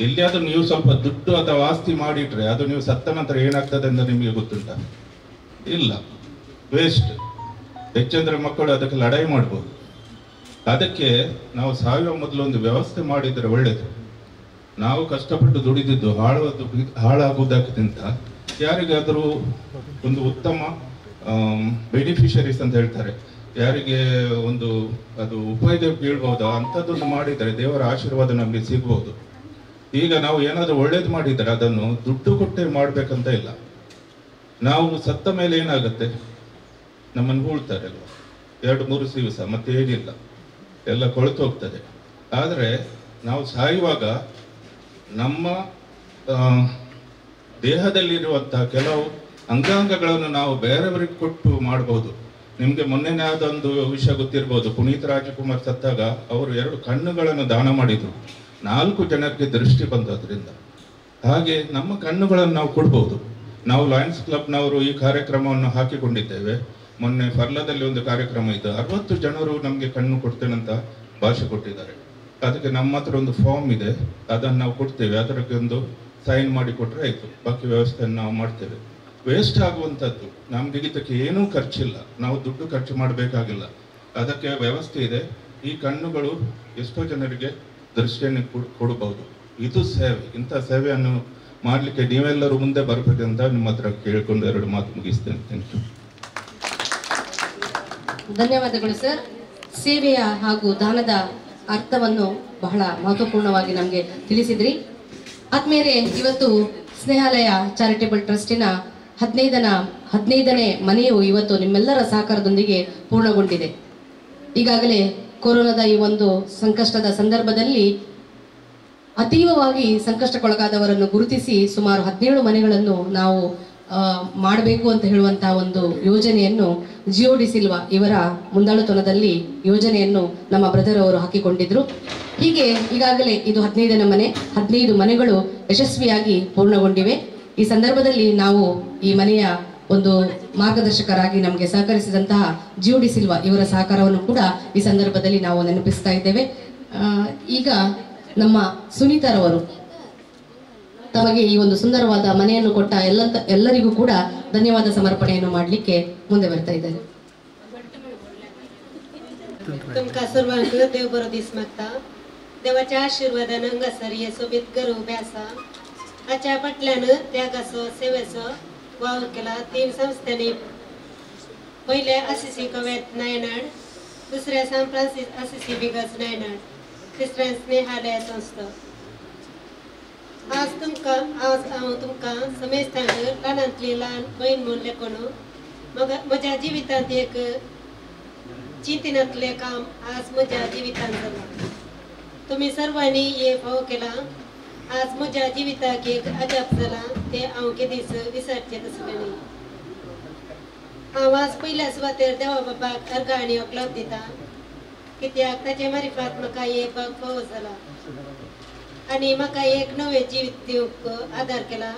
ಎಲ್ಲಿಯಾದ್ರೂ ನೀವು ಸ್ವಲ್ಪ ದುಡ್ಡು ಅಥವಾ ಆಸ್ತಿ ಮಾಡಿಟ್ರೆ ಅದು ನೀವು ಸತ್ತ ನಂತರ ಏನಾಗ್ತದೆ ಅಂತ ನಿಮಗೆ ಗೊತ್ತುಂಟ? ಇಲ್ಲ, ವೇಸ್ಟ್. ಹೆಚ್ಚಂದ್ರೆ ಮಕ್ಕಳು ಅದಕ್ಕೆ ಲಡಾಯಿ ಮಾಡ್ಬೋದು. ಅದಕ್ಕೆ ನಾವು ಸಾಯುವ ಮೊದಲು ಒಂದು ವ್ಯವಸ್ಥೆ ಮಾಡಿದರೆ ಒಳ್ಳೆಯದು. ನಾವು ಕಷ್ಟಪಟ್ಟು ದುಡಿದಿದ್ದು ಹಾಳಾಗುವುದಕ್ಕಿಂತ ಯಾರಿಗಾದರೂ ಒಂದು ಉತ್ತಮ ಬೆನಿಫಿಷರೀಸ್ ಅಂತ ಹೇಳ್ತಾರೆ, ಯಾರಿಗೆ ಒಂದು ಅದು ಉಪಯೋಗ ಬೀಳ್ಬಹುದೋ ಅಂಥದ್ದನ್ನು ಮಾಡಿದರೆ ದೇವರ ಆಶೀರ್ವಾದ ನಮಗೆ ಸಿಗ್ಬೋದು. ಈಗ ನಾವು ಏನಾದರೂ ಒಳ್ಳೇದು ಮಾಡಿದರೆ ಅದನ್ನು ದುಡ್ಡು ಕೊಟ್ಟೆ ಮಾಡಬೇಕಂತ ಇಲ್ಲ. ನಾವು ಸತ್ತ ಮೇಲೆ ಏನಾಗುತ್ತೆ, ನಮ್ಮನ್ನು ಹೂಳ್ತಾರೆ ಅಲ್ವಾ, 2-3 ದಿವಸ ಮತ್ತೆ ಏನಿಲ್ಲ, ಎಲ್ಲ ಕೊಳೆತು ಹೋಗ್ತದೆ. ಆದರೆ ನಾವು ಸಾಯುವಾಗ ನಮ್ಮ ದೇಹದಲ್ಲಿರುವಂತಹ ಕೆಲವು ಅಂಗಾಂಗಗಳನ್ನು ನಾವು ಬೇರೆಯವರಿಗೆ ಕೊಟ್ಟು ಮಾಡಬಹುದು. ನಿಮಗೆ ಮೊನ್ನೆನೇ ಆದೊಂದು ವಿಷಯ ಗೊತ್ತಿರ್ಬೋದು, ಪುನೀತ್ ರಾಜಕುಮಾರ್ ಸತ್ತಾಗ ಅವರು 2 ಕಣ್ಣುಗಳನ್ನು ದಾನ ಮಾಡಿದರು, 4 ಜನಕ್ಕೆ ದೃಷ್ಟಿ ಬಂದದ್ರಿಂದ. ಹಾಗೆ ನಮ್ಮ ಕಣ್ಣುಗಳನ್ನು ನಾವು ಕೊಡ್ಬೋದು. ನಾವು ಲಯನ್ಸ್ ಕ್ಲಬ್ನವರು ಈ ಕಾರ್ಯಕ್ರಮವನ್ನು ಹಾಕಿಕೊಂಡಿದ್ದೇವೆ. ಮೊನ್ನೆ ಫರ್ಲಾದಲ್ಲಿ ಒಂದು ಕಾರ್ಯಕ್ರಮ ಇತ್ತು, 60 ಜನರು ನಮಗೆ ಕಣ್ಣು ಕೊಡ್ತೇನಂತ ಭಾಷೆ ಕೊಟ್ಟಿದ್ದಾರೆ. ಅದಕ್ಕೆ ನಮ್ಮ ಹತ್ರ ಒಂದು ಫಾರ್ಮ್ ಇದೆ, ಅದನ್ನು ನಾವು ಕೊಡ್ತೇವೆ. ಅದಕ್ಕೆ ಒಂದು ಸೈನ್ ಮಾಡಿ ಕೊಟ್ಟರೆ ಆಯಿತು, ಬಾಕಿ ವ್ಯವಸ್ಥೆಯನ್ನು ನಾವು ಮಾಡ್ತೇವೆ. ವೇಸ್ಟ್ ಆಗುವಂಥದ್ದು ನಮಗೆ ಇದಕ್ಕೆ ಏನೂ ಖರ್ಚಿಲ್ಲ, ನಾವು ದುಡ್ಡು ಖರ್ಚು ಮಾಡಬೇಕಾಗಿಲ್ಲ, ಅದಕ್ಕೆ ವ್ಯವಸ್ಥೆ ಇದೆ. ಈ ಕಣ್ಣುಗಳು ಎಷ್ಟೋ ಜನರಿಗೆ ದೃಷ್ಟಿಯನ್ನು ಕೊಡಬಹುದು. ಇದು ಸೇವೆ. ಇಂಥ ಸೇವೆಯನ್ನು ಮಾಡಲಿಕ್ಕೆ ನೀವೆಲ್ಲರೂ ಮುಂದೆ ಬರಬೇಕಂತ ನಿಮ್ಮ ಹತ್ರ ಕೇಳಿಕೊಂಡು 2 ಮಾತು ಮುಗಿಸ್ತೇನೆ. Thank you. ಧನ್ಯವಾದಗಳು ಸರ್. ಸೇವೆಯ ಹಾಗೂ ದಾನದ ಅರ್ಥವನ್ನು ಬಹಳ ಮಹತ್ವಪೂರ್ಣವಾಗಿ ನಮಗೆ ತಿಳಿಸಿದ್ರಿ. ಆದ್ಮೇಲೆ ಇವತ್ತು ಸ್ನೇಹಾಲಯ ಚಾರಿಟೇಬಲ್ ಟ್ರಸ್ಟಿನ 15ನೇ ಮನೆಯು ಇವತ್ತು ನಿಮ್ಮೆಲ್ಲರ ಸಹಕಾರದೊಂದಿಗೆ ಪೂರ್ಣಗೊಂಡಿದೆ. ಈಗಾಗಲೇ ಕೊರೋನಾದ ಈ ಒಂದು ಸಂಕಷ್ಟದ ಸಂದರ್ಭದಲ್ಲಿ ಅತೀವವಾಗಿ ಸಂಕಷ್ಟಕ್ಕೊಳಗಾದವರನ್ನು ಗುರುತಿಸಿ ಸುಮಾರು 17 ಮನೆಗಳನ್ನು ನಾವು ಮಾಡಬೇಕು ಅಂತ ಹೇಳುವಂತಹ ಒಂದು ಯೋಜನೆಯನ್ನು ಜಿಯೋಡಿ ಸಿಲ್ವಾ ಇವರ ಮುಂದಾಳುತನದಲ್ಲಿ ಯೋಜನೆಯನ್ನು ನಮ್ಮ ಬ್ರದರ್ ಅವರು ಹಾಕಿಕೊಂಡಿದ್ರು. ಹೀಗೆ ಈಗಾಗಲೇ ಇದು 15ನೇ ಮನೆ, 15 ಮನೆಗಳು ಯಶಸ್ವಿಯಾಗಿ ಪೂರ್ಣಗೊಂಡಿವೆ. ಈ ಸಂದರ್ಭದಲ್ಲಿ ನಾವು ಈ ಮನೆಯ ಒಂದು ಮಾರ್ಗದರ್ಶಕರಾಗಿ ನಮಗೆ ಸಹಕರಿಸಿದಂತಹ ಜಿಯೋಡಿ ಸಿಲ್ವಾ ಇವರ ಸಹಕಾರವನ್ನು ಕೂಡ ಈ ಸಂದರ್ಭದಲ್ಲಿ ನಾವು ನೆನಪಿಸ್ತಾ ಇದ್ದೇವೆ. ಈಗ ನಮ್ಮ ಸುನೀತಾರವರು ತಮಗೆ ಈ ಒಂದು ಸುಂದರವಾದ ಮನೆಯನ್ನು ಕೊಟ್ಟ ಎಲ್ಲರಿಗೂ ಕೂಡ ಧನ್ಯವಾದ ಸಮರ್ಪಣೆಯನ್ನು ಮಾಡಲಿಕ್ಕೆ ಮುಂದೆ ಬರ್ತಾ ಇದ್ದಾರೆ. तुमका सर्वांक देव बरो दीस मागता. देवाच्या आशीर्वादान हांगासर येसोबीत घर उबे आसा. हाच्या फाटल्यान त्यागाचो सेवेचो वावर केला. 3 संस्थांनी, पहिले आसिसी कवेत नायनाड, दुसऱ्या सान फ्रांसिस आसिसी बिगस नायनाड, तिसऱ्या स्नेहालय संस्था. आज हांव तुमकां समेस्तांक ल्हानांतली ल्हान बहीण म्हूण लेखून म्हज्या जिवितांत एक चिंतनातले काम आज म्हज्या जिवितांत जालां. तुम्ही सर्वांनी हे फावो केला. आज म्हज्या जिविताक एक अजाप जाला, ते हांव केदीच विसरचें आसलें न्ही. हांव आज पयल्या सुवातेर देवा बाबाक अर्घ आनी ओकलाप दिता, कित्याक ताचे मारिफात म्हाका येवपाक फावो जाला आनी म्हाका एक नवें जिवीत दिवंक आदार केला.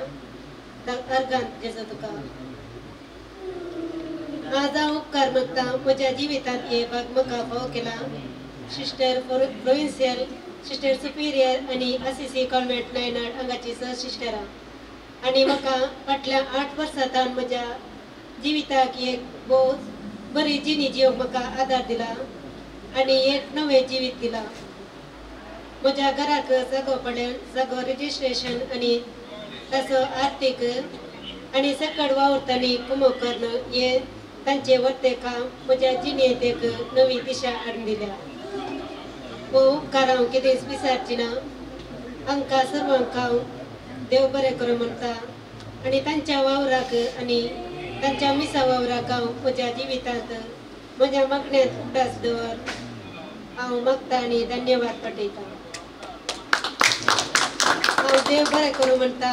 अर्घांत जेजो तुका आज हांव उपकार मागता. म्हज्या जिवितांत येवपाक म्हाका फावो केला. सिस्टर प्रोविन्शियल, सिस्टर सुपिरियर आनी आसिसी कॉन्वेंट नायनाड हांगाची सिस्टरां आनी म्हाका फाटल्या 8 वर्सांतान म्हज्या जिविताक एक बरी जिणी जिवंक म्हाका आदार दिला आनी एक नवें जिवीत दिला. म्हज्या घराक जागो पडल्यान जागो रजिस्ट्रेशन आनी ताचो आर्थीक आनी सकड वावुरतानी कुमो करणं हे तांचे वर्ते काम म्हज्या जिणेंत एक नवी दिशा हाडून दिल्या. हो उपकार हांव केदीच विसरची ना. हांकां सर्वांक हांव देव बरें करूं म्हणटा आनी तांच्या वावराक आनी तांच्या मिसा वावराक हांव म्हज्या जिवितांत म्हज्या मागण्यांत उदास दवर हांव मागता आनी धन्यवाद पाठयता. हांव देव बरें करूं म्हणटा.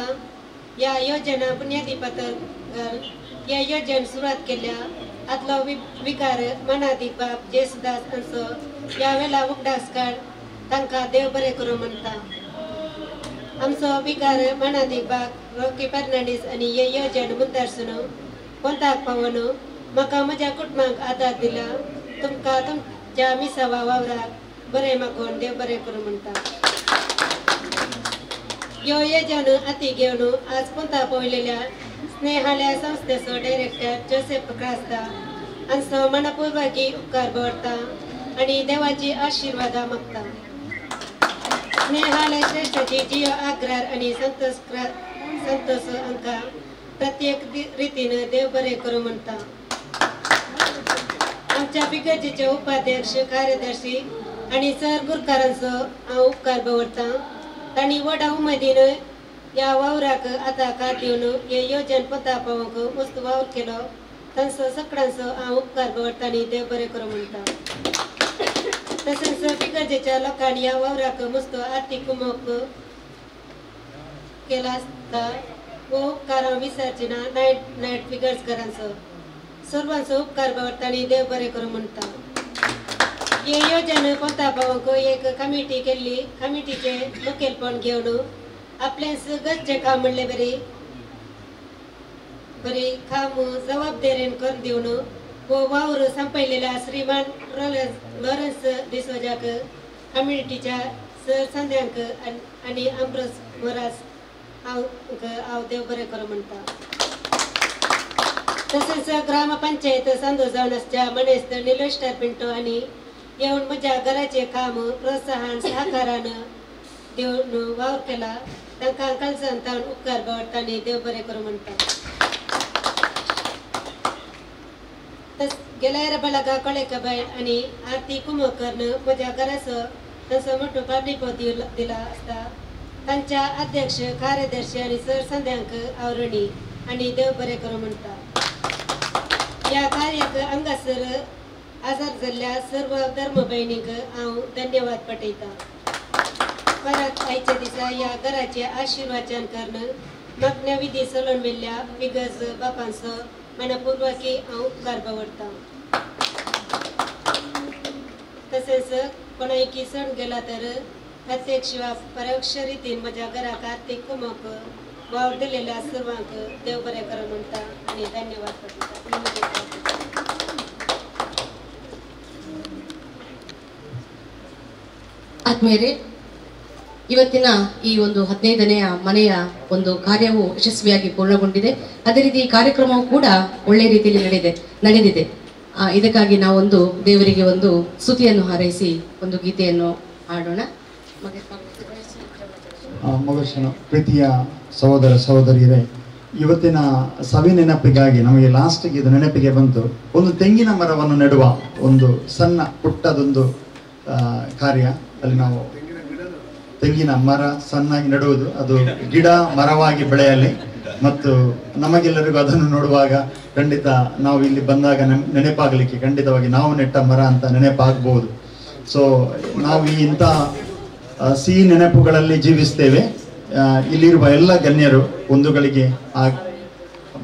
ह्या योजना बुन्यादी फातर ह्या योजन सुरवात केल्या आदलो विकार मनादीक बाब जेसुदास हांचो ह्या वेळा उगडास काड तांकां देव बरें करूं म्हणटा. आमचो विकार मनादीक बाब रॉकी फर्नांडीस आनी हे योजन मुद्दारसून कोंताक पावून म्हाका म्हज्या कुटुंबाक आदार दिला. तुमकां तुमच्या मिसावा वावराक बरें मागून देव बरें करूं म्हणटा. ह्यो येजन हाती घेवन आज कोंता पावलेल्या स्नेहालय संस्थेचो डायरेक्टर जोसेफ क्रास्ता हांचो मनपूर्वकी उपकार भरता आनी देवाची आशिर्वादा मागता. स्नेहालय श्रेष्ठाची जियो आग्रार आनी संतोष हांकां प्रत्येक रितीन देव बरें करूं म्हणटा. आमच्या बिगर्जीचे उपाध्यक्ष, कार्यदर्शी आनी सर गुरकारांचो हांव उपकार भरता. तांणी व्हडा उमेदीन ह्या वावराक आतां कात दिवन हे योजन पोता पावोवंक मस्त वावर केलो. तांचो सगळ्यांचो हांव उपकार भरता आनी देव बरें करूं म्हणटा. तशेंच बिगर्जेच्या लोकांनी ह्या वावराक मस्त आर्थीक कुमक केला आसता. हो उपकार हांव विसरची ना. नायट फिगर्सकारांचो सर्वांचो उपकार भरता आनी देव बरें करूं म्हणटा. हे योजन पोता पावोवंक एक कमिटी केल्ली. कमिटीचे मुखेलपण घेवन आपलें गरजेचें काम म्हणलें बरी काम जबाबदारेन करून दिवन हो वावर संपयलेल्या श्रीमान लॉरेन्स डिसोजाक कम्युनिटीच्या सरसंध्यांक आणि अमरस मोरास हांव देव बरें करूं म्हणटा. तसेच ग्रामपंचायत सांदोजावनासच्या मनेस्त निलेश पिंटो आणि येऊन म्हज्या घराचे काम प्रोत्साहन सहकारान देऊन वावर केला. तांकां कलसान तावन उपकार बावडटा आनी देव बरें करूं म्हणटा. गेल्यार बलागा कळेकाबायल आणि आरती कुंभकर्ण म्हज्या घराचो तांचो मोठो पाबलिको दिला आसता. तांच्या अध्यक्ष कार्यदर्शी आणि सरसंध्यांक हांव ऋणी आणि देव बरें करूं म्हणटा. या कार्याक हांगासर आजार जाल्ल्या सर्व धर्म भयणींक हांव धन्यवाद पटयतां. परत आयच्या दिसा ह्या घराचे आशिर्वाचन करण मग्न विधी चलोवन व्हेल्ल्या विगज बापांचो मनपूर्वकी हांव उपकार बावडटां. तसेच कोणायकी सण गेला तर प्रत्यक्ष वा परोक्ष रितीन म्हज्या घराक आर्थीक कुमक वावर दिलेल्या सर्वांक देव बरें करूं म्हणटा आनी धन्यवाद पटयता. ಆತ್ಮೀಯರೇ, ಇವತ್ತಿನ ಈ ಒಂದು 15ನೇ ಮನೆಯ ಒಂದು ಕಾರ್ಯವು ಯಶಸ್ವಿಯಾಗಿ ಪೂರ್ಣಗೊಂಡಿದೆ. ಅದೇ ರೀತಿ ಈ ಕಾರ್ಯಕ್ರಮವು ಕೂಡ ಒಳ್ಳೆ ರೀತಿಯಲ್ಲಿ ನಡೆದಿದೆ. ಇದಕ್ಕಾಗಿ ನಾವೊಂದು ದೇವರಿಗೆ ಒಂದು ಸ್ತುತಿಯನ್ನು ಹಾರೈಸಿ ಒಂದು ಗೀತೆಯನ್ನು ಹಾಡೋಣ. ಮಗರ್ಷಣ ಪ್ರೀತಿಯ ಸಹೋದರ ಸಹೋದರಿಯರೇ, ಇವತ್ತಿನ ಸವಿ ನೆನಪಿಗಾಗಿ ನಮಗೆ ಲಾಸ್ಟ್ಗೆ ಇದು ನೆನಪಿಗೆ ಬಂತು. ಒಂದು ತೆಂಗಿನ ಮರವನ್ನು ನೆಡುವ ಒಂದು ಸಣ್ಣ ಪುಟ್ಟದೊಂದು ಕಾರ್ಯ. ಅಲ್ಲಿ ನಾವು ತೆಂಗಿನ ಮರ ಸಣ್ಣಾಗಿ ನೆಡುವುದು, ಅದು ಗಿಡ ಮರವಾಗಿ ಬೆಳೆಯಲಿ. ಮತ್ತು ನಮಗೆಲ್ಲರಿಗೂ ಅದನ್ನು ನೋಡುವಾಗ ಖಂಡಿತ ನಾವು ಇಲ್ಲಿ ಬಂದಾಗ ನೆನಪಾಗಲಿಕ್ಕೆ ಖಂಡಿತವಾಗಿ ನಾವು ನೆಟ್ಟ ಮರ ಅಂತ ನೆನಪಾಗಬಹುದು. ಸೊ ನಾವು ಈ ಇಂಥ ಸಿಹಿ ನೆನಪುಗಳಲ್ಲಿ ಜೀವಿಸ್ತೇವೆ. ಇಲ್ಲಿರುವ ಎಲ್ಲ ಗಣ್ಯರು ಒಂದು ಗಳಿಗೆ ಆ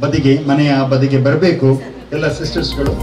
ಬದಿಗೆ, ಮನೆಯ ಬದಿಗೆ ಬರಬೇಕು. ಎಲ್ಲ ಸಿಸ್ಟರ್ಸ್ಗಳು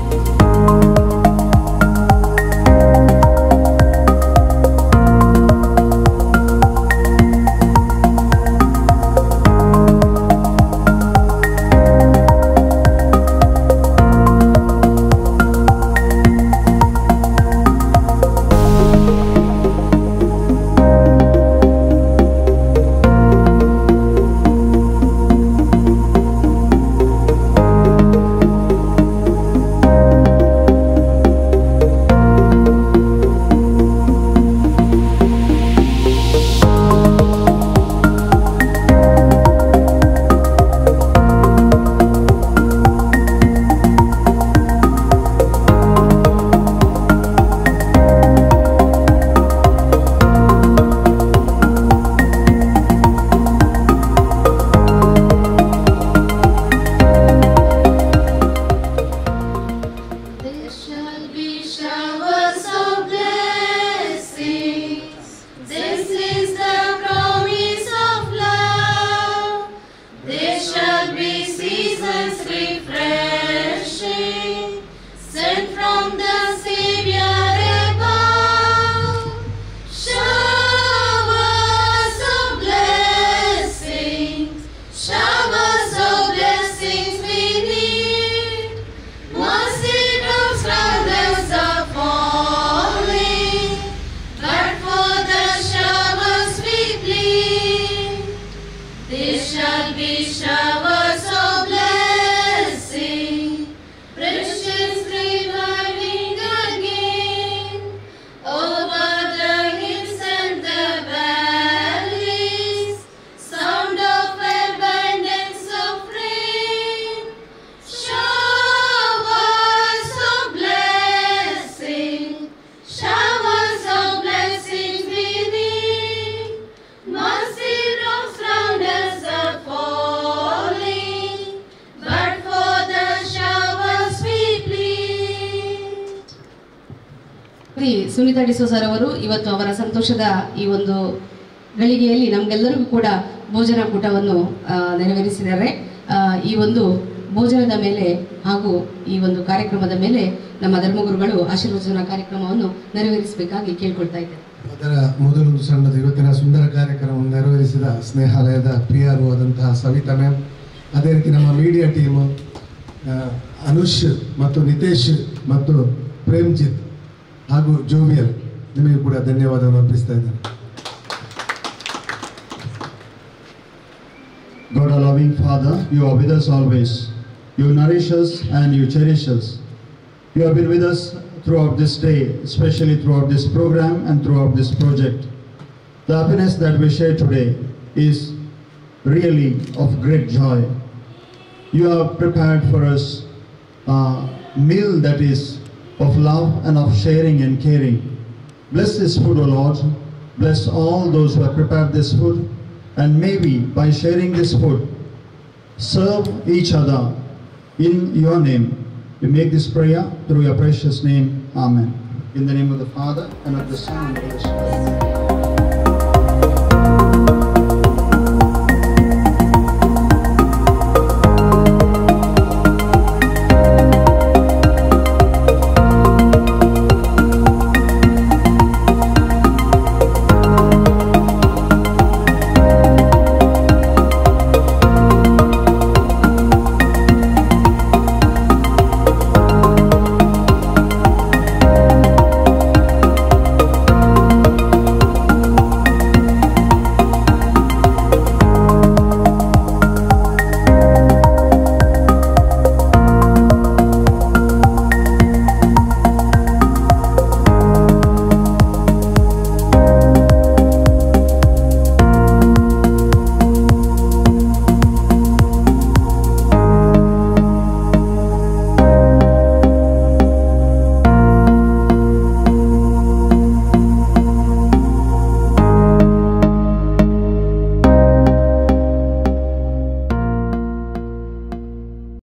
ಸುನೀತಾ ಡಿಸೋಜರ್ ಅವರು ಇವತ್ತು ಅವರ ಸಂತೋಷದ ಈ ಒಂದು ಗಳಿಗೆಯಲ್ಲಿ ನಮಗೆಲ್ಲರಿಗೂ ಕೂಡ ಭೋಜನ ಕೂಟವನ್ನು ನೆರವೇರಿಸಿದ್ದಾರೆ. ಈ ಒಂದು ಭೋಜನದ ಮೇಲೆ ಹಾಗೂ ಈ ಒಂದು ಕಾರ್ಯಕ್ರಮದ ಮೇಲೆ ನಮ್ಮ ಧರ್ಮಗುರುಗಳು ಆಶೀರ್ವಚನ ಕಾರ್ಯಕ್ರಮವನ್ನು ನೆರವೇರಿಸಬೇಕಾಗಿ ಕೇಳ್ಕೊಳ್ತಾ ಇದ್ದಾರೆ. ಅದರ ಮೊದಲೊಂದು ಸಣ್ಣದು ಇವತ್ತಿನ ಸುಂದರ ಕಾರ್ಯಕ್ರಮವನ್ನು ನೆರವೇರಿಸಿದ ಸ್ನೇಹಾಲಯದ PRO ಆದಂತಹ ಸವಿತಾ ಮ್ಯಾಮ್, ಅದೇ ರೀತಿ ನಮ್ಮ ಮೀಡಿಯಾ ಟೀಮು ಅನುಷ್ ಮತ್ತು ನಿತೇಶ್ ಮತ್ತು ಪ್ರೇಮ್ಜಿತ್ ಹಾಗೂ ಜೋವಿಯಲ್, ನಿಮಗೆ ಕೂಡ ಧನ್ಯವಾದವನ್ನು ಅರ್ಪಿಸ್ತಾ ಇದ್ದೇನೆ. God, our loving Father, you are with us always. You nourish us and you cherish us. You have been with us throughout this day, especially throughout this program and throughout this project. The happiness that we share today is really of great joy. You have prepared for us a meal that is of love and of sharing and caring. Bless this food, O Lord. Bless all those who have prepared this food. And maybe by sharing this food, serve each other in your name. We make this prayer through your precious name. Amen. In the name of the Father, and of the Son, and of the Holy Spirit.